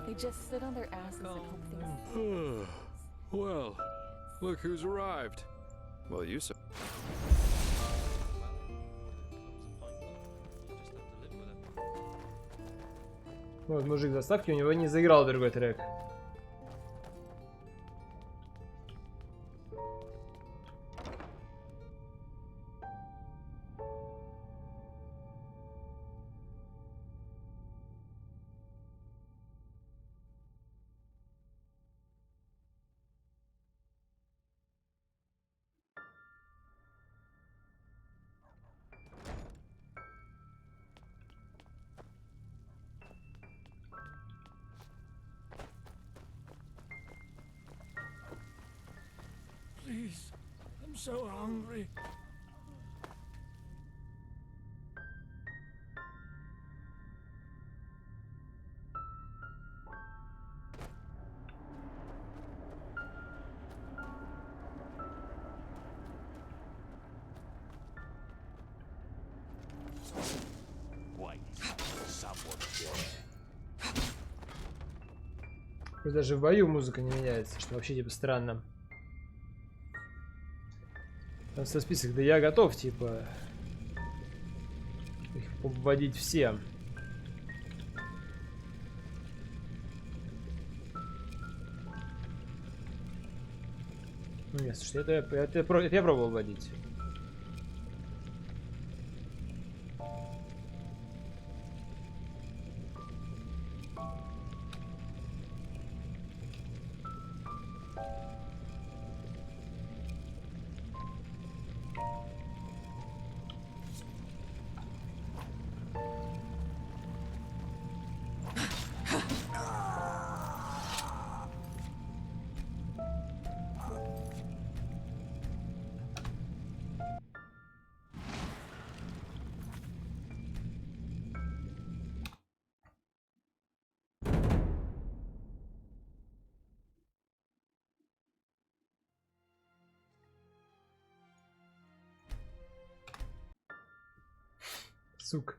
V: They just sit on their asses and hope things.
S: Well, look who's arrived. Well, you said.
A: Вот мужик заставки, у него не заиграл другой трек.
K: Please, I'm so hungry.
A: Даже в бою музыка не меняется, что вообще типа странно. Там со список, да я готов, типа, их обводить всем. Ну нет, слушай, это я пробовал вводить. Сука.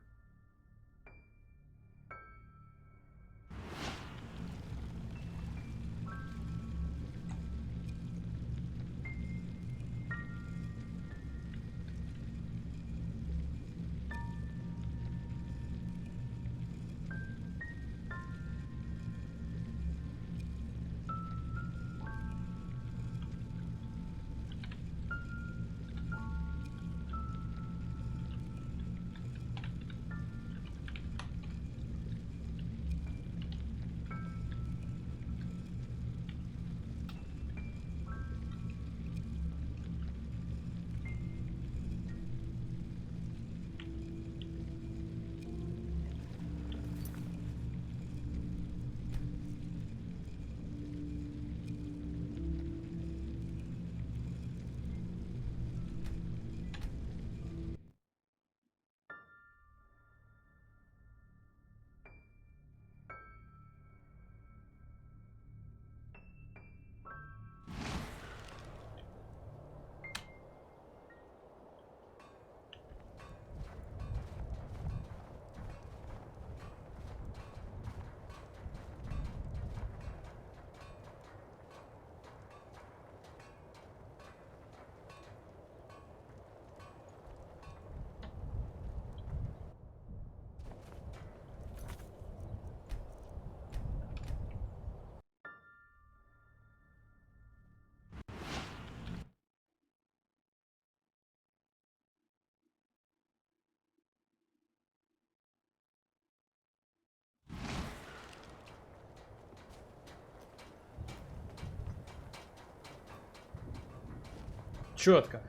A: Четко.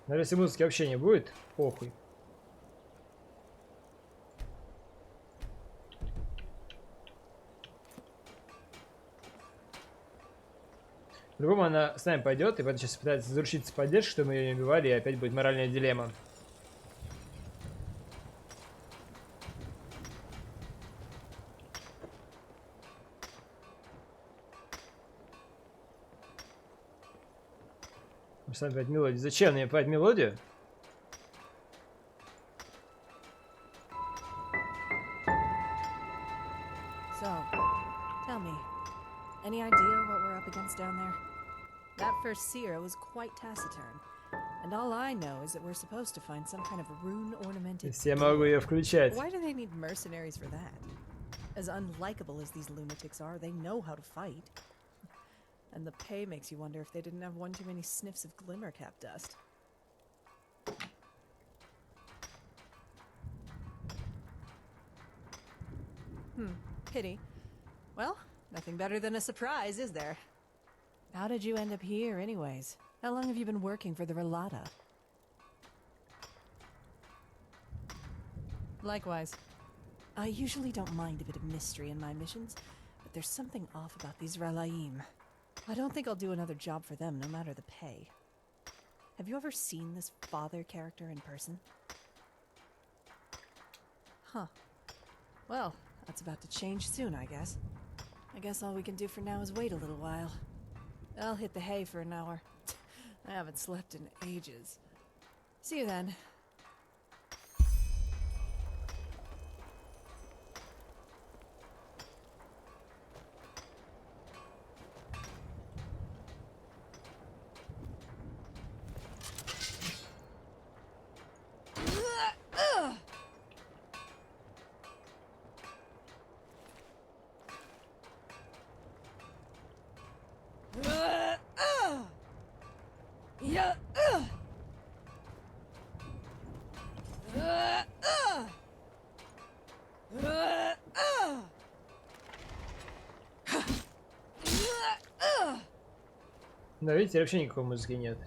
A: Но если музыки вообще не будет, похуй. По-любому она с нами пойдет, и потом сейчас пытается заручиться поддержкой, что мы ее не убивали, и опять будет моральная дилемма. Сам пять мелодий. Зачем мне пять мелодию?
B: So, tell me, any idea what we're up against down there? That first seer was quite taciturn, and all I know is that we're supposed to find some kind of rune-ornamented.
A: Я могу ее включать.
B: Why do they need mercenaries for that? As unlikable as these lunatics are, they know how to fight. And the pay makes you wonder if they didn't have one too many sniffs of glimmercap dust. Pity. Well, nothing better than a surprise, is there? How did you end up here, anyways? How long have you been working for the Relata? Likewise. I usually don't mind a bit of mystery in my missions, but there's something off about these Ralaim. I don't think I'll do another job for them, no matter the pay. Have you ever seen this father character in person? Huh. Well, that's about to change soon, I guess. I guess all we can do for now is wait a little while. I'll hit the hay for an hour. I haven't slept in ages. See you then.
A: Да, видите, вообще никакой музыки нет.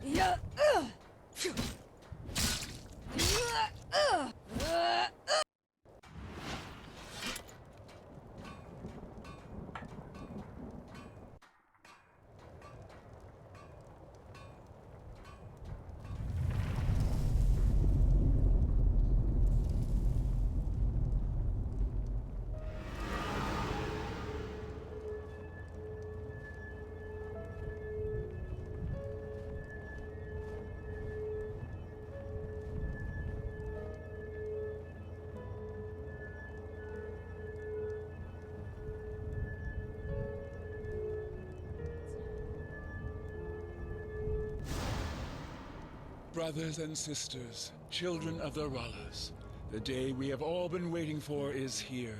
J: Brothers and sisters, children of the Rallas, the day we have all been waiting for is here.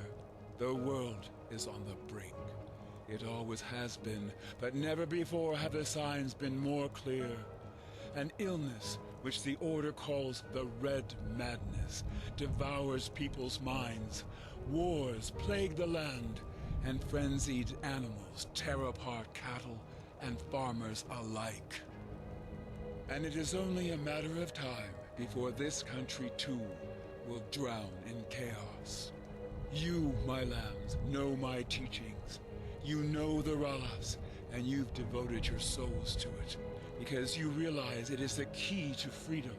J: The world is on the brink. It always has been, but never before have the signs been more clear. An illness, which the Order calls the Red Madness, devours people's minds. Wars plague the land, and frenzied animals tear apart cattle and farmers alike. And it is only a matter of time before this country too will drown in chaos. You, my lambs, know my teachings. You know the Rallas, and you've devoted your souls to it, because you realize it is the key to freedom.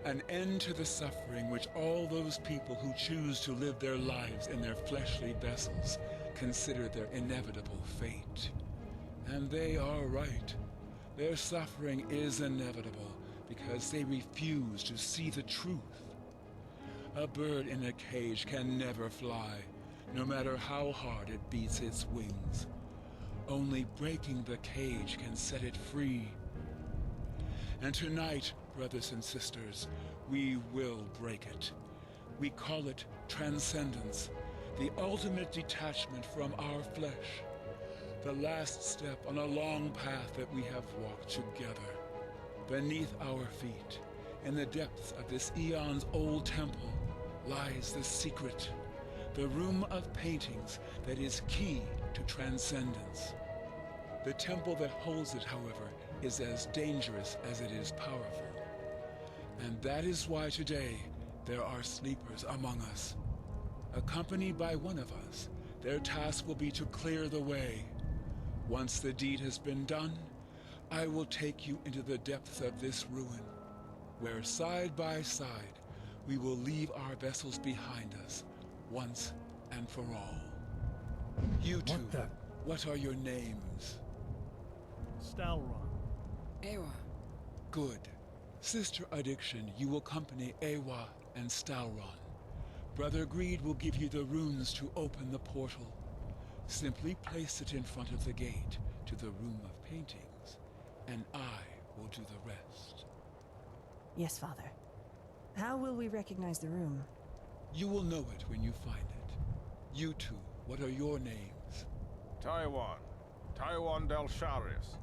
J: An end to the suffering which all those people who choose to live their lives in their fleshly vessels consider their inevitable fate. And they are right. Their suffering is inevitable because they refuse to see the truth. A bird in a cage can never fly, no matter how hard it beats its wings. Only breaking the cage can set it free. And tonight, brothers and sisters, we will break it. We call it transcendence, the ultimate detachment from our flesh. The last step on a long path that we have walked together. Beneath our feet, in the depths of this eons-old temple, lies the secret. The room of paintings that is key to transcendence. The temple that holds it, however, is as dangerous as it is powerful. And that is why today there are sleepers among us. Accompanied by one of us, their task will be to clear the way. Once the deed has been done, I will take you into the depths of this ruin, where side by side we will leave our vessels behind us, once and for all. You two, what are your names?
D: Stalron.
G: Ewa.
J: Good. Sister Addiction, you will accompany Ewa and Stalron. Brother Greed will give you the runes to open the portal. Simply place it in front of the gate to the room of paintings, and I will do the rest.
B: Yes, Father. How will we recognize the room?
J: You will know it when you find it. You two, what are your names?
T: Taiwan Del Sharius.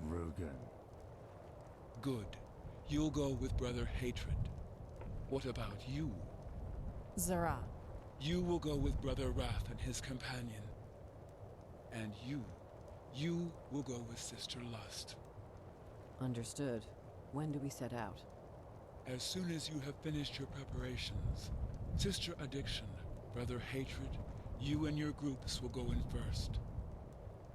K: Rugen.
J: Good. You'll go with Brother Hatred. What about you?
B: Zara.
J: You will go with Brother Wrath and his companion. And you will go with Sister Lust.
G: Understood. When do we set out?
J: As soon as you have finished your preparations, Sister Addiction, Brother Hatred, you and your groups will go in first.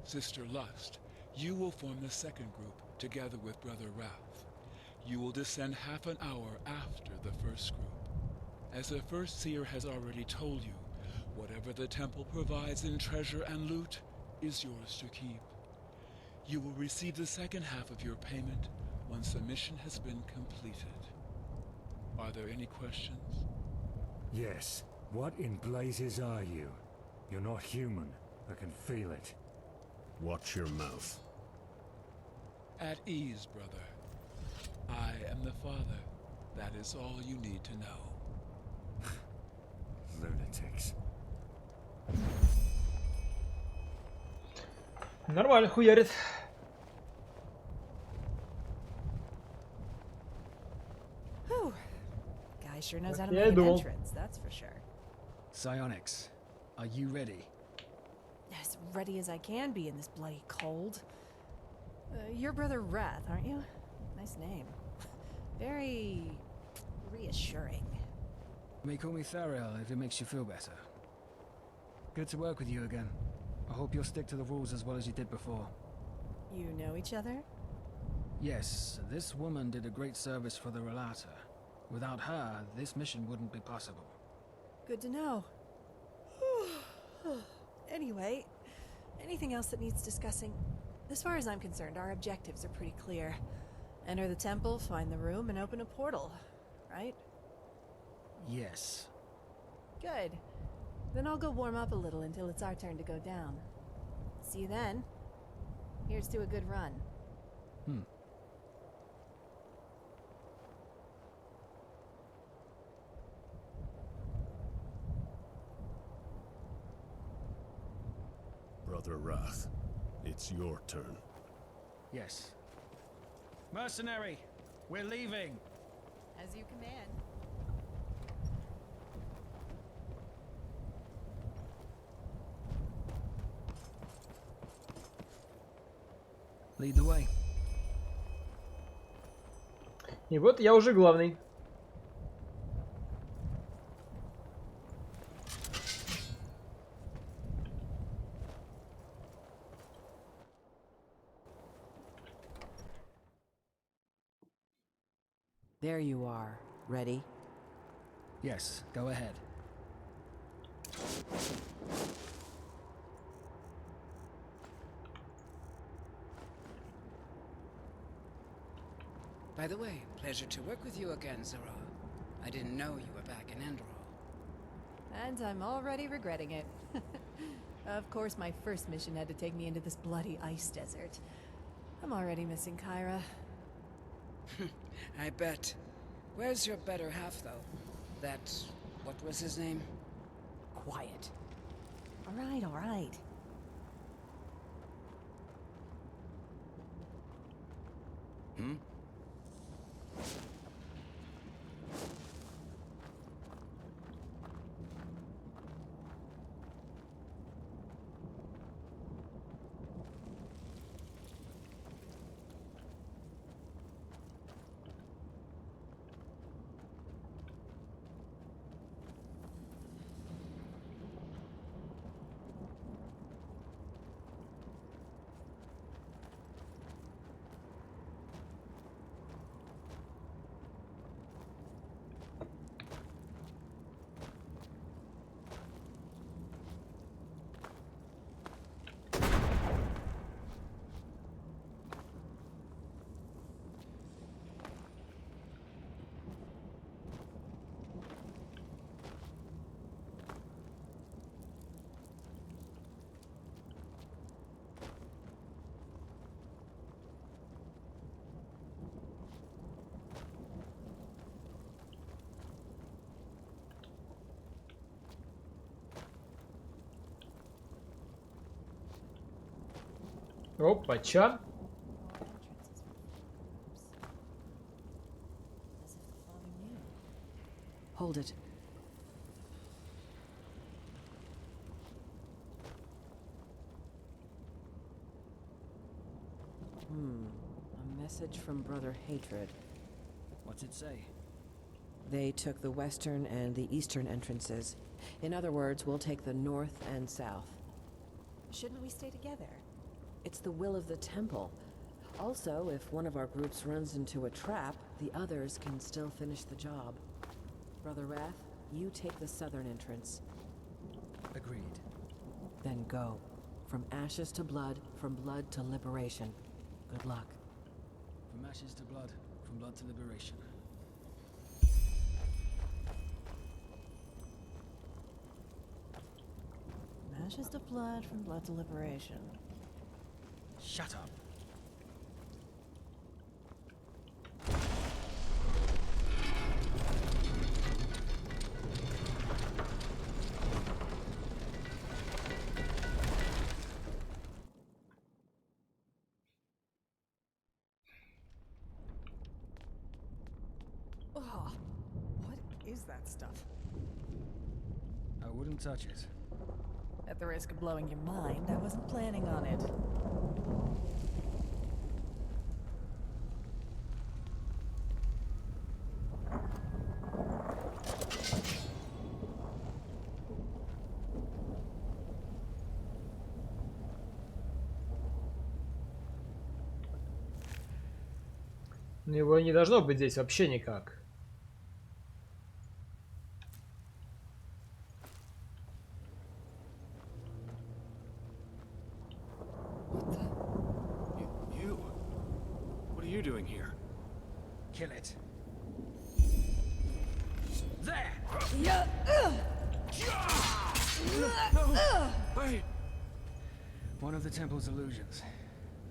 J: Sister Lust, you will form the second group together with Brother Wrath. You will descend half an hour after the first group. As the first seer has already told you, whatever the temple provides in treasure and loot is yours to keep. You will receive the second half of your payment once the mission has been completed. Are there any questions?
K: Yes. What in blazes are you? You're not human. I can feel it.
O: Watch your mouth.
J: At ease, brother. I am the Father. That is all you need to know.
K: Lunatics.
A: Нормально хуярит.
B: Whew. Guy sure knows how to
A: Yeah,
B: make an
A: duel.
B: entrance, that's for sure.
P: Psionics, are you ready?
B: As ready as I can be in this bloody cold. You're Brother Wrath, aren't you? Nice name. Very reassuring.
P: You may call me Thariel if it makes you feel better. Good to work with you again. I hope you'll stick to the rules as well as you did before.
B: You know each other?
P: Yes, this woman did a great service for the Relata. Without her, this mission wouldn't be possible.
B: Good to know. Anyway, anything else that needs discussing? As far as I'm concerned, our objectives are pretty clear. Enter the temple, find the room, and open a portal, right?
P: Yes.
B: Good. Then I'll go warm up a little until it's our turn to go down. See you then. Here's to a good run.
O: Brother Wrath, it's your turn.
P: Yes. Mercenary, we're leaving.
B: As you command.
P: Lead the way.
A: И вот я уже главный.
G: There you are. Ready?
P: Yes, go ahead.
G: By the way, pleasure to work with you again, Zara. I didn't know you were back in Enderal.
B: And I'm already regretting it. Of course, my first mission had to take me into this bloody ice desert. I'm already missing Kyra.
G: I bet. Where's your better half, though? That... what was his name?
B: Quiet. All right, all right.
G: Hmm?
A: Опа-ча.
B: Hold it. A message from Brother Hatred.
P: What's it say?
B: They took the western and the eastern entrances. In other words, we'll take the north and south. Shouldn't we stay together? It's the will of the temple. Also, if one of our groups runs into a trap, the others can still finish the job. Brother Wrath, you take the southern entrance.
P: Agreed.
B: Then go. From ashes to blood, from blood to liberation. Good luck.
P: From ashes to blood, from blood to liberation.
B: From ashes to blood, from blood to liberation.
P: Shut up.
B: Oh, what is that stuff?
P: I wouldn't touch it.
B: At the risk of blowing your mind, I wasn't planning on it.
A: Его не должно быть здесь вообще никак.
S: You? What are you doing here?
P: Kill it. There!
S: No! Wait!
P: One of the temple's illusions.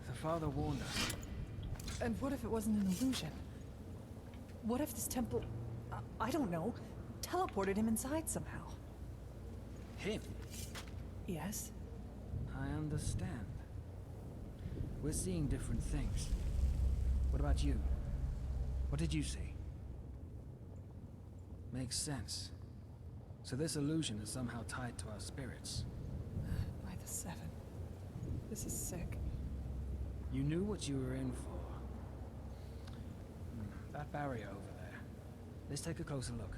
P: The father warned us.
B: And what if it wasn't an illusion? What if this temple, I don't know, teleported him inside somehow?
P: Him?
B: Yes.
P: I understand. We're seeing different things. What about you? What did you see? Makes sense. So this illusion is somehow tied to our spirits.
B: By the seven. This is sick.
P: You knew what you were in for. That barrier over there. Let's take a closer look.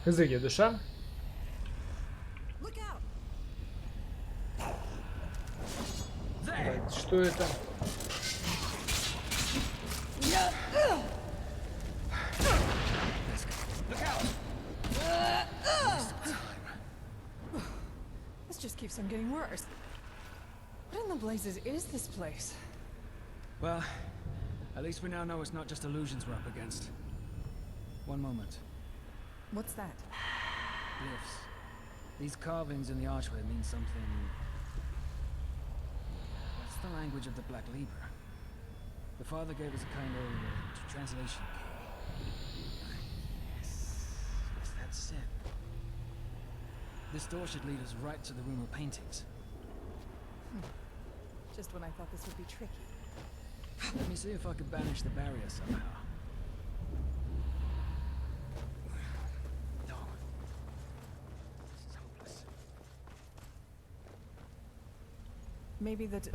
A: Языки душа. Так, что это?
B: This just keeps on getting worse. What in the blazes is this place?
P: Well, at least we now know it's not just illusions we're up against. One moment.
B: What's that?
P: Glyphs. These carvings in the archway mean something. That's the language of the Black Libra. The father gave us a kind of translation key. Yes, that's it. This door should lead us right to the room of paintings.
B: Just when I thought this would be tricky.
P: Let me see if I could banish the barrier somehow. Oh,
B: Maybe the... Shit,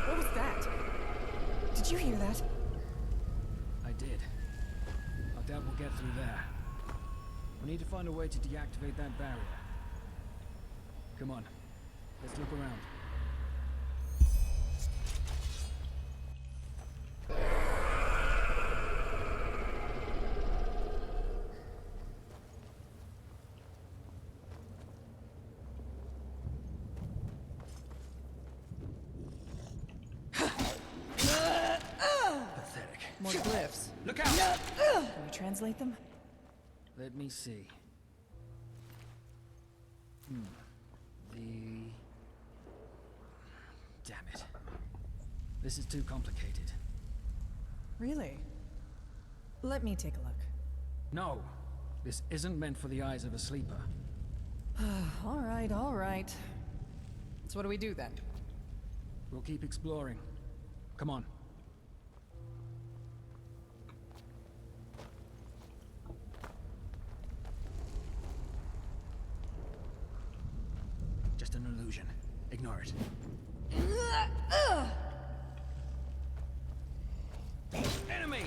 B: what was that? Did you hear that?
P: I did. I doubt we'll get through there. We need to find a way to deactivate that barrier. Come on, let's look around.
B: More glyphs.
P: Look out!
B: Can we translate them?
P: Let me see. Damn it. This is too complicated.
B: Really? Let me take a look.
P: No! This isn't meant for the eyes of a sleeper.
B: All right. So what do we do then?
P: We'll keep exploring. Come on. Just an illusion. Ignore it. Enemy!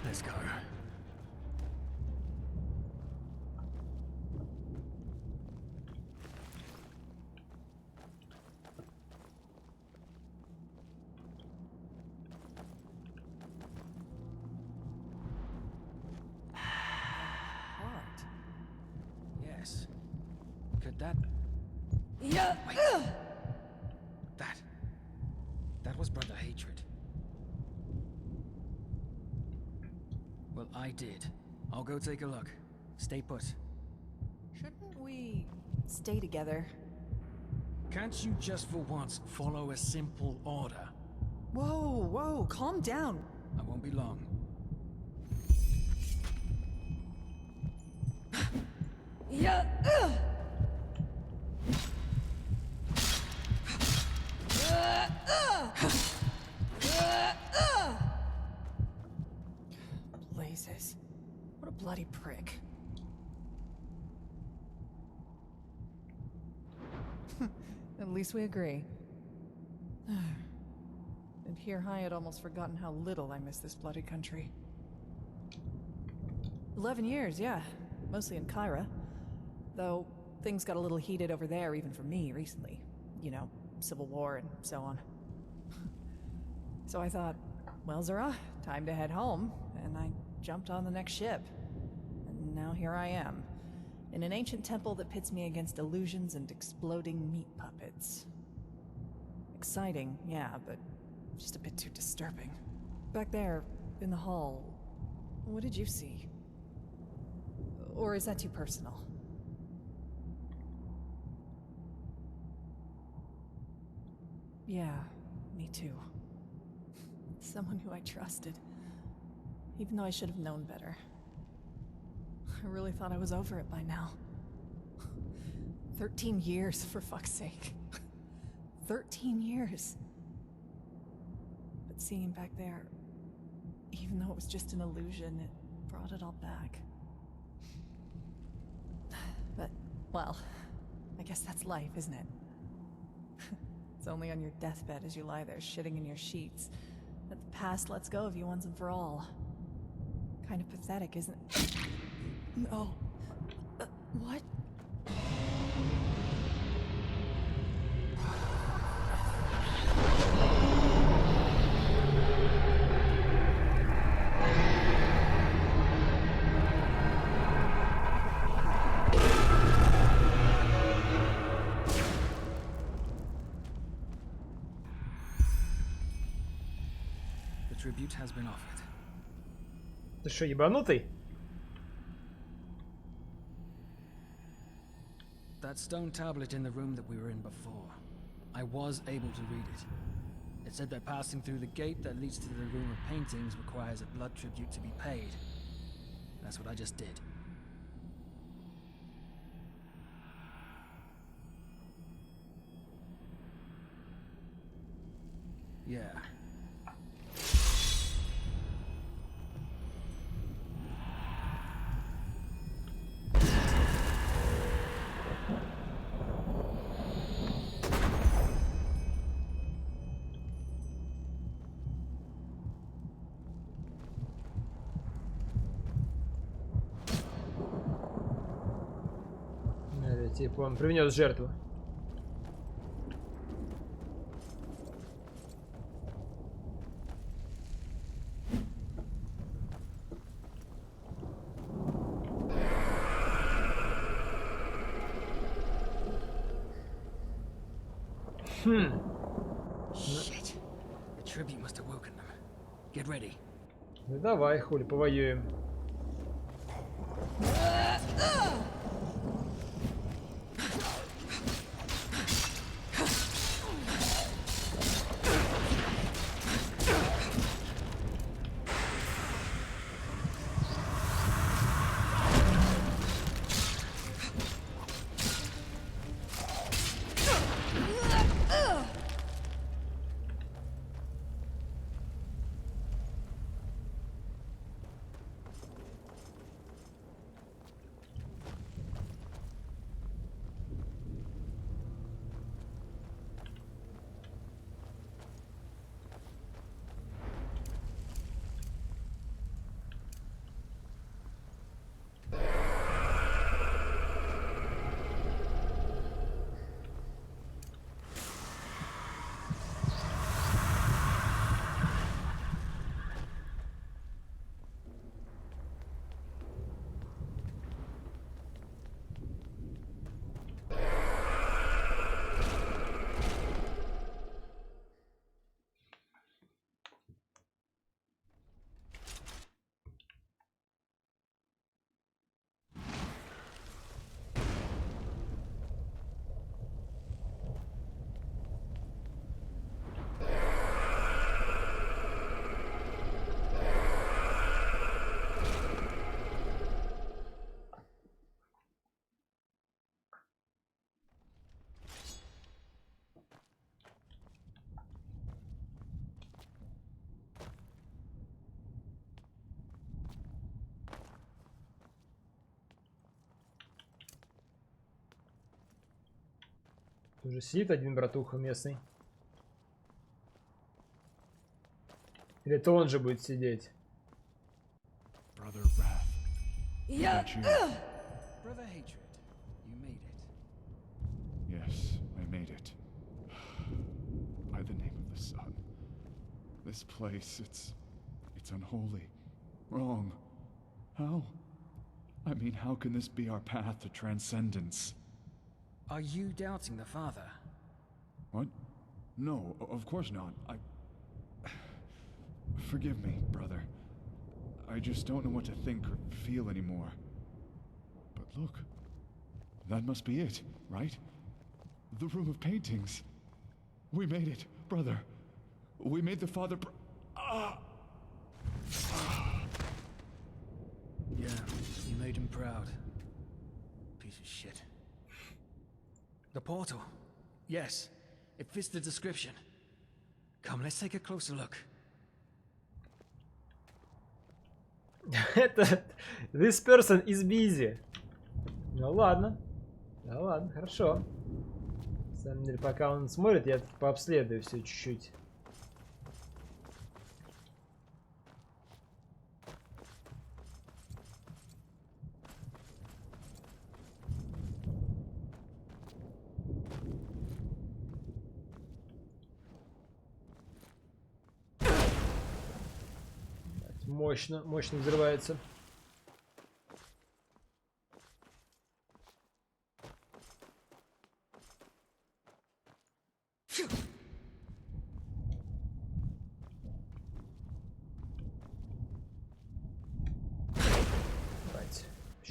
P: Let's go.
B: Heart.
P: Yes. Could that...
B: Yeah.
P: Wait. That was brother hatred. Well, I did. I'll go take a look. Stay put.
B: Shouldn't we stay together?
P: Can't you just for once follow a simple order?
B: Whoa, calm down.
P: I won't be long.
B: Yeah. Blazes. What a bloody prick. At least we agree. And here I had almost forgotten how little I miss this bloody country. 11 years, yeah. Mostly in Kyra. Though, things got a little heated over there even for me recently. You know, civil war and so on. So I thought, well, Zara, time to head home, and I jumped on the next ship. And now here I am, in an ancient temple that pits me against illusions and exploding meat puppets. Exciting, yeah, but just a bit too disturbing. Back there, in the hall, what did you see? Or is that too personal? Yeah, me too. Someone who I trusted. Even though I should have known better. I really thought I was over it by now. 13 years, for fuck's sake. 13 years. But seeing him back there, even though it was just an illusion, it brought it all back. But, well, I guess that's life, isn't it? It's only on your deathbed as you lie there shitting in your sheets that the past lets go of you once and for all. Kind of pathetic, isn't it? No. What?
P: tribute has been offered.
A: Ты что, ебанутый?
P: That stone tablet in the room that we were in before. I was able to read it. It said that passing through the gate that leads to the room of paintings requires a blood tribute to be paid. That's what I just did. Yeah.
A: Типа он привнес жертву.
P: Shit. The tribute must have woken them. Get ready.
A: Ну давай, хули, повоюем. Уже сидит один братуха местный. Или это он же будет сидеть?
O: Brother Wrath.
B: Yeah.
P: Brother Hatred, you made it.
O: Yes, I made it. By the name of the sun. This place, it's unholy. Wrong. How? I mean, how can this be our path to transcendence?
P: Are you doubting the Father?
O: What? No, of course not. Forgive me, brother. I just don't know what to think or feel anymore. But look. That must be it, right? The room of paintings. We made it, brother. We made the Father
P: Yeah, you made him proud. Piece of shit. The portal. Yes, it fits the description. Come, let's take a closer look.
A: This person is busy. Ну ладно. Да ладно, хорошо. На самом деле, пока он смотрит, я пообследую все чуть-чуть. Мощно, мощно взрывается.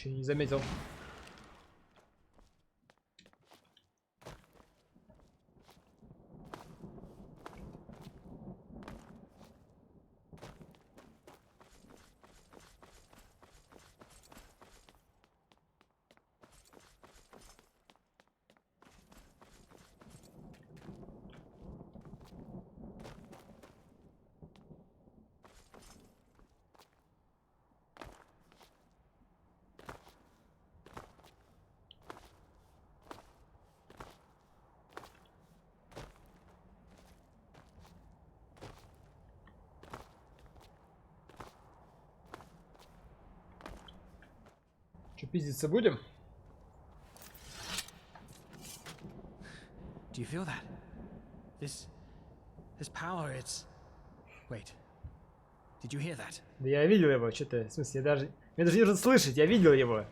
A: Еще не заметил. Что, пиздиться будем?
P: Do you feel that? This power, it's... Wait. Did you hear that?
A: Да я видел его, что-то, в смысле, мне даже не нужно слышать, я видел его.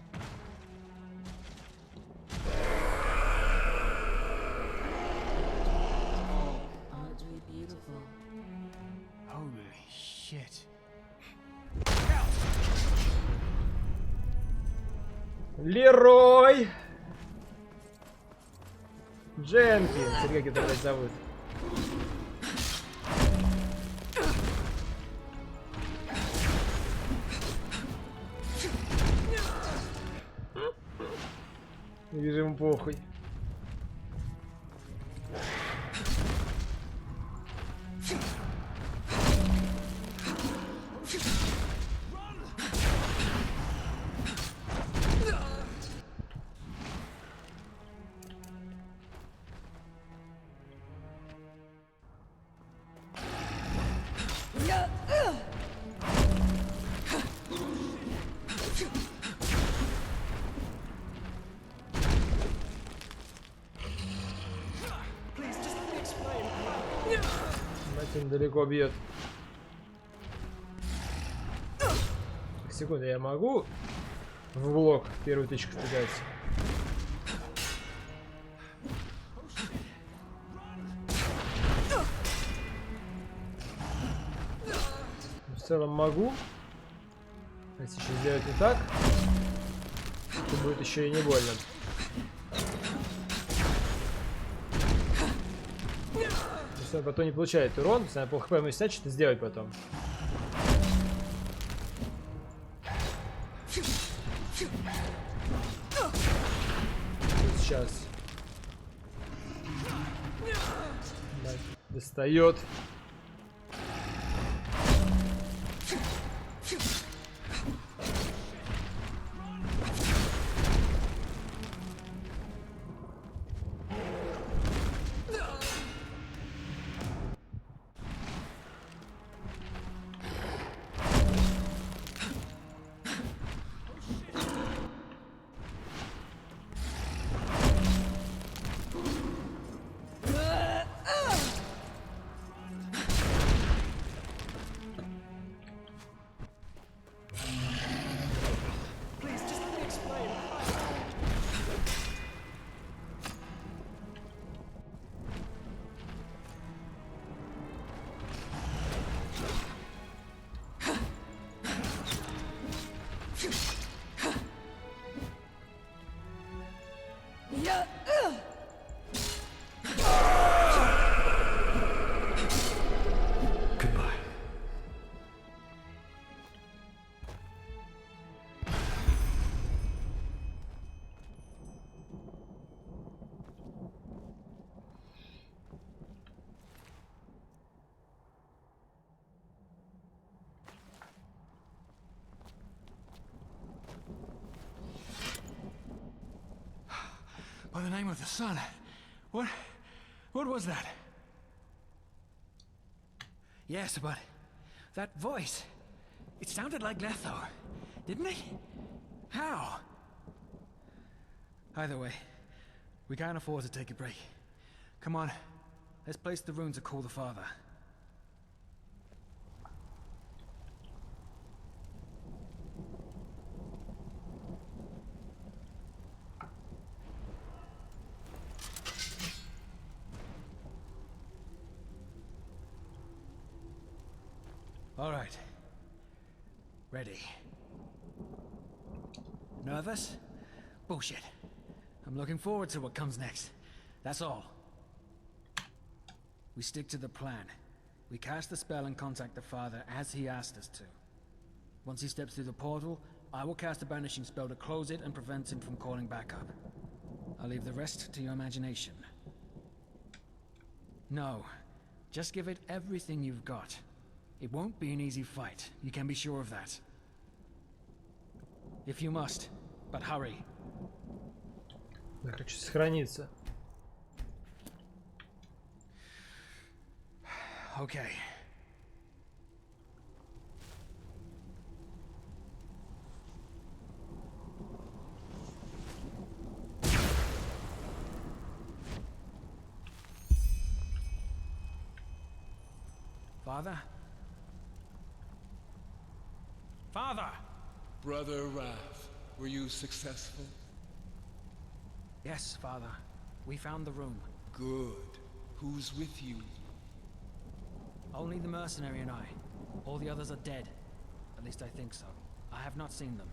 P: Holy shit.
A: Лерой! Дженкинс, или как это блядь зовут? Вижу, ему похуй. Матин далеко бьет. Секунду, я могу в блок первую тычку стрелять? В целом могу. Если еще сделать не так, то будет еще и не больно. Если он потом не получает урон, если надо пол хп ему снять, что-то сделать потом. Сейчас. Достает.
P: By the name of the sun. What was that? Yes, but that voice, it sounded like Lethor, didn't it? How? Either way, we can't afford to take a break. Come on, let's place the runes to call the father. All right. Ready. No Nervous? Bullshit. I'm looking forward to what comes next. That's all. We stick to the plan. We cast the spell and contact the father as he asked us to. Once he steps through the portal, I will cast a banishing spell to close it and prevent him from calling back up. I'll leave the rest to your imagination. No, just give it everything you've got. It won't be an easy fight, you can be sure of that. If you must, but hurry.
A: Я хочу сохраниться.
P: Okay. Father? Father!
J: Brother Wrath, were you successful?
P: Yes, Father. We found the room.
J: Good. Who's with you?
P: Only the mercenary and I. All the others are dead. At least I think so. I have not seen them.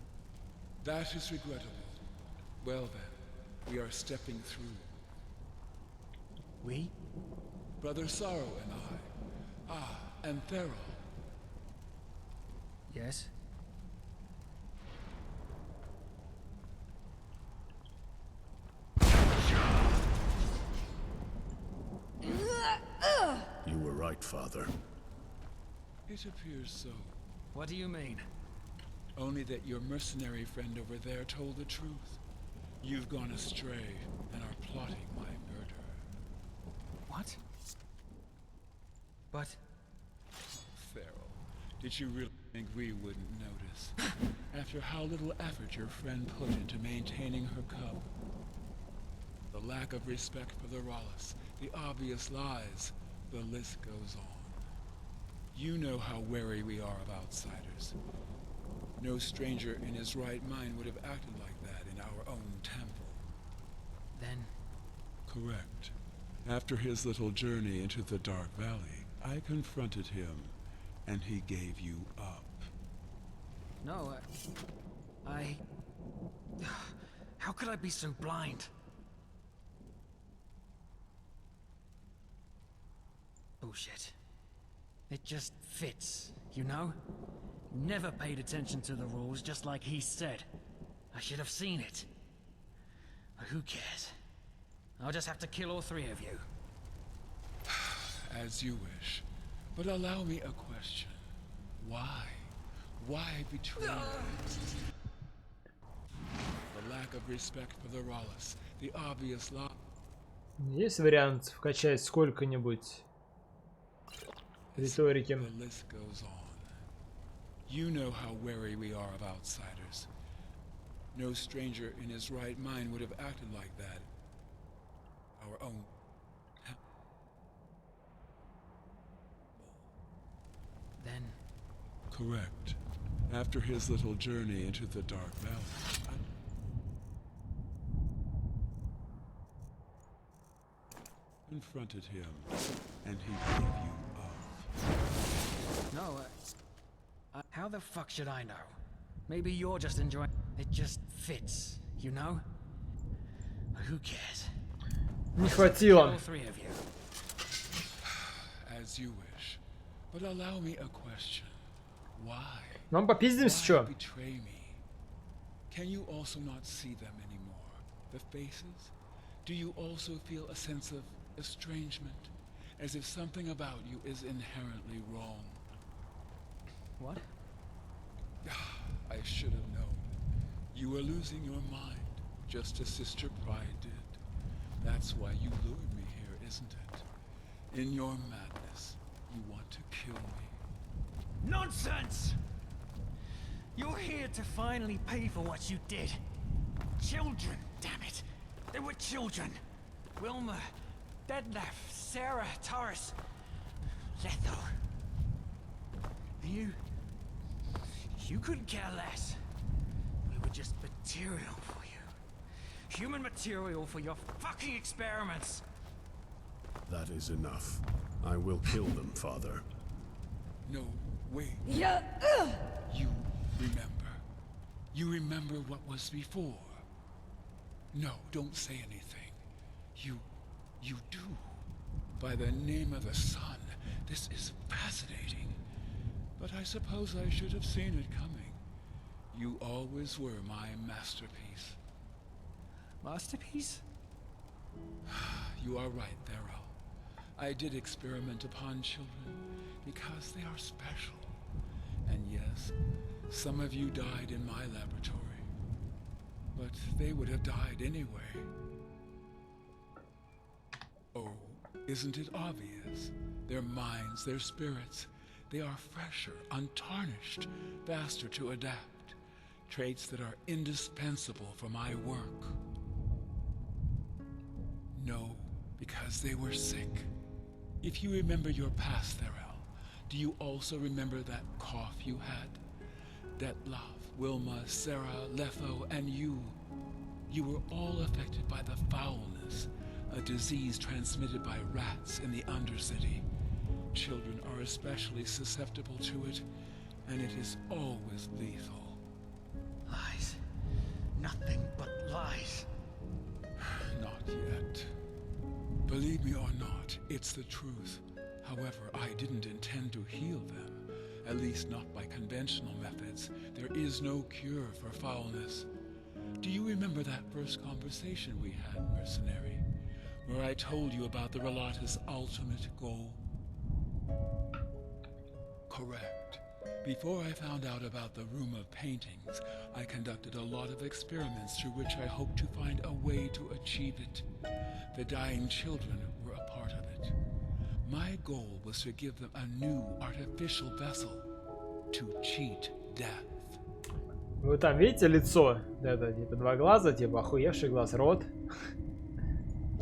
J: That is regrettable. Well then, we are stepping through.
P: We?
J: Brother Sorrow and I. Ah, and Enderal.
P: Yes?
L: You were right, Father.
J: It appears so.
P: What do you mean?
J: Only that your mercenary friend over there told the truth. You've gone astray and are plotting my murder.
P: What? But...
J: Farrell, did you really think we wouldn't notice? After how little effort your friend put into maintaining her cub. The lack of respect for the Rollis, the obvious lies, the list goes on. You know how wary we are of outsiders. No stranger in his right mind would have acted like that in our own temple.
P: Then...
J: Correct. After his little journey into the Dark Valley, I confronted him, and he gave you up.
P: No, I... How could I be so blind? Bullshit. It just fits, you know? Never paid attention to the rules, just like he said. I should have seen it. But who cares? I'll just have to kill all three of you.
J: As you wish. But allow me a question. Why? Why betray me? The lack of respect for the Rollis, the obvious lie.
A: Есть вариант вкачать сколько-нибудь риторики?
J: The list goes on. You know how wary we are of outsiders. No stranger in his right mind would have acted like that. Our own.
P: Then...
J: Correct. After his little journey into the Dark Valley, I confronted him, and he gave you up.
P: No, how the fuck should I know? Maybe you're just enjoying... It just fits, you know? But who cares?
A: Не хватило.
P: All three of you.
J: As you wish. But allow me a question. Why?
A: Нам попиздимся, чё?
J: Betray me. Can you also not see them anymore? The faces? Do you also feel a sense of estrangement? As if something about you is inherently wrong?
P: What?
J: I should have known. You were losing your mind, just as Sister Pride did. That's why you lured me here, isn't it? In your madness, you want to kill me.
P: Nonsense! You're here to finally pay for what you did. Children, damn it. They were children. Wilma, Detlef, Sarah, Taurus, Letho. You couldn't care less. We were just material for you. Human material for your fucking experiments.
L: That is enough. I will kill them, Father.
J: No, wait.
V: Yeah.
J: You remember. You remember what was before? No, don't say anything. You do. By the name of the sun, this is fascinating. But I suppose I should have seen it coming. You always were my masterpiece.
P: Masterpiece?
J: You are right, Thero. I did experiment upon children because they are special. And yes, some of you died in my laboratory. But they would have died anyway. Oh, isn't it obvious? Their minds, their spirits, they are fresher, untarnished, faster to adapt. Traits that are indispensable for my work. No, because they were sick. If you remember your past, Therell, do you also remember that cough you had? Detlef, Wilma, Sarah, Letho, and you. You were all affected by the foulness, a disease transmitted by rats in the Undercity. Children are especially susceptible to it, and it is always lethal.
U: Lies. Nothing but lies.
J: Not yet. Believe me or not, it's the truth. However, I didn't intend to heal them. At least not by conventional methods. There is no cure for foulness. Do you remember that first conversation we had, mercenary? Where I told you about the Relata's ultimate goal? Correct. Before I found out about the Room of Paintings, I conducted a lot of experiments through which I hoped to find a way to achieve it. The dying children were a part of it. My goal was to give them a new artificial vessel to cheat death.
A: Вы там видите лицо? Это типа два глаза, типа охуевший глаз, рот.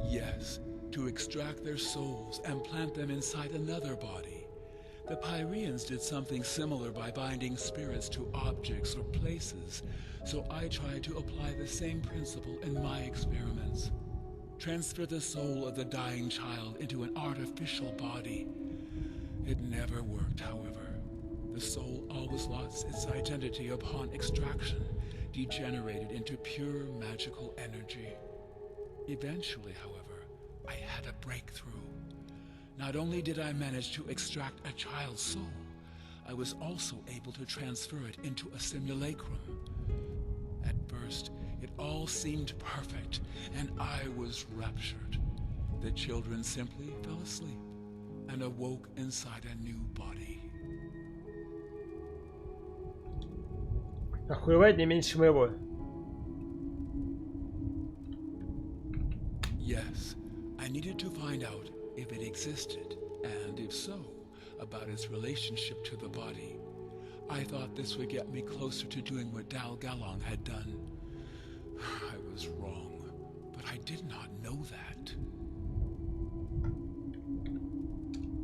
J: Yes, to extract their souls and plant them inside another body. The Pyreans did something similar by binding spirits to objects or places, so I tried to apply the same principle in my experiments. Transfer the soul of the dying child into an artificial body. It never worked, however. The soul always lost its identity upon extraction, degenerated into pure magical energy. Eventually, however, I had a breakthrough. Not only did I manage to extract a child's soul, I was also able to transfer it into a simulacrum. At first, it all seemed perfect, and I was raptured. The children simply fell asleep and awoke inside a new body.
A: Охуевает не меньше моего.
J: Yes, I needed to find out if it existed, and if so, about its relationship to the body. I thought this would get me closer to doing what Dal Galong had done. I was wrong, but I did not know that.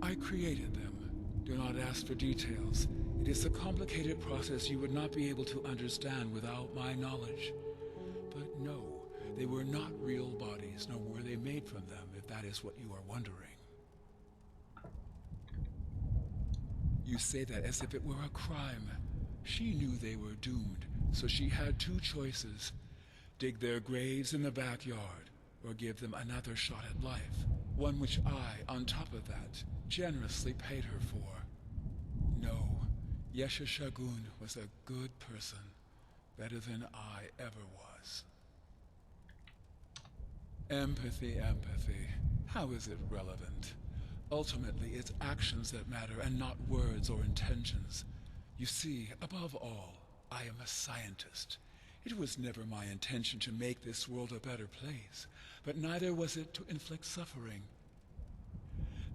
J: I created them. Do not ask for details. It is a complicated process you would not be able to understand without my knowledge. But no, they were not real bodies, nor were they made from them, if that is what you are wondering. You say that as if it were a crime. She knew they were doomed, so she had two choices. Dig their graves in the backyard, or give them another shot at life. One which I, on top of that, generously paid her for. No, Yesha Shagun was a good person. Better than I ever was. Empathy, empathy. How is it relevant? Ultimately, it's actions that matter and not words or intentions. You see, above all, I am a scientist. It was never my intention to make this world a better place, but neither was it to inflict suffering.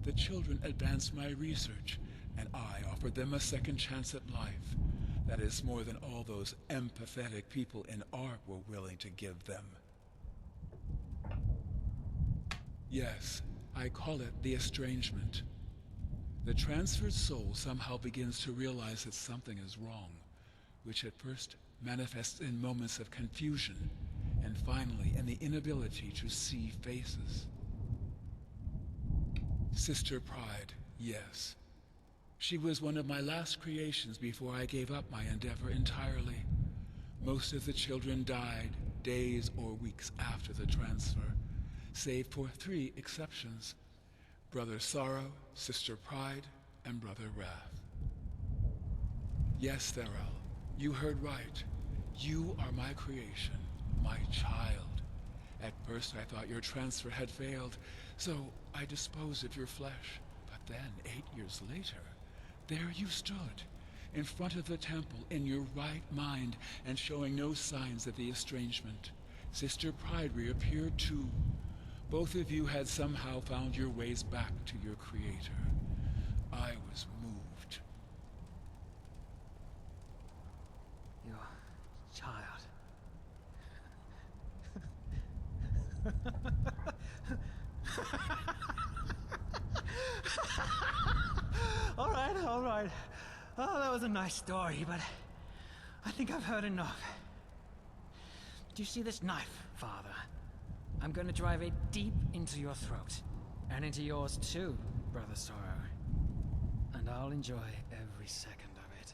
J: The children advanced my research, and I offered them a second chance at life. That is more than all those empathetic people in art were willing to give them. Yes, I call it the estrangement. The transferred soul somehow begins to realize that something is wrong, which at first manifests in moments of confusion, and finally in the inability to see faces. Sister Pride, yes. She was one of my last creations before I gave up my endeavor entirely. Most of the children died days or weeks after the transfer, save for 3 exceptions: Brother Sorrow, Sister Pride, and Brother Wrath. Yes, Theral, you heard right. You are my creation, my child. At first I thought your transfer had failed, so I disposed of your flesh. But then, 8 years later, there you stood, in front of the temple, in your right mind, and showing no signs of the estrangement. Sister Pride reappeared too. Both of you had somehow found your ways back to your creator. I was moved.
P: Your child. All right. Oh, that was a nice story, but I think I've heard enough. Do you see this knife, Father? I'm gonna drive it deep into your throat. And into yours too, Brother Sorrow. And I'll enjoy every second of it.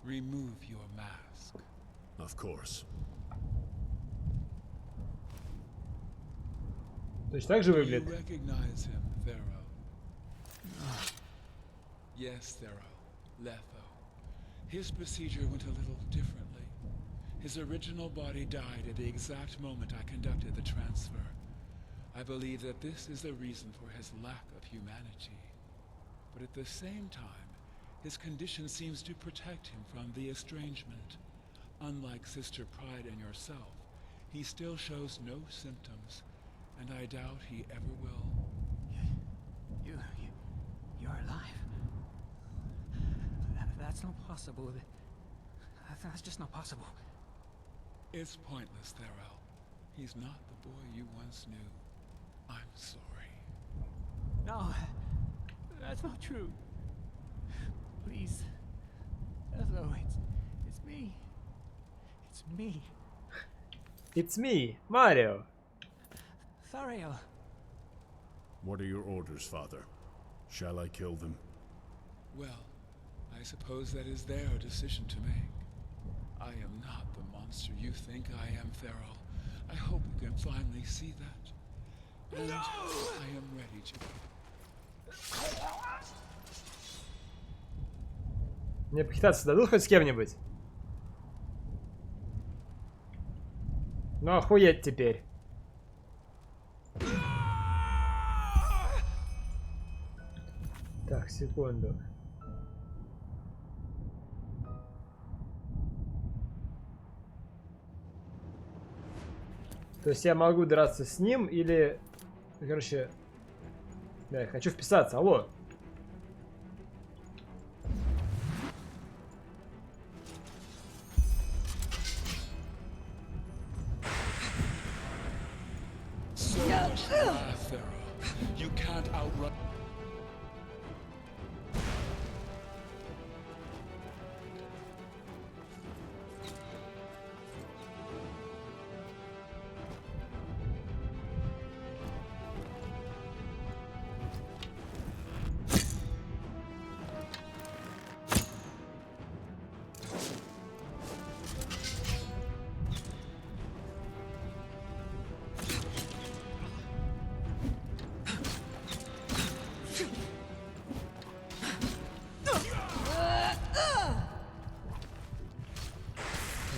J: Remove your mask.
L: Of course.
A: Точно так же
J: Do you
A: выглядит?
J: recognize him, Thero? Yes, Thero. Letho. His procedure went a little differently. His original body died at the exact moment I conducted the transfer. I believe that this is the reason for his lack of humanity. But at the same time, his condition seems to protect him from the estrangement. Unlike Sister Pride and yourself, he still shows no symptoms, and I doubt he ever will.
P: You're alive. That's not possible. That's just not possible.
J: It's pointless, Thero. He's not the boy you once knew. I'm sorry.
P: No, that's not true. Please. Hello, it's me. It's me.
A: It's me, Mario.
P: Thariel.
L: What are your orders, Father? Shall I kill them?
J: Well, I suppose that is their decision to make. I am not the monster you think I am, Thero. I hope you can finally see that. And I am ready to.
A: Мне покидаться дадут хоть с кем-нибудь? Ну охуеть теперь. Так, секунду. То есть я могу драться с ним или... Короче... Да, я хочу вписаться. Алло.
J: You can't outrun.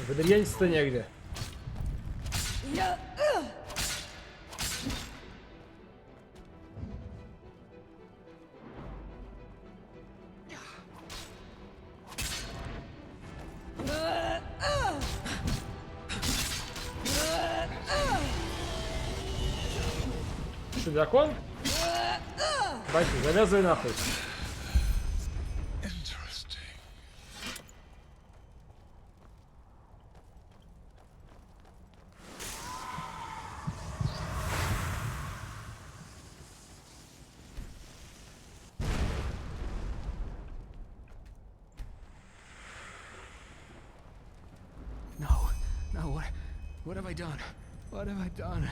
A: Выдвинься-то негде. Что, дракон? Батя, завязывай нахуй.
P: No, what have I done? What have I done?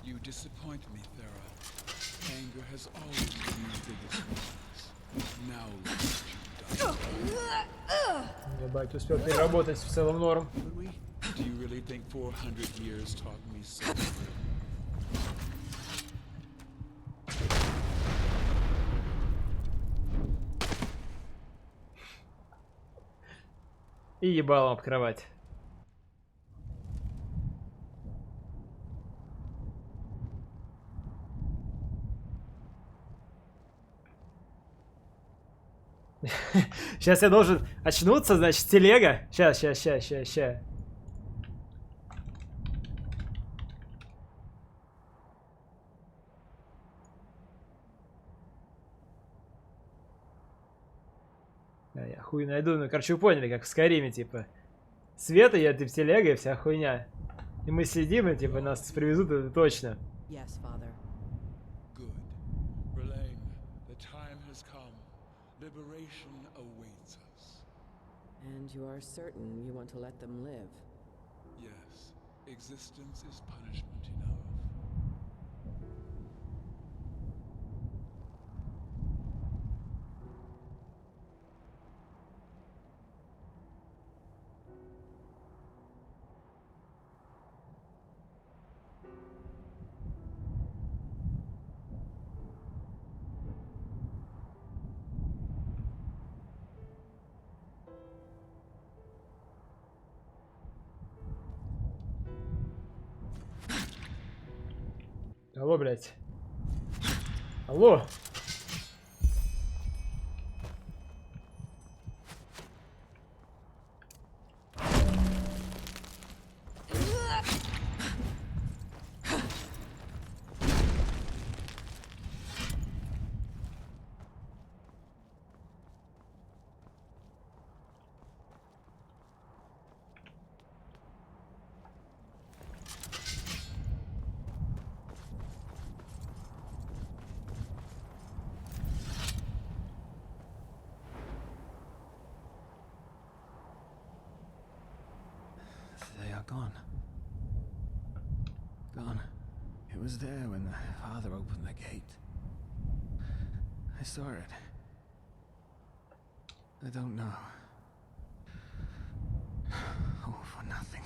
J: You disappoint me, Thero. Anger has always been your biggest weakness. Now look what you've done.
A: Ебать, успел переработать в целом норм.
J: Do you really think 400 years taught me so?
A: И ебалом об кровать. Сейчас я должен очнуться, значит, телега. Сейчас. Да, я хуй найду. Ну, короче, вы поняли, как в Скайриме, типа. Света, я типа телега и вся хуйня. И мы сидим, и типа нас привезут, это точно.
B: Yes, Father.
J: Good. Relaine, the time has come. Liberation awaits us.
F: And you are certain you want to let them live?
J: Yes, existence is punishment enough.
A: Алло, блядь. Алло.
P: They are gone. Gone. It was there when the father opened the gate. I saw it. I don't know. All for nothing.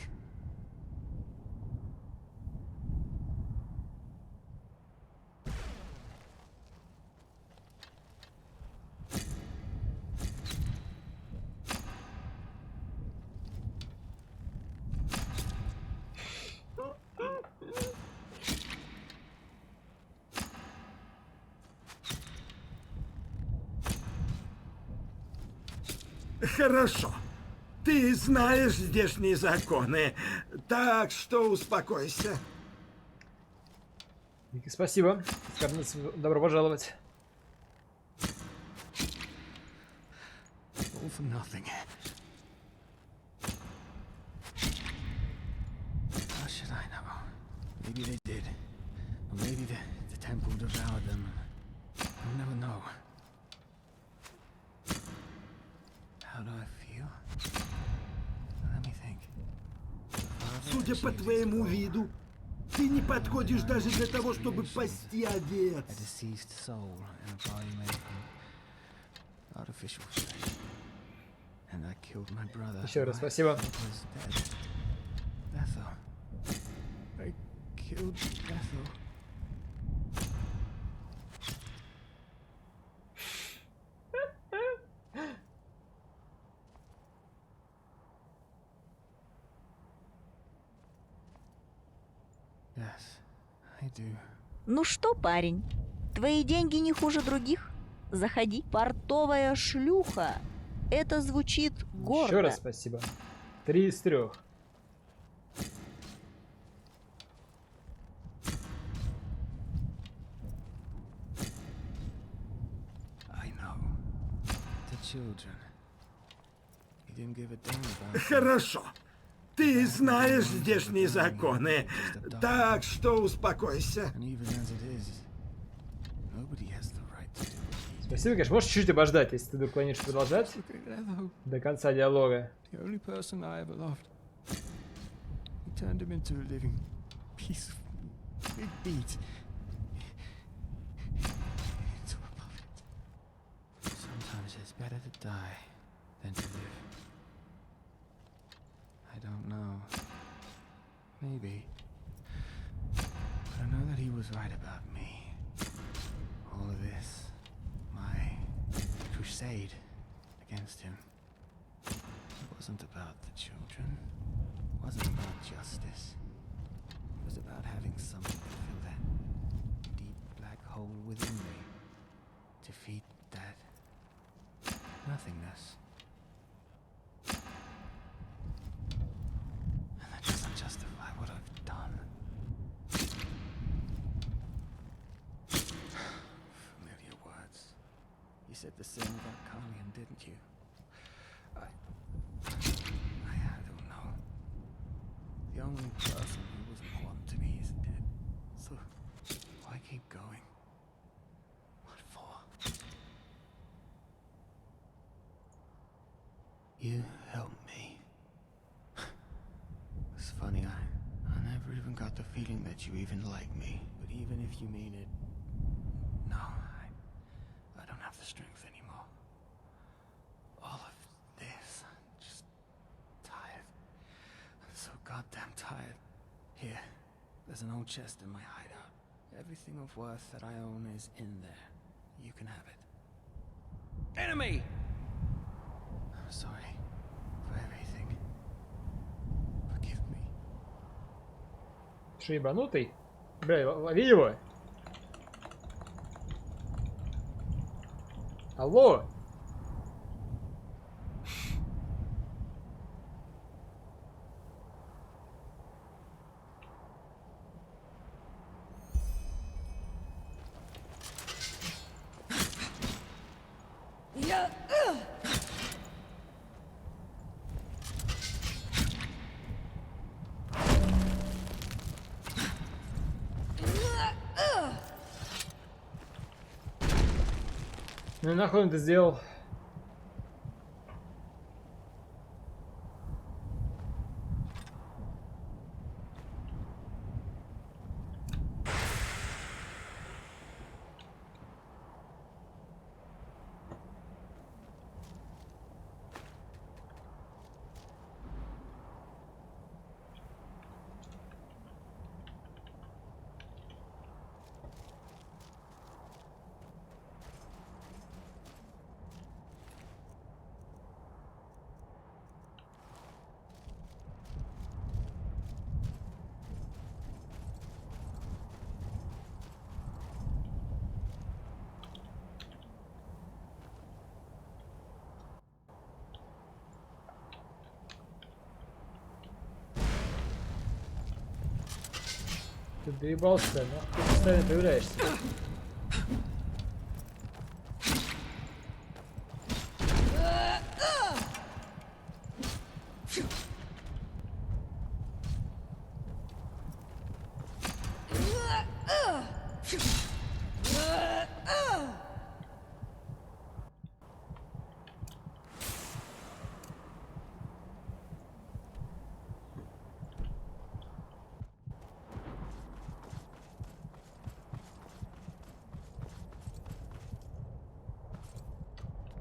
U: Хорошо. Ты знаешь здешние законы, так что успокойся.
A: Вики, спасибо. Добро пожаловать.
P: All for nothing. How should I know? Maybe they did. Or maybe the temple devoured them. I'll never know. How do I feel? Let me think.
U: Судя по твоему виду, ты не подходишь даже для того, чтобы пасти овец.
P: A deceased soul in a body made from artificial flesh. And I killed my brother.
A: Еще раз спасибо.
P: Bethel. I killed Bethel. Yes, I do.
T: Ну что, парень, твои деньги не хуже других? Заходи. Портовая шлюха. Это звучит гордо.
A: Еще раз спасибо. 3 из 3.
P: I know. The children. He didn't give a damn about them.
U: Хорошо. Ты знаешь здешние законы, так что успокойся.
P: And even as it is, nobody has the right to do it.
A: Спасибо, конечно. Можешь чуть-чуть обождать, если ты вдруг планируешь продолжать до конца диалога.
P: The only person I ever loved. He turned him into a living piece of big meat. Into a puppet. It's better to die than to live. I don't know. Maybe. But I know that he was right about me. All of this. My crusade against him. It wasn't about the children. It wasn't about justice. It was about having something to fill that deep black hole within me. Defeat that nothingness. And that doesn't justify what I've done. Familiar words. You said the same about Carlian, didn't you? I don't know. The only person who was important to me is dead. So why keep going? What for? You helped me. It's funny, I never even got the feeling that you even like me. But even if you mean it, no, I don't have the strength anymore. All of this, I'm just tired. I'm so goddamn tired. Here, there's an old chest in my hideout. Everything of worth that I own is in there. You can have it. Enemy! I'm sorry for everything. Forgive me.
A: Что, ебанутый? Бля, лови его. Алло? Ну нахуй он это сделал? Ты доебался, нахуй ты постоянно появляешься.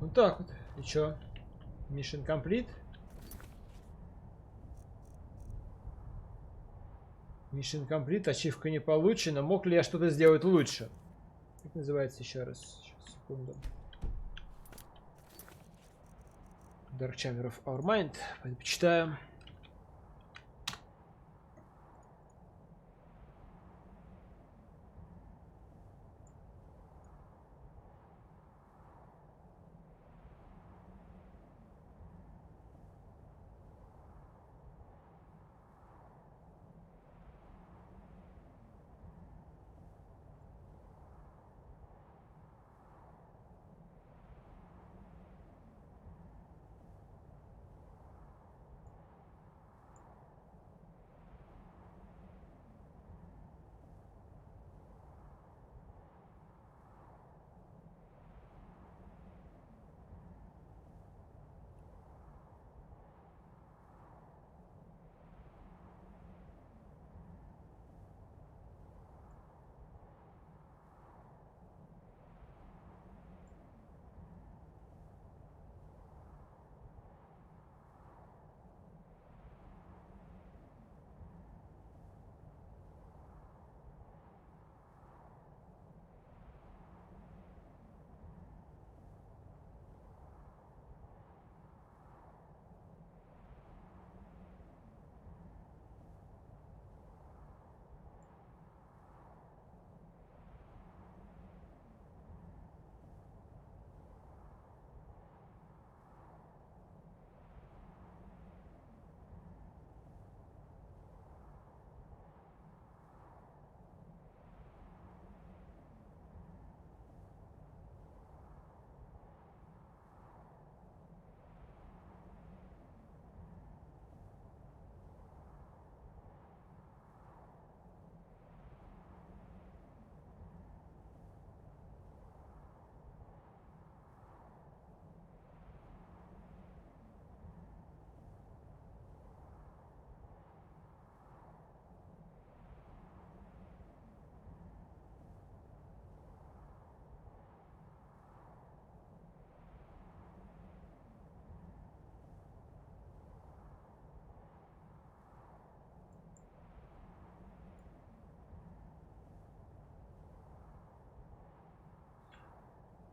A: Вот так вот. И чё? Mission complete? Mission complete, ачивка не получена. Мог ли я что-то сделать лучше? Как называется еще раз? Сейчас, секунду. Dark Chamber of Our Mind. Пойду почитаю.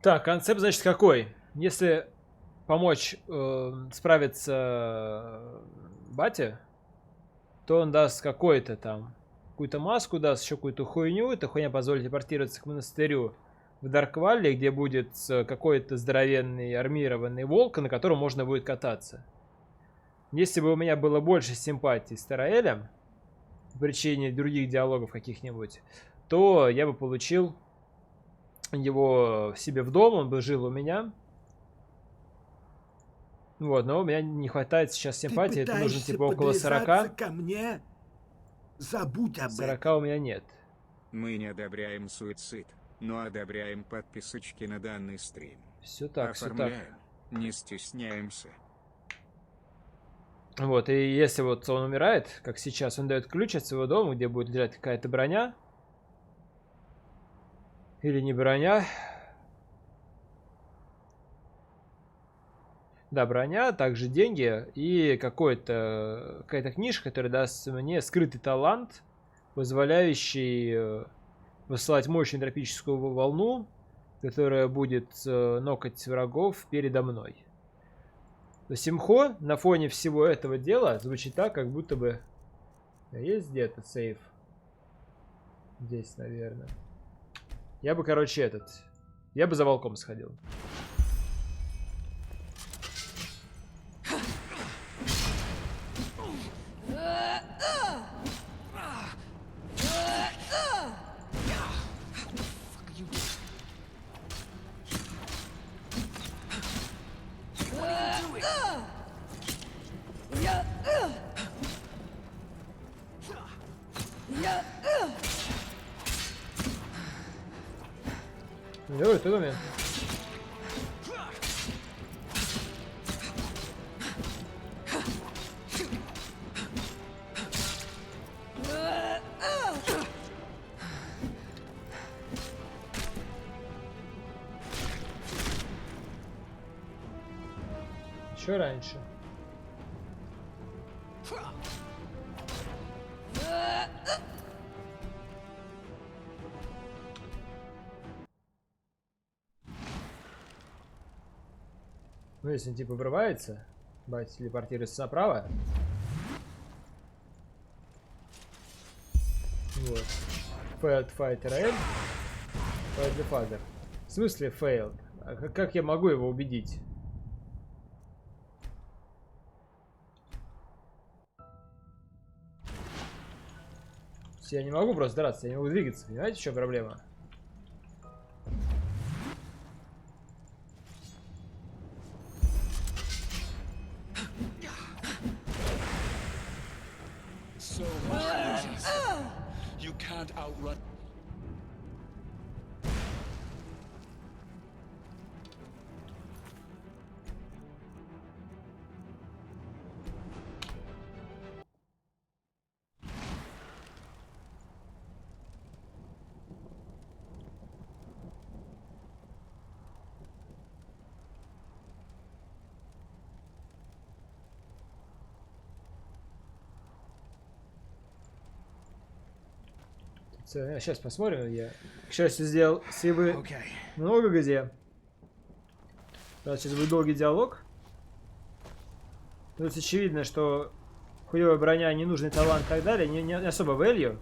A: Так, концепт, значит, какой? Если помочь справиться бате, то он даст какую-то маску, даст еще какую-то хуйню. Эта хуйня позволит телепортироваться к монастырю в Дарквалле, где будет какой-то здоровенный армированный волк, на котором можно будет кататься. Если бы у меня было больше симпатий с Тараэлем, по причине других диалогов каких-нибудь, то я бы получил его себе в дом, он бы жил у меня. Вот, но у меня не хватает сейчас симпатии, это нужно типа около 40.
E: Ко мне? Забудь об
A: 40 у меня нет.
M: Мы не одобряем суицид, но одобряем подписочки на данный стрим.
A: Все так,
M: Оформляем,
A: все так.
M: не стесняемся.
A: Вот, и если вот он умирает, как сейчас, он дает ключ от своего дома, где будет лежать какая-то броня. Или не броня. Да, броня, также деньги и какая-то книжка, которая даст мне скрытый талант, позволяющий высылать мощную тропическую волну, которая будет нокать врагов передо мной. То есть имхо на фоне всего этого дела звучит так, как будто бы... Есть где-то сейф? Здесь, наверное. Я бы, короче, я бы за волком сходил. Давай, ты умеешь. Еще раньше. Ну, если он типа врывается, бать телепортируется направо. Вот. Failed fighter L. Failed father. В смысле failed? А как я могу его убедить? Я не могу просто драться, я не могу двигаться. Понимаете, в чем проблема? Сейчас посмотрим. Я, к счастью, сделал сейвы много где. Сейчас будет долгий диалог. Тут очевидно, что хуевая броня, ненужный талант и так далее не особо value.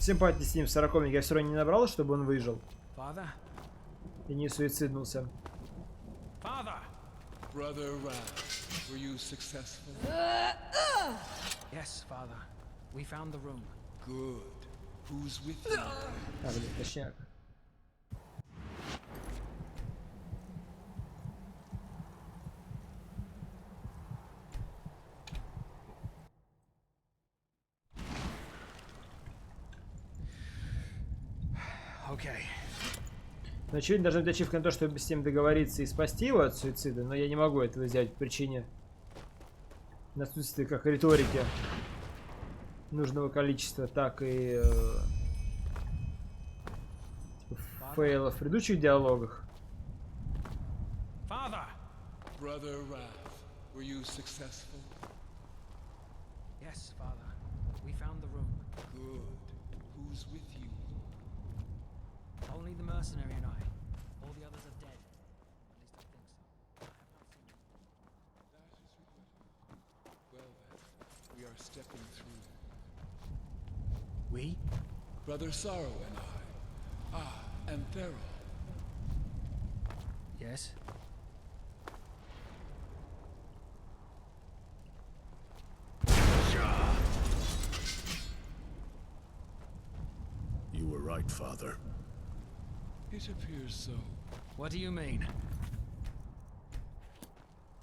A: Симпатии с ним 40-ник я все равно не набрал, чтобы он выжил. И не суициднулся.
J: Brother Wrath, were you successful?
P: Yes, father. We found the room.
J: Good. Who's with you?
A: Блин, точняк.
P: Okay.
A: Но очевидно, должна быть ачивка на то, чтобы с ним договориться и спасти его от суицида, но я не могу этого сделать по причине отсутствия как риторики нужного количества, так и фейлов в предыдущих диалогах.
J: Brother Wrath, were you successful?
P: Yes, father. We found the room.
J: Good. Who's with you?
P: Only the mercenary and I. All the others are dead. At least I think so. I have not seen them.
J: Well then, we are stepping through.
P: We?
J: Brother Sorrow and I. And Enderal.
P: Yes?
Q: You were right, Father.
J: It appears so.
P: What do you mean?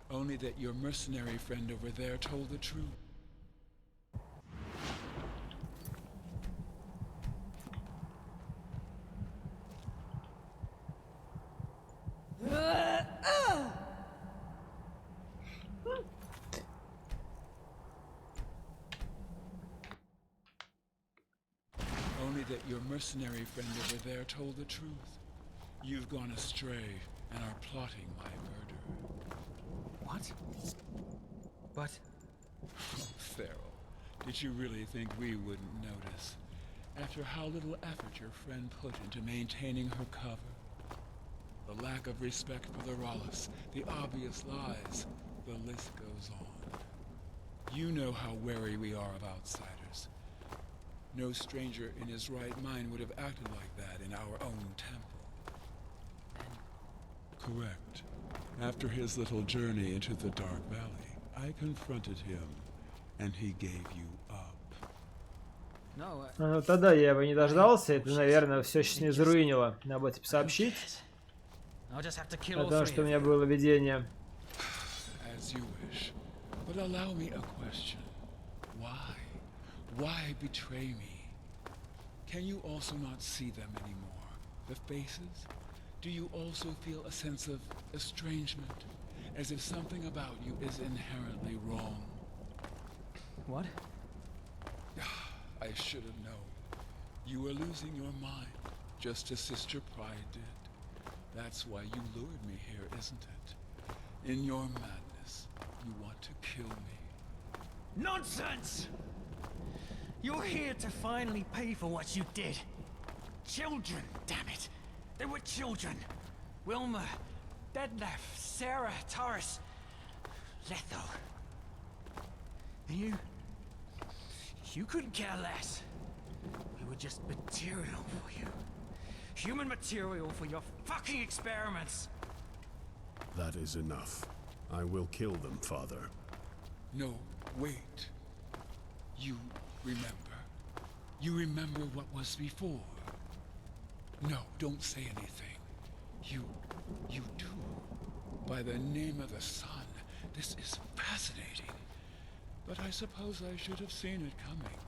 J: Only that your mercenary friend over there told the truth. Only that your mercenary friend over there told the truth. You've gone astray and are plotting my murder.
P: What? But...
J: Farrell, did you really think we wouldn't notice? After how little effort your friend put into maintaining her cover? The lack of respect for the Rollis, the obvious lies, the list goes on. You know how wary we are of outsiders. No stranger in his right mind would have acted like that in our own temple. Correct. After his little journey into the Dark Valley, I confronted him, and he gave you up.
A: Ну тогда я его не дождался, это, наверное, все сейчас не заруинило. Надо было тебе сообщить. Потому что у меня было видение.
J: As you wish. But allow me a question. Why? Why betray me? Can you also not see them anymore? The faces? Do you also feel a sense of estrangement? As if something about you is inherently wrong?
P: What?
J: I should have known. You were losing your mind, just as Sister Pride did. That's why you lured me here, isn't it? In your madness, you want to kill me.
H: Nonsense! You're here to finally pay for what you did. Children, damn it! They were children. Wilma, Detlef, Sarah, Taurus, Letho. And you couldn't care less. We were just material for you. Human material for your fucking experiments.
Q: That is enough. I will kill them, Father.
J: No, wait. You remember. You remember what was before. No, don't say anything. You do. By the name of the sun, this is fascinating. But I suppose I should have seen it coming.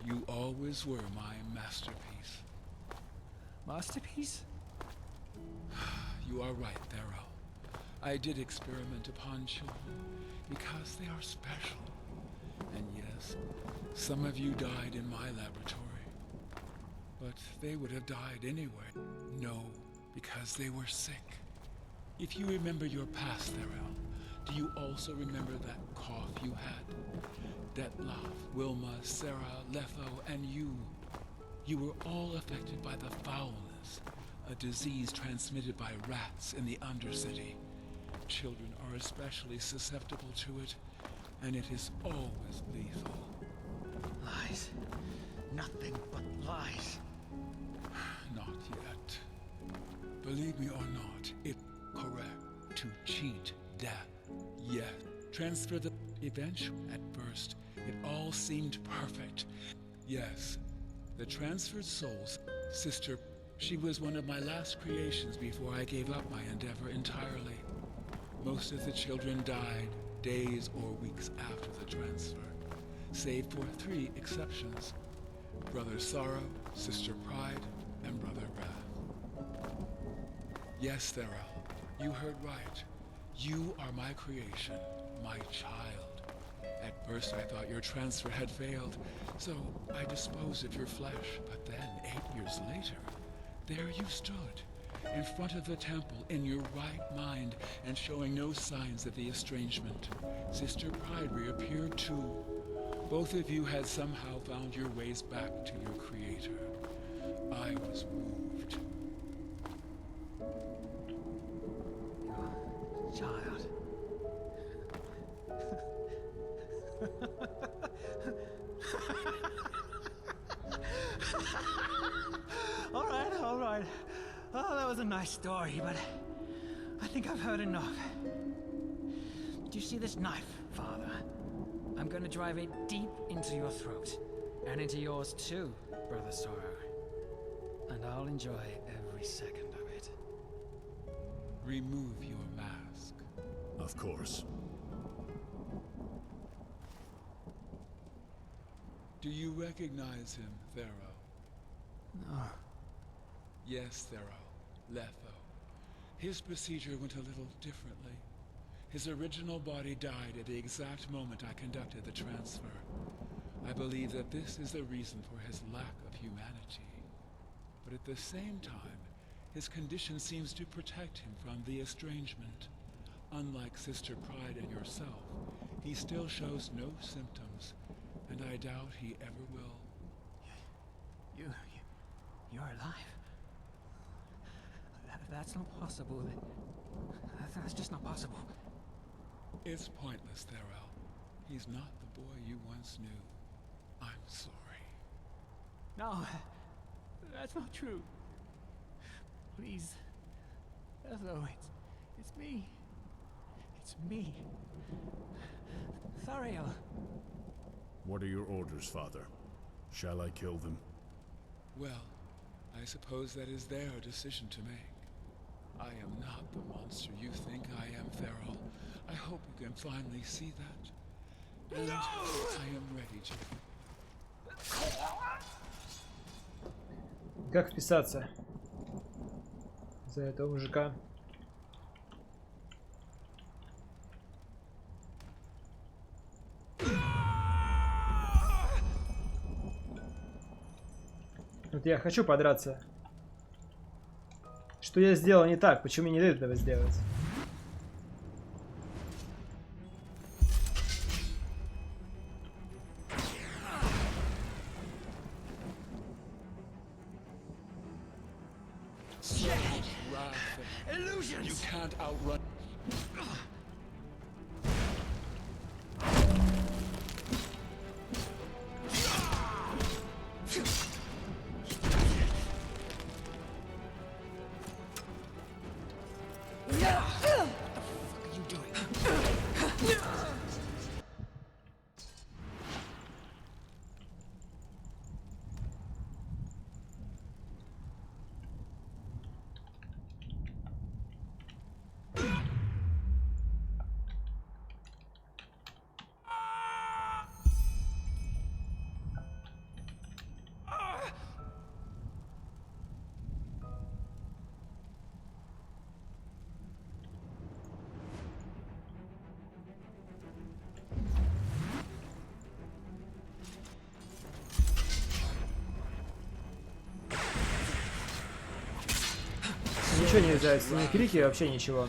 J: You always were my masterpiece.
P: Masterpiece?
J: You are right, Darrell. I did experiment upon children because they are special. And yes, some of you died in my laboratory. But they would have died anyway. No, because they were sick. If you remember your past, Darrell, do you also remember that cough you had? Detlef, Wilma, Sarah, Letho, and you. You were all affected by the foulness, a disease transmitted by rats in the Undercity. Children are especially susceptible to it, and it is always lethal.
H: Lies. Nothing but lies.
J: Not yet. Believe me or not, it's correct to cheat death. Yet, transfer the eventually. At first, it all seemed perfect. Yes, the transferred souls, Sister, she was one of my last creations before I gave up my endeavor entirely. Most of the children died days or weeks after the transfer, save for 3 exceptions. Brother Sorrow, Sister Pride, and Brother Wrath. Yes, Theral, you heard right. You are my creation, my child. At first I thought your transfer had failed, so I disposed of your flesh. But then, 8 years later, there you stood, in front of the temple, in your right mind, and showing no signs of the estrangement. Sister Pride reappeared too. Both of you had somehow found your ways back to your creator. I was moved.
H: child. All right. Oh, that was a nice story, but I think I've heard enough. Do you see this knife, Father? I'm gonna drive it deep into your throat. And into yours too, Brother Sorrow. And I'll enjoy every second of it.
J: Remove your mask.
D: Of course.
J: Do you recognize him, Thero?
H: No.
J: Yes, Thero. Letho. His procedure went a little differently. His original body died at the exact moment I conducted the transfer. I believe that this is the reason for his lack of humanity. But at the same time, his condition seems to protect him from the estrangement. Unlike Sister Pride and yourself, he still shows no symptoms, and I doubt he ever will.
H: You're alive? That's not possible. That's just not possible.
J: It's pointless, Thero. He's not the boy you once knew. I'm sorry.
H: No, that's not true. Please. Hello, it's me. It's me. Thariel.
D: What are your orders, Father? Shall I kill them?
J: Well, I suppose that is their decision to make. I am not the monster you think I am, Thero. I hope you can finally see that. And I am ready to.
A: Как вписаться за этого мужика? Вот я хочу подраться. Что я сделал не так? Почему мне не дают этого сделать?
J: You can't outrun.
A: Ничего не нравится, ни крики, вообще ничего.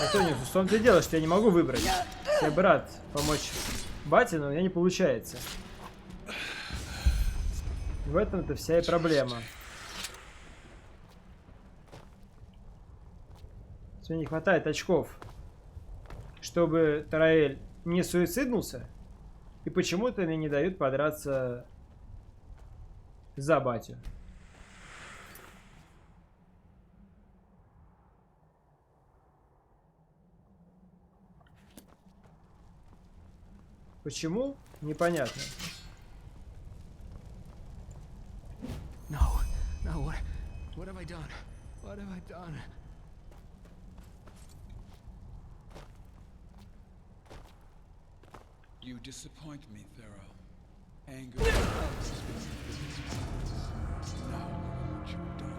A: Антониус, в том-то и дело, что я не могу выбрать. Я бы рад помочь бате, но у меня не получается. В этом-то вся и проблема. Мне не хватает очков, чтобы Тараэль не суициднулся. И почему-то мне не дают подраться за батю. Почему? Непонятно.
P: No, no, what have I done? What have I done?
J: You disappoint me, Thero. Anger. Now look at what you've done.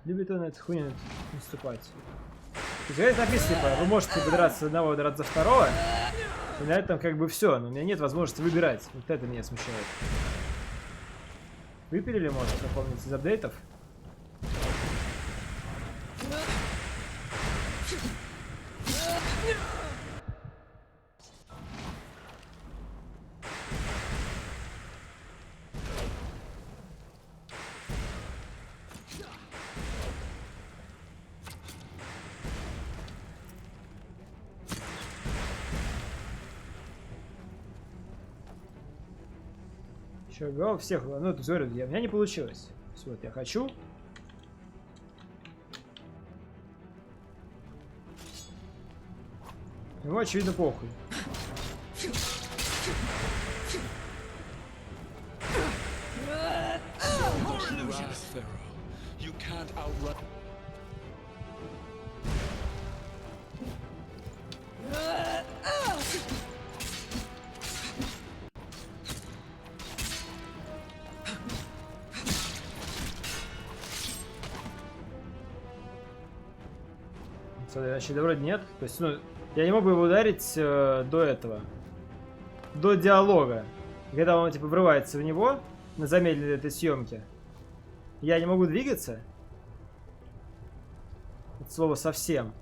A: Любит он эту хуйню наступать. Здесь написано, типа, вы можете драться за одного, драться за второго. И на этом как бы все. Но у меня нет возможности выбирать. Вот это меня смущает. Выпилили, может, напомнить из апдейтов? Играл всех, ну это говорю, у меня не получилось. Все, вот я хочу. Ему очевидно похуй. Значит, да, вроде нет. То есть, ну, я не мог бы его ударить до этого. До диалога. Когда он, типа, врывается в него на замедленной этой съемке. Я не могу двигаться. От слова совсем.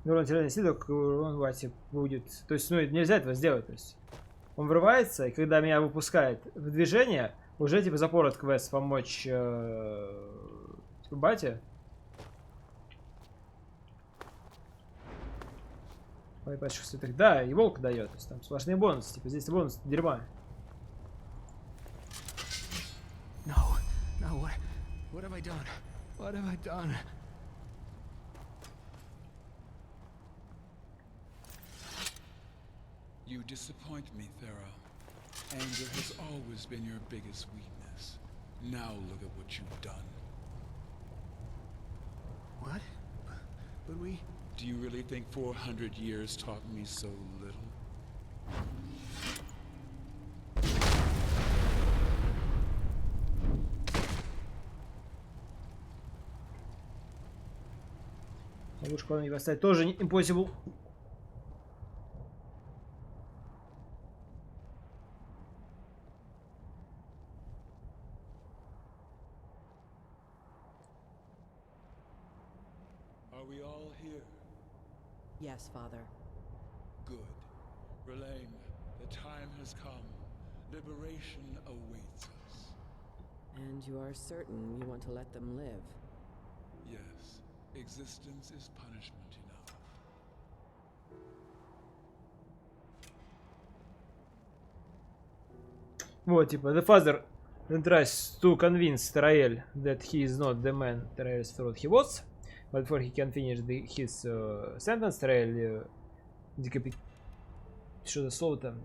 A: Урон теряет силу, как урон Вати будет. То есть, ну, нельзя этого сделать. То есть, он врывается, и когда меня выпускает в движение, уже, типа, запорот квест помочь типа, бате. Да, и волк дает. То есть, там сплошные бонусы. Типа, здесь бонус дерьма.
P: No, what have I done? What have I done?
J: You disappoint me, Thero. Anger has always been your biggest weakness. Now look at what you've done.
P: What? But we...
J: Do you really think 400 years taught me so little?
A: Ловушку он не поставить тоже impossible.
F: Yes, Father.
J: Good. Relaine, the time has come. Liberation awaits us.
F: And you are certain you want to let them live?
J: Yes. Existence is punishment enough.
A: Вот, типа, the father tries to convince Rael that he is not the man Rael thought he was. But before he can finish his sentence, Rael что за слово там?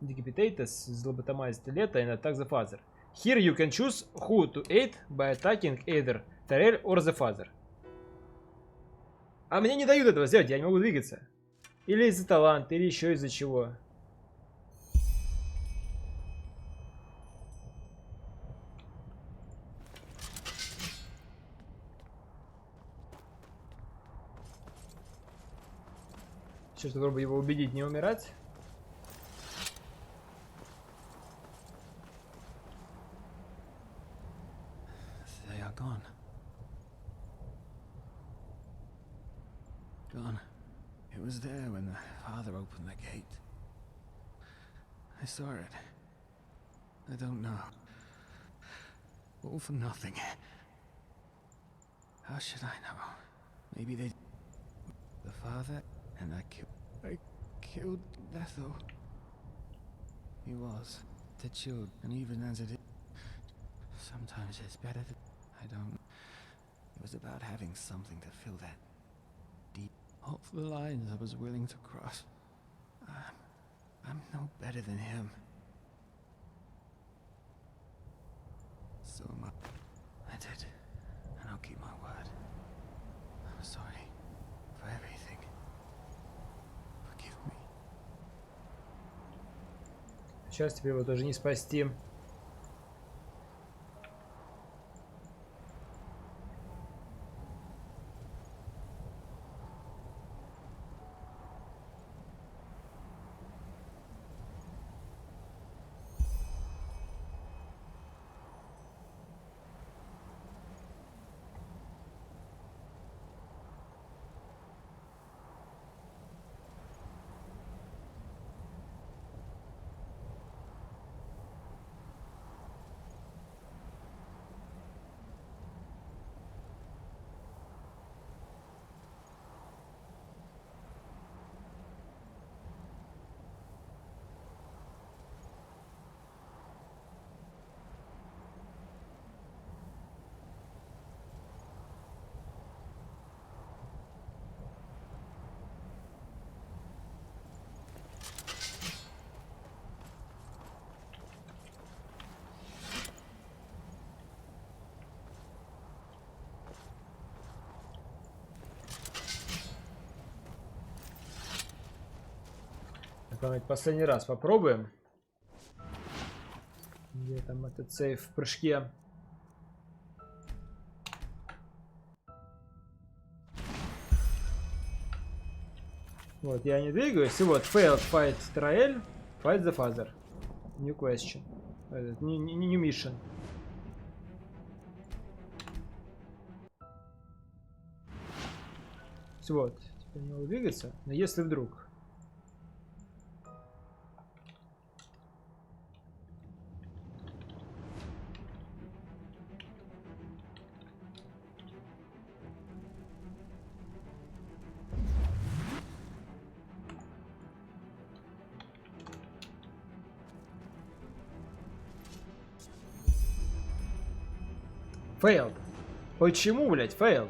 A: Decapitates, злоботомазит Лето and attack the father. Here you can choose who to aid by attacking either Rael or the father. А мне не дают этого сделать, я не могу двигаться. Или из-за таланта, или еще из-за чего. Сейчас попробую его убедить не умирать.
P: They are gone. Gone. It was there when the father opened the gate. I saw it. I don't know. All for nothing. How should I know? Maybe they... The father... And I killed Letho. He was the child, and even as it is... Sometimes it's better to... I don't... It was about having something to fill that deep... Off the lines I was willing to cross. I'm no better than him. So much. I did. And I'll keep my word. I'm sorry for everything. Forgive me.
A: Сейчас теперь его тоже не спасти. Давайте последний раз попробуем. Где там этот сейф в прыжке? Вот, я не двигаюсь. И вот, failed fight trial, fight the father. New question. New mission. Вот, теперь не могу двигаться. Но если вдруг... Failed. Почему, блядь, failed?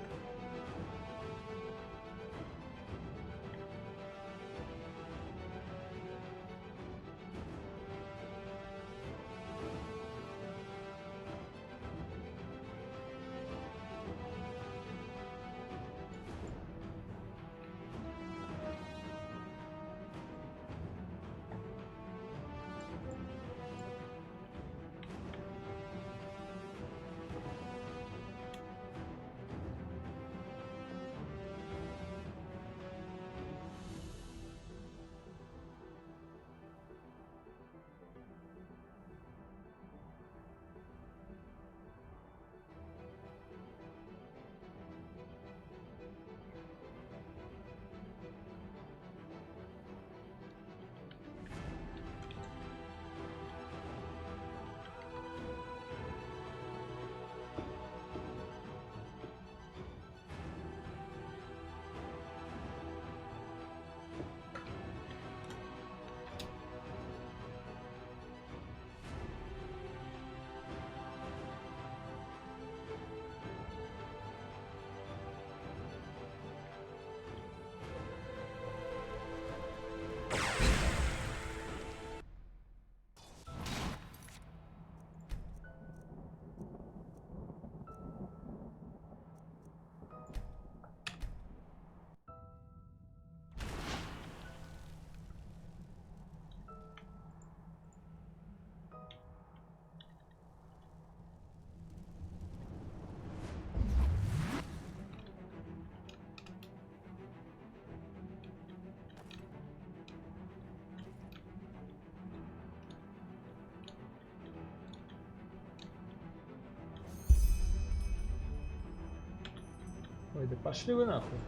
A: Ой, да пошли вы нахуй.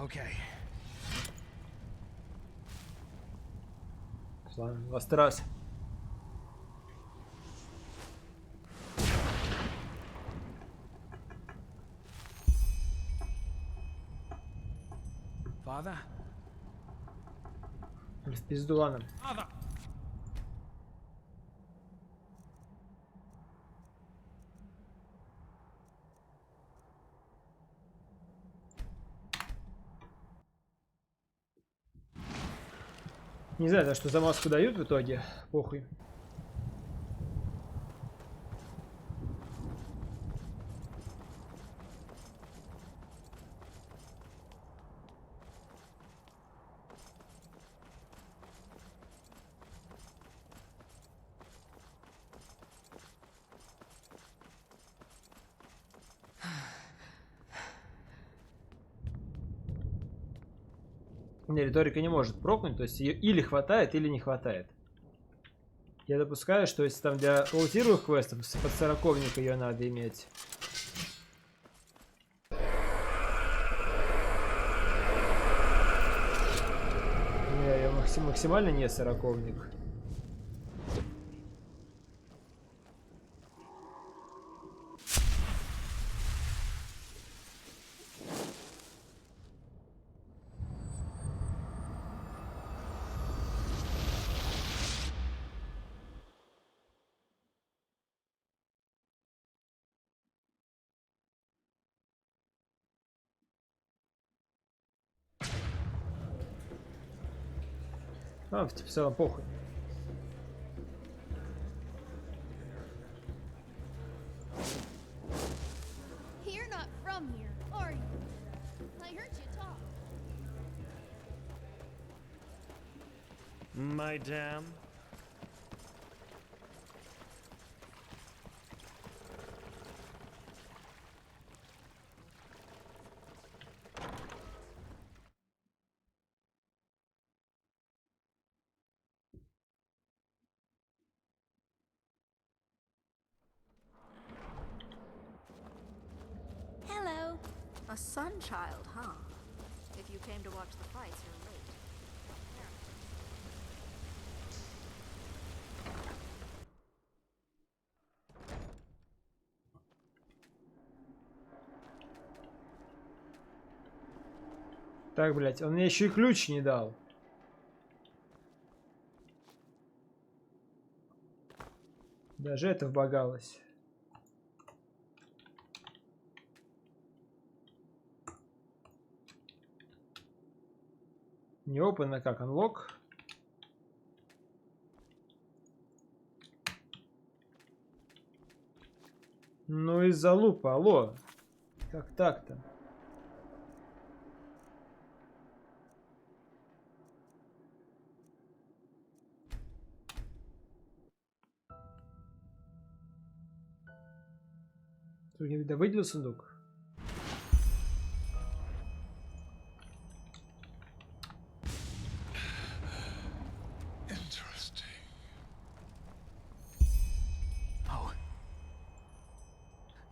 P: Okay.
A: Ладно, 20 раз.
P: Father?
A: В пизду, ладно.
P: Father!
A: Не знаю, за что за маску дают в итоге. Похуй. Не, риторика не может прокнуть, то есть ее или хватает, или не хватает. Я допускаю, что если там для аутировых квестов под 40-ник ее надо иметь. Не, ее максимально не 40-ник. А, в целом похуй.
C: You're not from here, are you? I heard you talk.
I: Madame?
C: Hello.
B: A sun child, huh? If you came to watch the fights, you're late.
A: Так, блять, он мне еще и ключ не дал. Даже это вбагалось. Не open, а как? Unlock? Ну из-за лупа, алло. Как так-то? Да выделил сундук.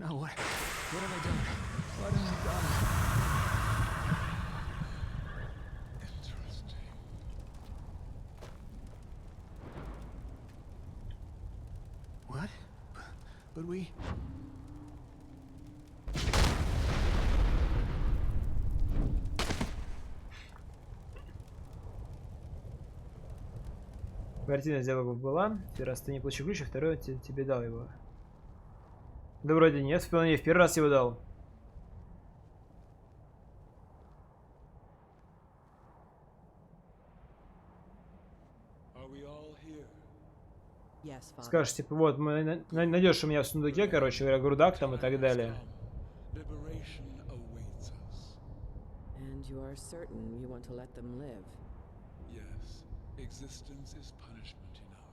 P: No, what have I done? What have I done?
J: Interesting.
P: What? But we...
A: Картина сделала была. Ты раз ты не получил ключ, а второй тебе дал его. Да вроде нет, вполне в первый раз его дал. Скажешь, типа, вот, мы найдешь у меня в сундуке, короче говоря, грудак там и так далее.
F: And you are certain you want to let them live?
J: Yes, resistance is punishment enough.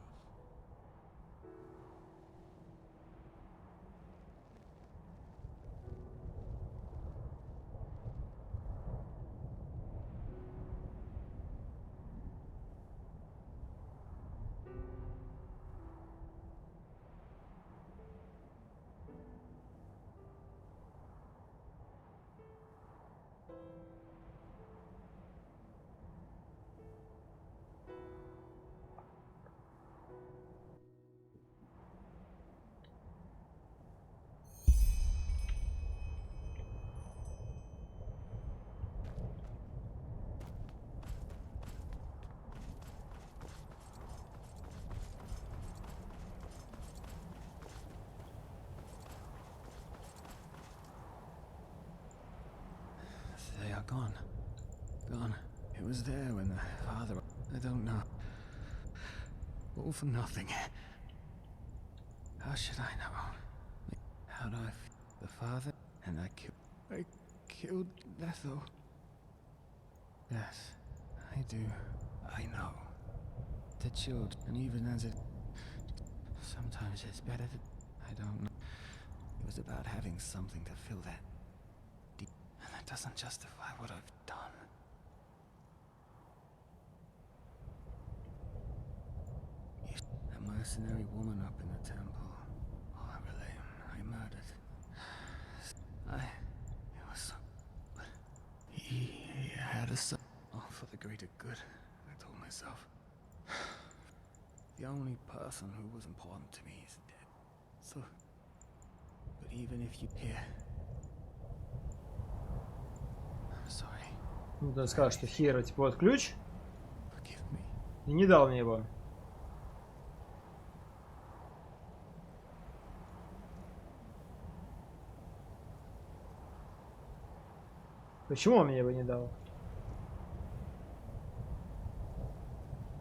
P: They are gone. Gone. It was there when the father... I don't know. All for nothing. How should I know? How'd I... The father? And I killed Letho. Yes, I do. I know. The children, and even as it... Sometimes it's better to... I don't know. It was about having something to fill that... And that doesn't justify what I've done. A mercenary woman up in the temple. Oh, I relate. I murdered. It was so... He had a son. Oh, for the greater good, I told myself. The only person who was important to me is dead. So... But even if you hear... I'm sorry.
A: Ну, ты сказал, что Хера, типа, вот ключ. И не дал мне его. Почему он мне его не дал?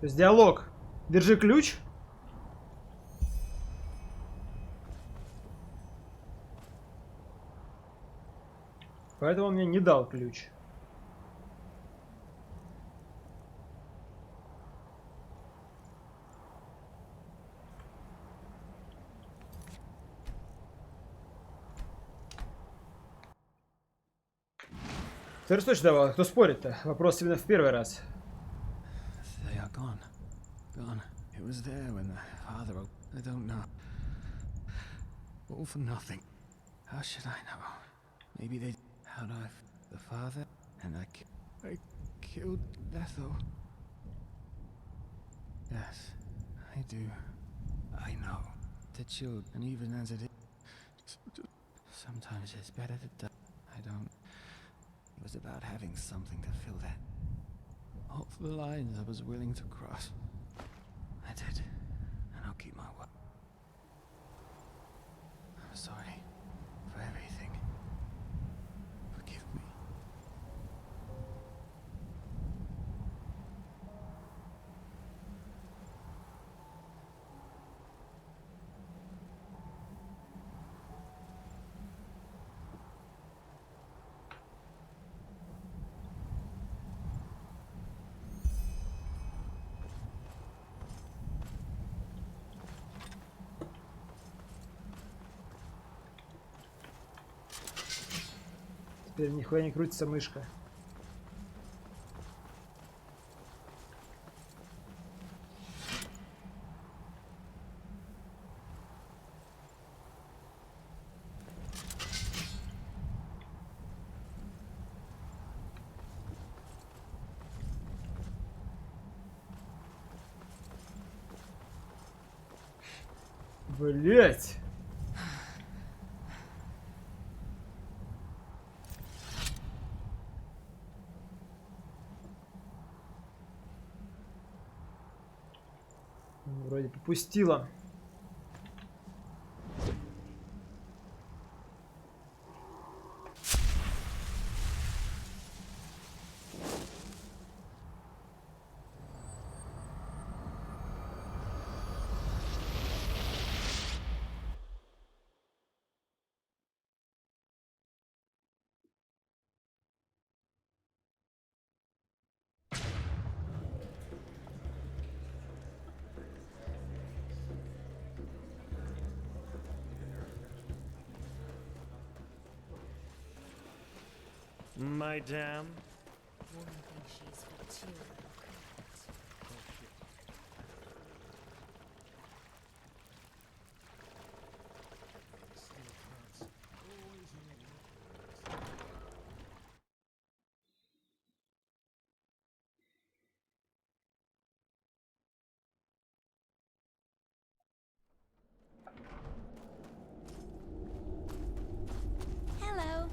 A: То есть диалог. Держи ключ. Поэтому он мне не дал ключ. Ты точно давал. Кто спорит-то? Вопрос именно в первый раз.
P: They are gone. Gone. It was there when the father... I don't know. All for nothing. How should I know? Maybe they... How'd I... The father? And I killed Letho. Yes, I do. I know. The children, and even as it is... Sometimes it's better to die. I don't... It was about having something to fill that. All for the lines I was willing to cross. I did, and I'll keep my word. I'm sorry for everything. Forgive me.
A: Теперь нихуя не крутится мышка. Блять. Вроде попустила.
I: Madame?
V: Woman thinks she's for two.
C: Hello.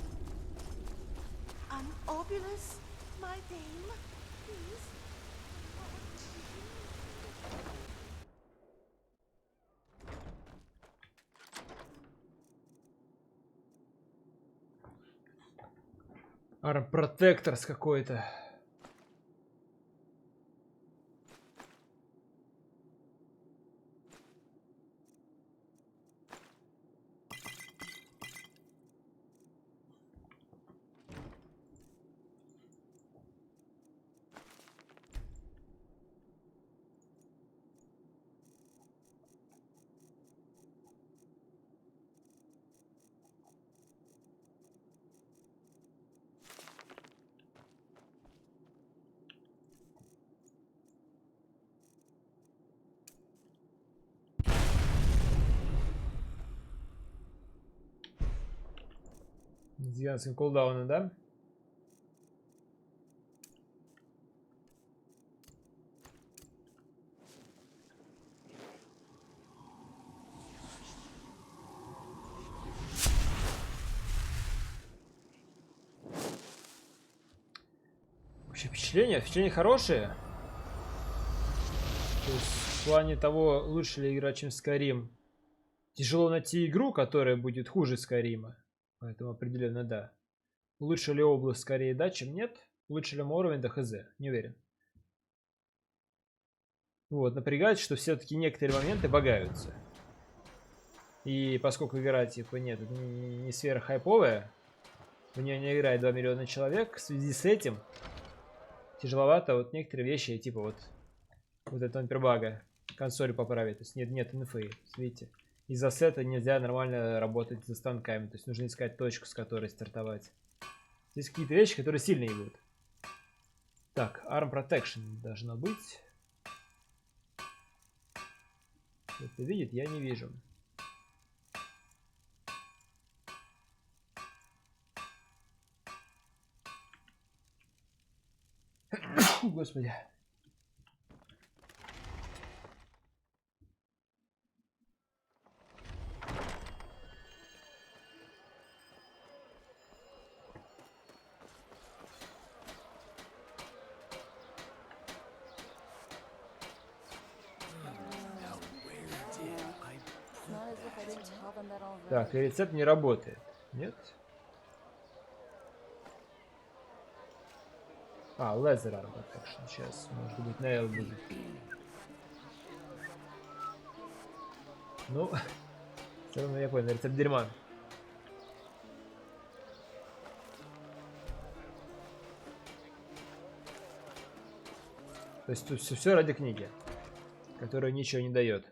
N: Obulus, my dame, please.
A: Армпротекторс какой-то. С гигантским кулдауном, да? Вообще впечатления хорошие. То есть в плане того, лучше ли играть, чем Skyrim. Тяжело найти игру, которая будет хуже Skyrim. Поэтому определенно да. Лучше ли область, скорее да, чем нет. Лучше ли уровень, да хз. Не уверен. Вот, напрягает, что все-таки некоторые моменты багаются. И поскольку игра, типа, нет, это не сверххайповая, в нее не играет 2 миллиона человек, в связи с этим тяжеловато вот некоторые вещи, типа вот это бага, консоль поправить, то есть нет инфы, видите. Из-за сета нельзя нормально работать за станками, то есть нужно искать точку, с которой стартовать. Здесь какие-то вещи, которые сильные будут. Так, Arm Protection должно быть. Кто-то видит, я не вижу. Господи. Так, и рецепт не работает. Нет? А, Laser Arm Protection. Сейчас, может быть, Nail будет. Ну, все равно я понял, рецепт дерьма. То есть тут все ради книги, которая ничего не дает.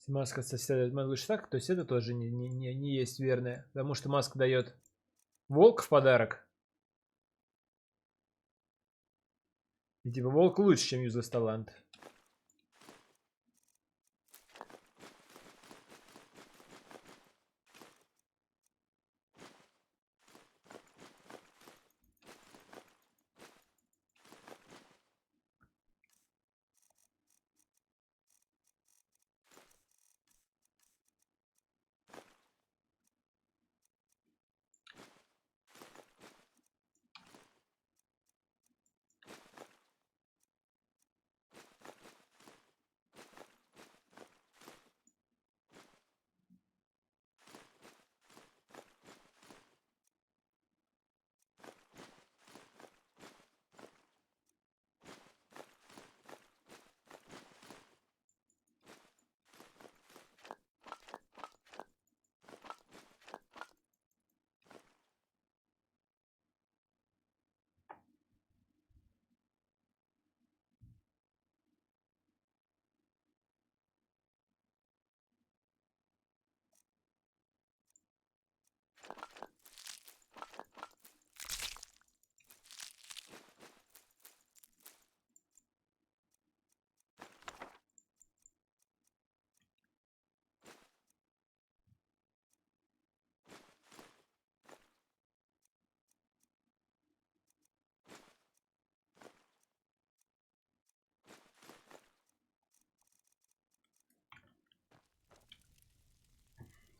A: Если маска соседует лучше так, то есть это тоже не есть верное. Потому что маска дает волк в подарок. И типа волк лучше, чем юзлес талант.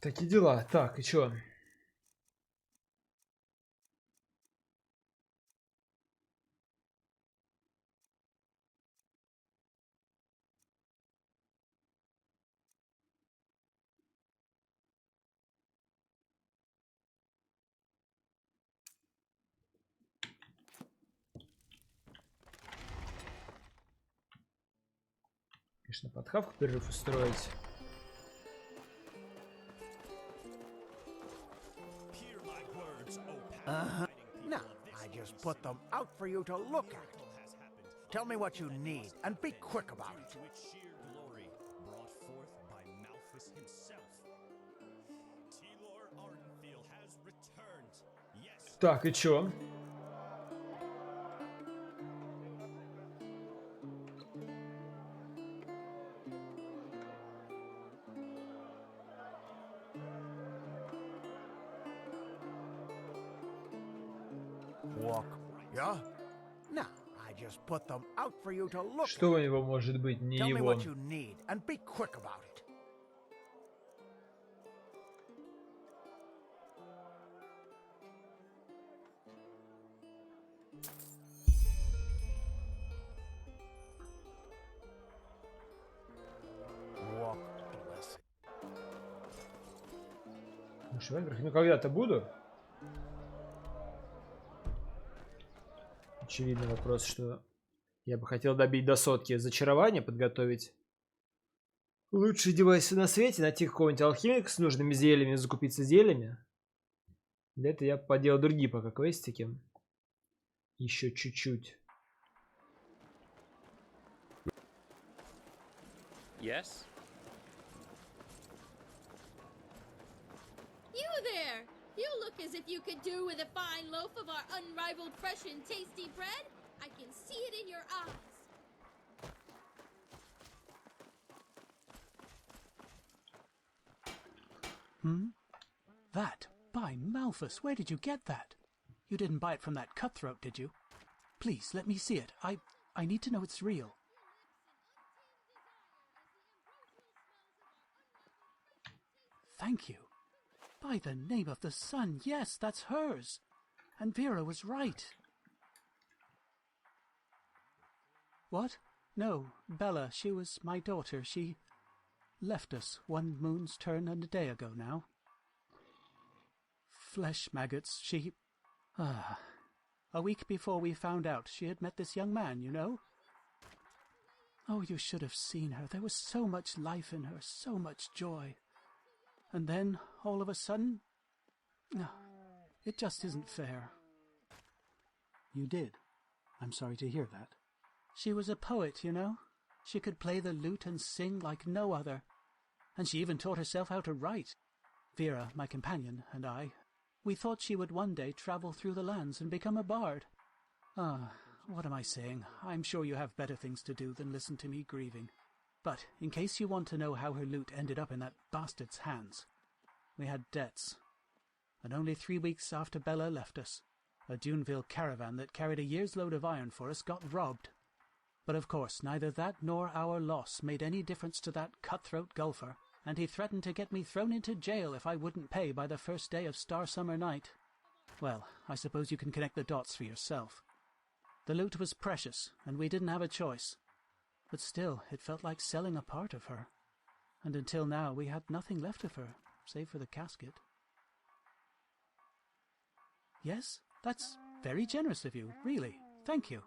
A: Такие дела. Так, и чё? Конечно, подхавку перерыв устроить.
U: No, I just put them out for you to look at. Tell me what you need, and be quick about it.
L: To its sheer glory, brought forth by Malthus himself. T-Lore Ardenfield has returned. Yes.
A: Так, и чё?
U: Walk. Yeah? No, I just put them out for you to look
A: Что у него может быть, не
U: Tell me
A: его?
U: what you need, and be quick about it. Walk, blessed.
A: Ну, когда-то буду. Очевидный вопрос, что я бы хотел добить до 100 зачарования, подготовить лучшие девайсы на свете, найти какого-нибудь алхимика с нужными зельями, закупиться зельями. Для этого я поделал другие пока квестики. Еще чуть-чуть.
K: Yes?
C: You there! You look as if you could do with a fine loaf of our unrivaled fresh and tasty bread. I can see it in your eyes.
R: Hmm? That? By Malthus, where did you get that? You didn't buy it from that cutthroat, did you? Please, let me see it. I need to know it's real. Thank you. By the name of the sun, yes, that's hers. And Vera was right. What? No, Bella, she was my daughter. She left us one moon's turn and a day ago now. Flesh maggots, she... A week before we found out, she had met this young man, you know? Oh, you should have seen her. There was so much life in her, so much joy. And then, all of a sudden... It just isn't fair. You did? I'm sorry to hear that. She was a poet, you know? She could play the lute and sing like no other. And she even taught herself how to write. Vera, my companion, and I, we thought she would one day travel through the lands and become a bard. What am I saying? I'm sure you have better things to do than listen to me grieving. But, in case you want to know how her lute ended up in that bastard's hands, we had debts. And only 3 weeks after Bella left us, a Duneville caravan that carried a year's load of iron for us got robbed. But of course, neither that nor our loss made any difference to that cutthroat golfer, and he threatened to get me thrown into jail if I wouldn't pay by the first day of Star Summer Night. Well, I suppose you can connect the dots for yourself. The loot was precious, and we didn't have a choice. But still, it felt like selling a part of her. And until now, we had nothing left of her, save for the casket. Yes, that's very generous of you, really. Thank you.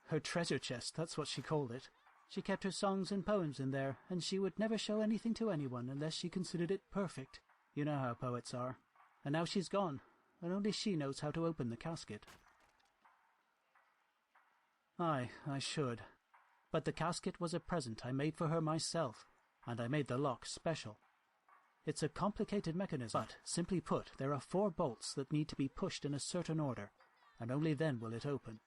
R: Her treasure chest, that's what she called it. She kept her songs and poems in there, and she would never show anything to anyone unless she considered it perfect. You know how poets are. And now she's gone, and only she knows how to open the casket. Aye, I should. But the casket was a present I made for her myself, and I made the lock special. It's a complicated mechanism, but, simply put, there are 4 bolts that need to be pushed in a certain order, and only then will it open.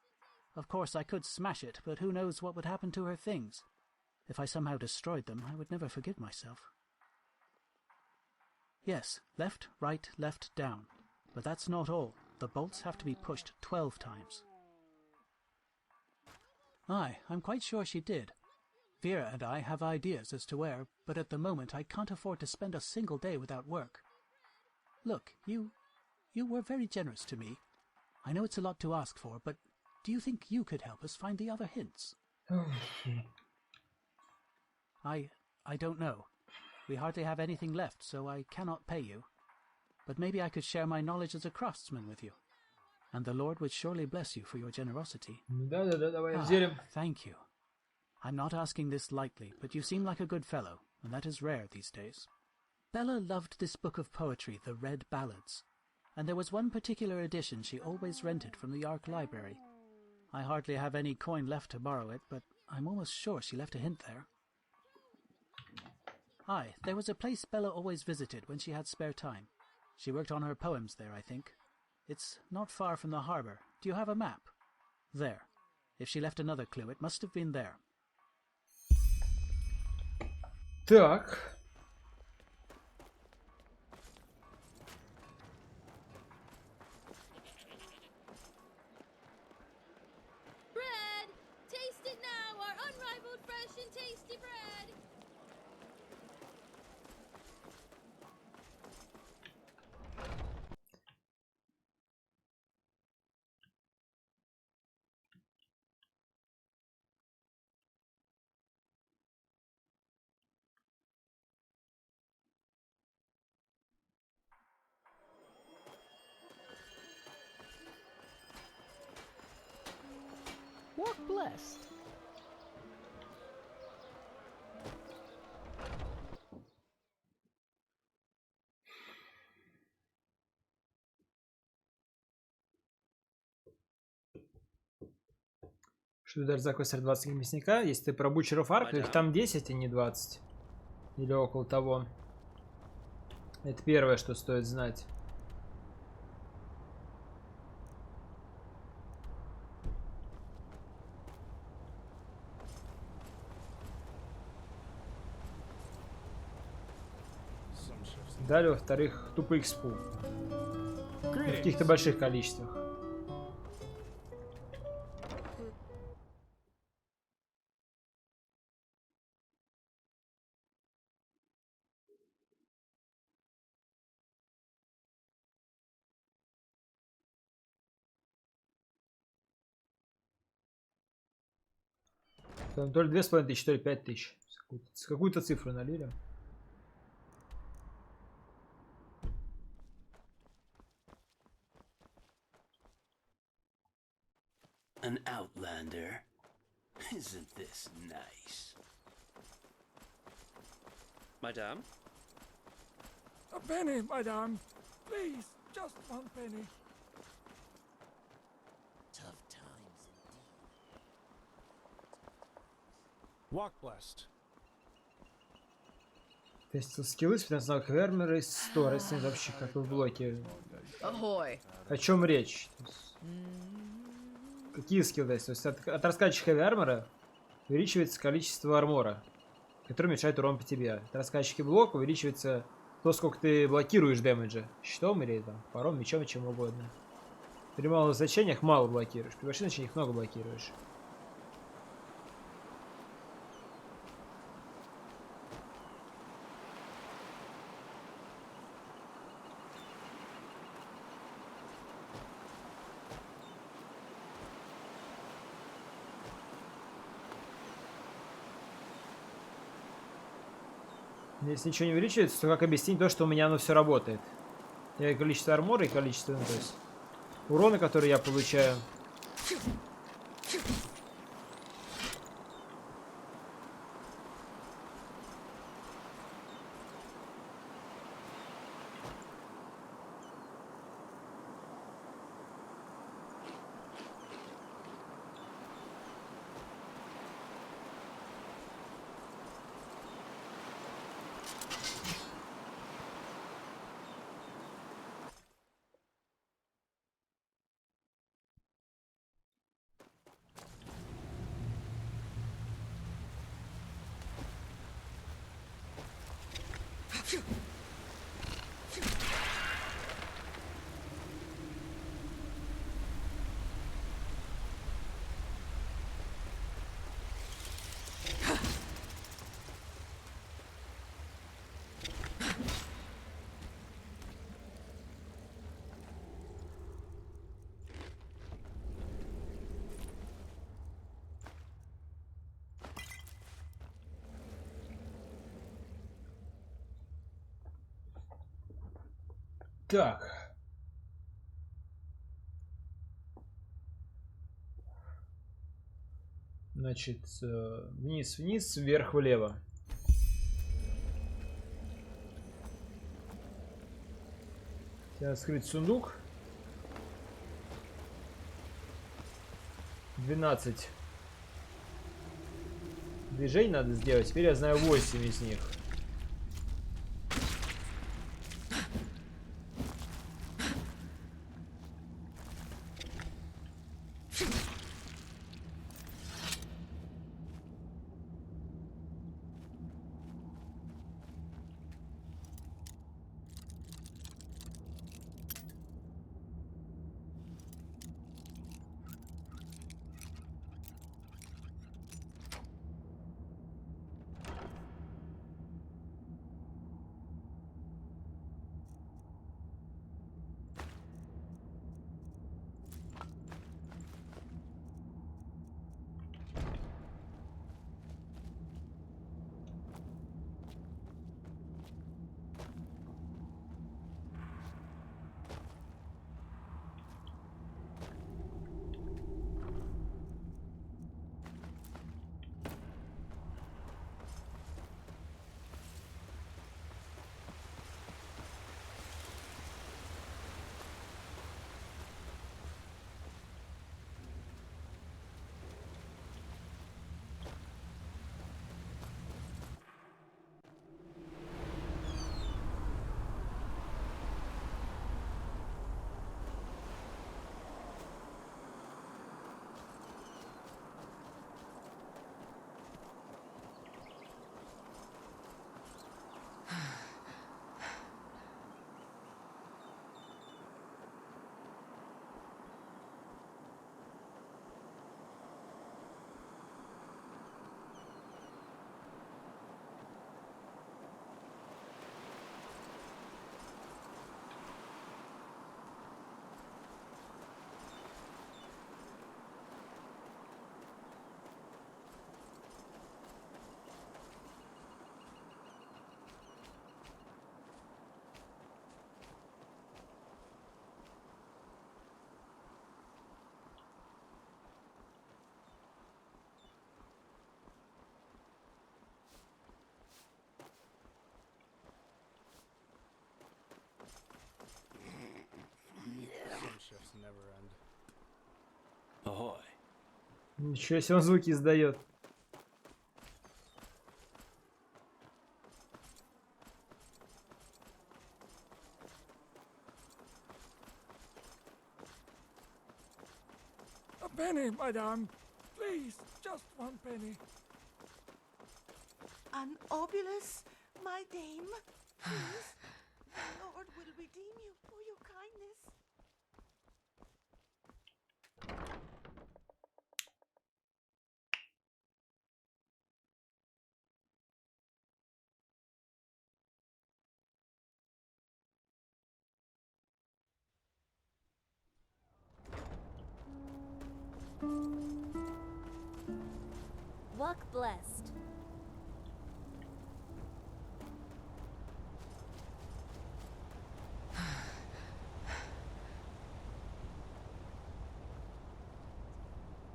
R: Of course, I could smash it, but who knows what would happen to her things. If I somehow destroyed them, I would never forgive myself. Yes, left, right, left, down. But that's not all. The bolts have to be pushed 12 times. Aye, I'm quite sure she did. Vera and I have ideas as to where, but at the moment I can't afford to spend a single day without work. Look, you were very generous to me. I know it's a lot to ask for, but do you think you could help us find the other hints? I don't know. We hardly have anything left, so I cannot pay you. But maybe I could share my knowledge as a craftsman with you. And the Lord would surely bless you for your generosity.
A: Давай взялим.
R: Thank you. I'm not asking this lightly, but you seem like a good fellow, and that is rare these days. Bella loved this book of poetry, the Red Ballads, and there was one particular edition she always rented from the Ark Library. I hardly have any coin left to borrow it, but I'm almost sure she left a hint there. Aye, there was a place Bella always visited when she had spare time. She worked on her poems there, I think. It's not far from the harbour. Do you have a map? There. If she left another clue, it must have been there.
A: Так.
C: Bread! Taste it now, our unrivaled fresh and tasty bread!
R: Walk blessed.
A: Что даже за квестер 20 мясника. Если ты про бучеров арк, их там 10, а не 20. Или около того. Это первое, что стоит знать. Далее, во-вторых, тупо экспу. В каких-то больших количествах. Там то ли 2500, то ли 5000. Какую-то цифру налили.
G: An outlander. Isn't this nice?
S: Madame?
K: A penny, madame. Please, just one penny.
L: Tough times indeed.
I: Walk blessed.
A: Тестил скиллы, 15 навыков фермера и 100 растений вообще как в блоке.
V: Ahoy.
A: О чем речь? Какие скиллы есть? То есть от раскачки хэви армора увеличивается количество армора, который мешает урон по тебе. От раскачки блока увеличивается то, сколько ты блокируешь дэмэджа. Щитом или там, паром, мечом, чем угодно. При малых значениях мало блокируешь, при больших значениях много блокируешь. Если ничего не увеличивается, то как объяснить то, что у меня оно все работает? И количество армора, и количество, ну, то есть урона, который я получаю. Так. Значит, вниз-вниз, вверх-влево. Сейчас открыть сундук. 12 движений надо сделать. Теперь я знаю 8 из них.
G: Ahoy.
A: Ничего себе, он звуки издает.
K: A penny, madame. Please, just one penny.
N: An obulus, my dame. Please, the Lord will redeem you for your kindness.
O: Walk blessed.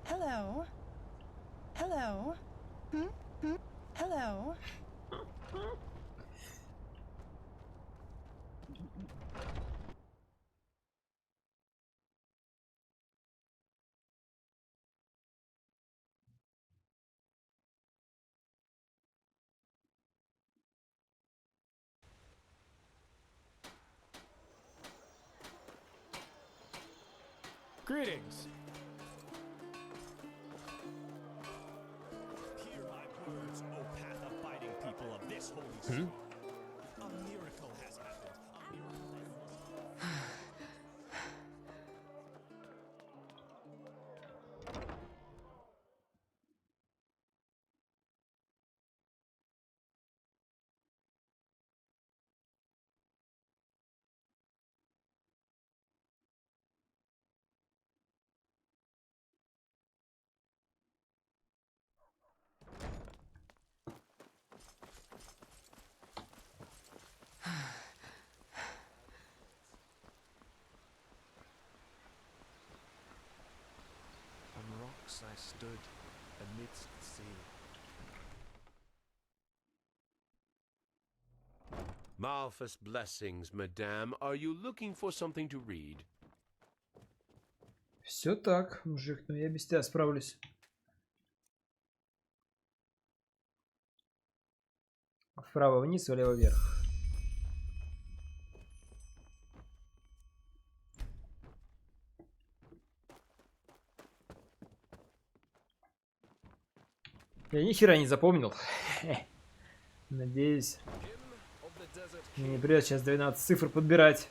B: Hello. Hello. Hello.
L: Greetings. Hear my words, O path-abiding people of this holy city. A miracle has happened.
I: stood amidst the sea.
E: Malphus blessings, madame. Are you looking for something to read?
A: Все так, мужик, но я без тебя справлюсь. Вправо вниз, влево вверх. Я ни хера не запомнил. Надеюсь, мне не придется сейчас 12 цифр подбирать.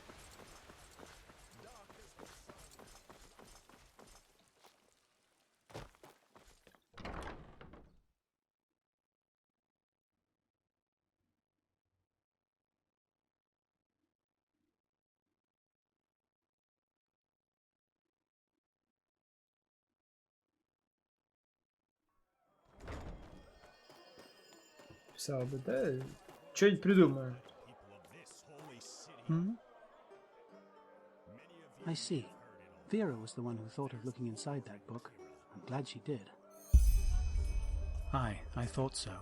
A: Писал бы, да? Что-нибудь придумаю.
R: Hmm? I see. Vera was the one who thought of looking inside that book. I'm glad she did. Aye, I thought so.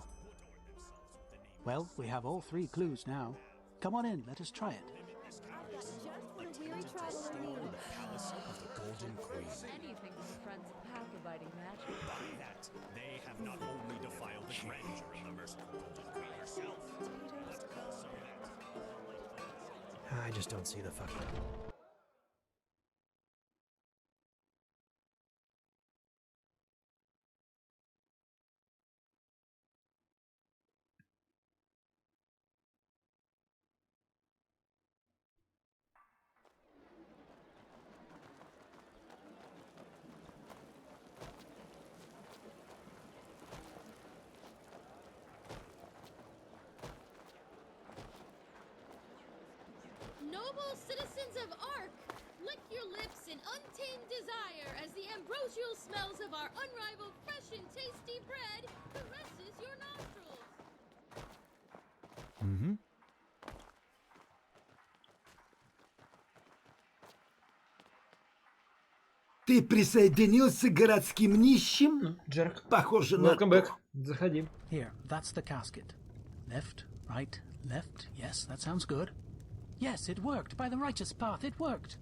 R: Well, we have all 3 clues now. Come on in, let us try it.
V: Anything from the friends of pack-abiding magic.
L: By that, they have not only defiled the grandeur of the merciful Golden Queen herself, but also that...
T: I just don't see the fucking...
C: Noble citizens of Ark, lick your lips in untamed desire as the ambrosial smells of our unrivaled fresh and tasty bread caresses your nostrils.
T: Mm-hmm.
W: Ты присоединился к городским нищим?
A: Джерк.
W: Похоже на...
A: Welcome back. Заходи.
R: Here, that's the casket. Left, right, left. Yes, that sounds good. Yes, it worked. By the righteous path, it worked.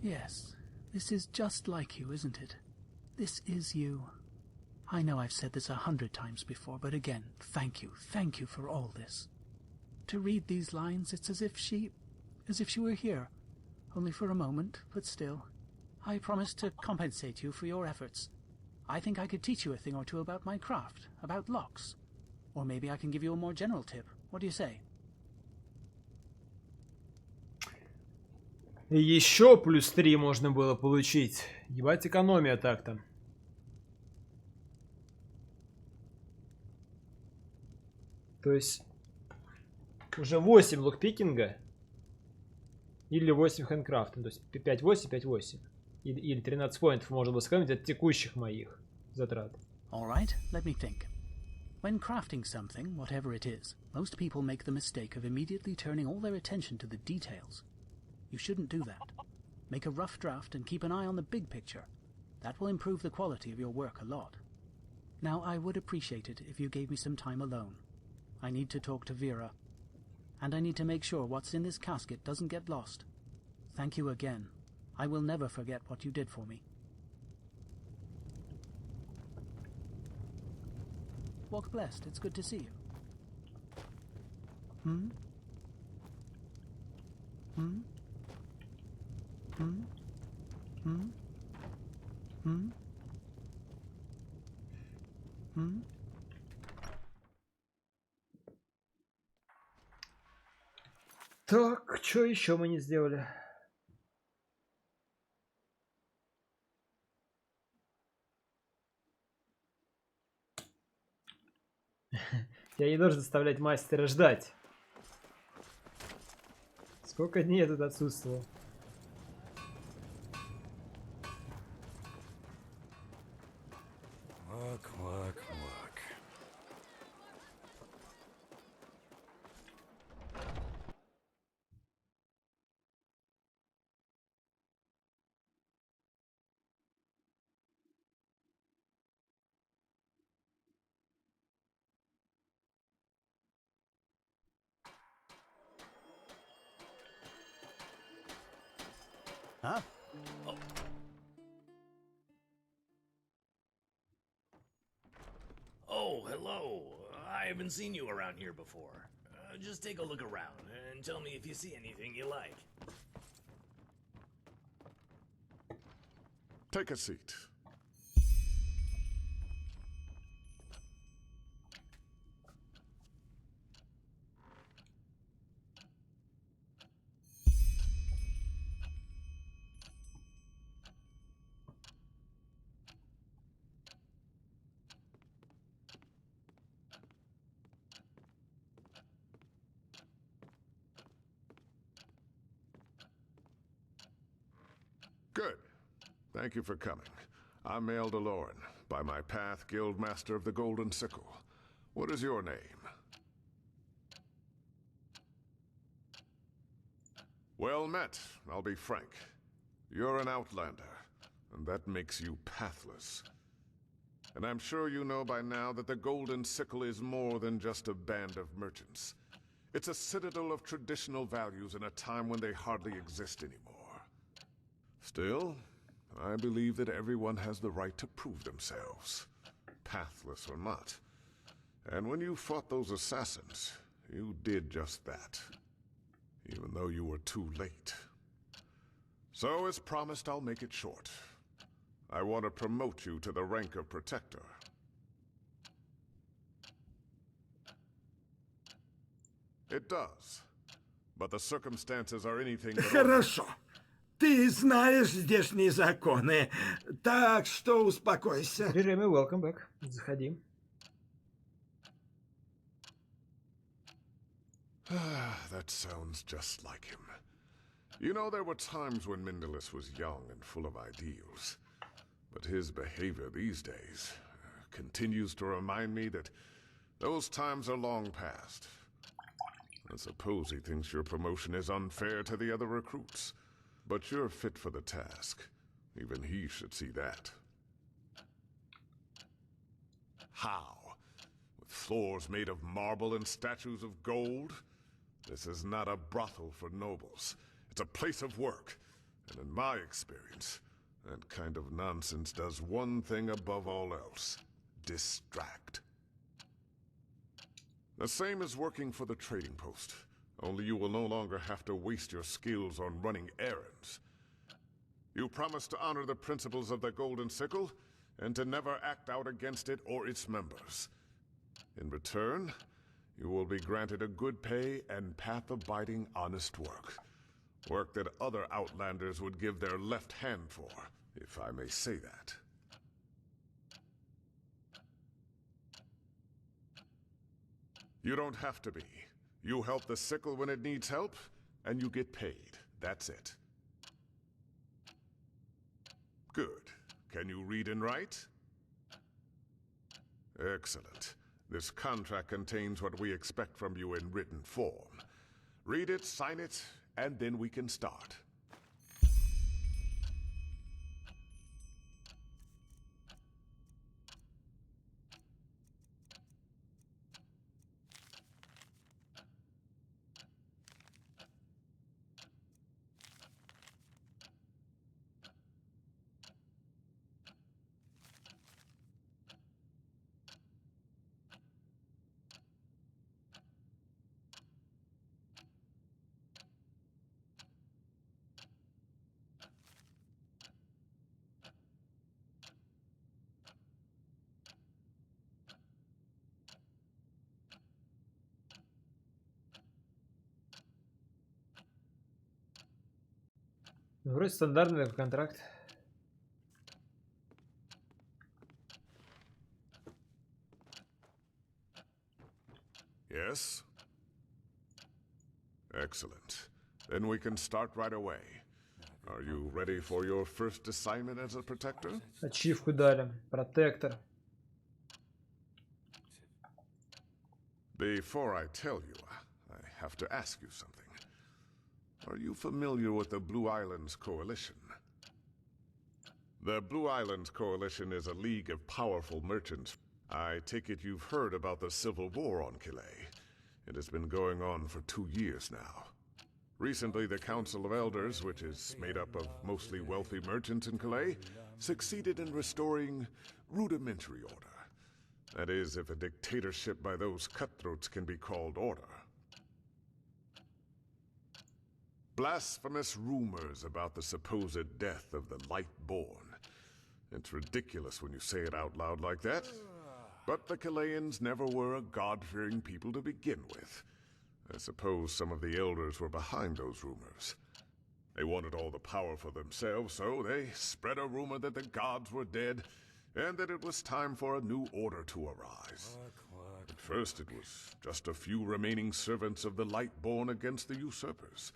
R: Yes, this is just like you, isn't it? This is you. I know I've said this 100 times before, but again, thank you for all this. To read these lines, it's as if she were here. Only for a moment, but still. I promise to compensate you for your efforts. I think I could teach you a thing or two about my craft, about locks. Or maybe I can give you a more general tip. What do you say?
A: Еще плюс 3 можно было получить. Ебать, экономия так-то. То есть уже 8 локпикинга или 8 хэндкрафта. То есть 5-8, 5-8. Или 13 поинтов можно было сэкономить от текущих моих затрат.
R: Alright, let me think. When crafting something, whatever it is, most people make the mistake of immediately turning all their attention to the details. You shouldn't do that. Make a rough draft and keep an eye on the big picture. That will improve the quality of your work a lot. Now, I would appreciate it if you gave me some time alone. I need to talk to Vera. And I need to make sure what's in this casket doesn't get lost. Thank you again. I will never forget what you did for me. Walk blessed. It's good to see you. Hmm? Hmm? Hmm? Hmm? Hmm? Hmm?
A: Так, что еще мы не сделали? Я не должен заставлять мастера ждать. Сколько дней я тут отсутствовал?
T: Look.
U: Huh?
L: Oh, hello. I haven't seen you around here before. Just take a look around and tell me if you see anything you like.
H: Take a seat. Good. Thank you for coming. I'm Mael DeLorean, by my path Guildmaster of the Golden Sickle. What is your name? Well met, I'll be frank. You're an outlander, and that makes you pathless. And I'm sure you know by now that the Golden Sickle is more than just a band of merchants. It's a citadel of traditional values in a time when they hardly exist anymore. Still, I believe that everyone has the right to prove themselves, pathless or not. And when you fought those assassins, you did just that, even though you were too late. So, as promised, I'll make it short. I want to promote you to the rank of Protector. It does, but the circumstances are anything but...
W: Хорошо. Ты знаешь здешние законы, так что успокойся.
A: Jeremy, welcome back. Заходи.
H: That sounds just like him. You know, there were times when Mindalus was young and full of ideals. But his behavior these days continues to remind me that those times are long past. I suppose he thinks your promotion is unfair to the other recruits. But you're fit for the task. Even he should see that. How? With floors made of marble and statues of gold? This is not a brothel for nobles. It's a place of work. And in my experience, that kind of nonsense does one thing above all else. Distract. The same as working for the trading post. Only you will no longer have to waste your skills on running errands. You promise to honor the principles of the Golden Sickle, and to never act out against it or its members. In return, you will be granted a good pay and path-abiding honest work. Work that other Outlanders would give their left hand for, if I may say that. You don't have to be. You help the Sickle when it needs help, and you get paid. That's it. Good. Can you read and write? Excellent. This contract contains what we expect from you in written form. Read it, sign it, and then we can start.
A: Ну, вроде стандартный контракт.
H: Yes? Excellent. Then we can start right away. Are you ready for your first assignment as a Protector?
A: Ачивку дали. Протектор.
H: Before I tell you, I have to ask you something. Are you familiar with the Blue Islands Coalition? The Blue Islands Coalition is a league of powerful merchants. I take it you've heard about the civil war on Killet. It has been going on for 2 years now. Recently, the Council of Elders, which is made up of mostly wealthy merchants in Calais, succeeded in restoring rudimentary order. That is, if a dictatorship by those cutthroats can be called order. Blasphemous rumors about the supposed death of the Lightborn. It's ridiculous when you say it out loud like that. But the Calayans never were a God-fearing people to begin with. I suppose some of the elders were behind those rumors. They wanted all the power for themselves, so they spread a rumor that the gods were dead, and that it was time for a new order to arise. At first it was just a few remaining servants of the Lightborn against the usurpers.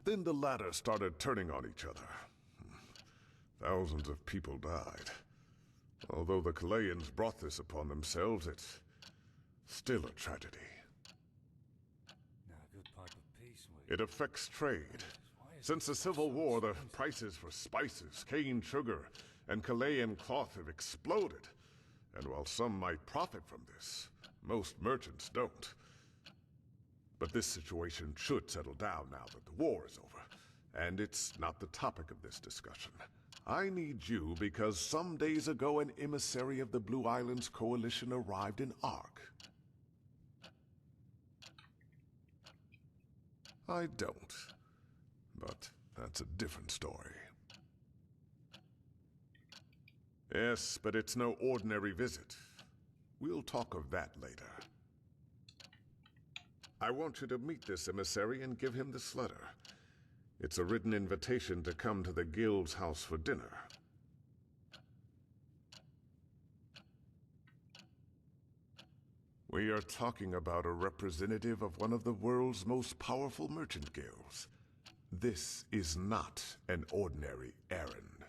H: Then the latter started turning on each other. Thousands of people died. Although the Calayans brought this upon themselves, it's still a tragedy. It affects trade. Since the Civil War, the prices for spices, cane sugar, and Calayan cloth have exploded. And while some might profit from this, most merchants don't. But this situation should settle down now that the war is over. And it's not the topic of this discussion. I need you because some days ago an emissary of the Blue Islands Coalition arrived in Ark. I don't. But that's a different story. Yes, but it's no ordinary visit. We'll talk of that later. I want you to meet this emissary and give him this letter. It's a written invitation to come to the guild's house for dinner. We are talking about a representative of one of the world's most powerful merchant guilds. This is not an ordinary errand.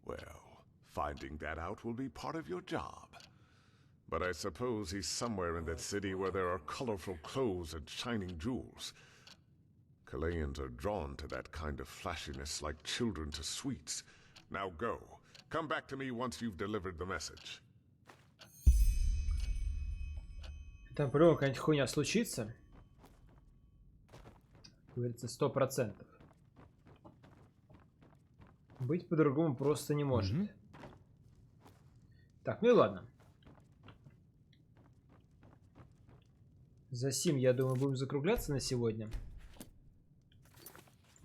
H: Well, finding that out will be part of your job. But I suppose he's somewhere in that city where there are colorful clothes and shining jewels. Calayans are drawn to that kind of flashiness like children to sweets. Now go. Come back to me once you've delivered the message.
A: Там по-любому какая-нибудь хуйня случится. Говорится, 100%. Быть по-другому просто не может. Так, ну и ладно. За сим, я думаю, будем закругляться на сегодня.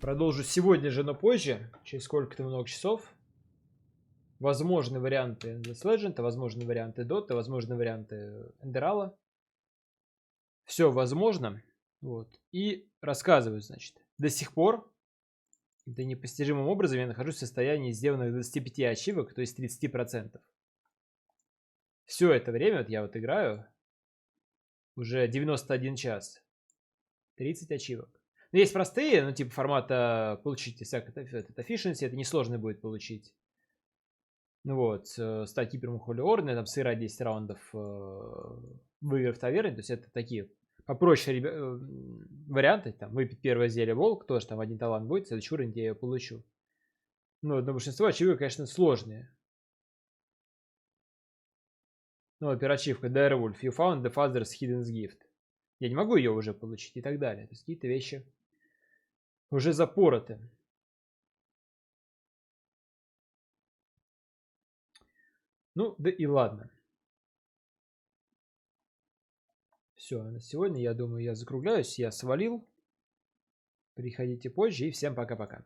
A: Продолжу сегодня же, но позже. Через сколько-то много часов. Возможны варианты Endless Legend, возможны варианты Dota, возможны варианты Enderal. Все возможно. Вот. И рассказываю, значит. До сих пор, да непостижимым образом, я нахожусь в состоянии сделанных 25 ачивок, то есть 30%. Все это время, вот я вот играю, уже 91 час. 30 ачивок. Но есть простые, ну типа формата получить этот efficiency, это несложно будет получить. Ну вот, стать кипером Holy Order, там сыграть 10 раундов выиграв в таверне, то есть это такие попроще варианты, там выпить первое зелье волк, тоже там один талант будет, следующий уровень я ее получу. Ну, но большинство ачивок, конечно, сложные. Ну, например, ачивка Direwolf, you found the father's hidden gift. Я не могу ее уже получить и так далее. То есть какие-то вещи уже запороты. Ну, да и ладно. Все, на сегодня, я думаю, я закругляюсь. Я свалил. Приходите позже и всем пока-пока.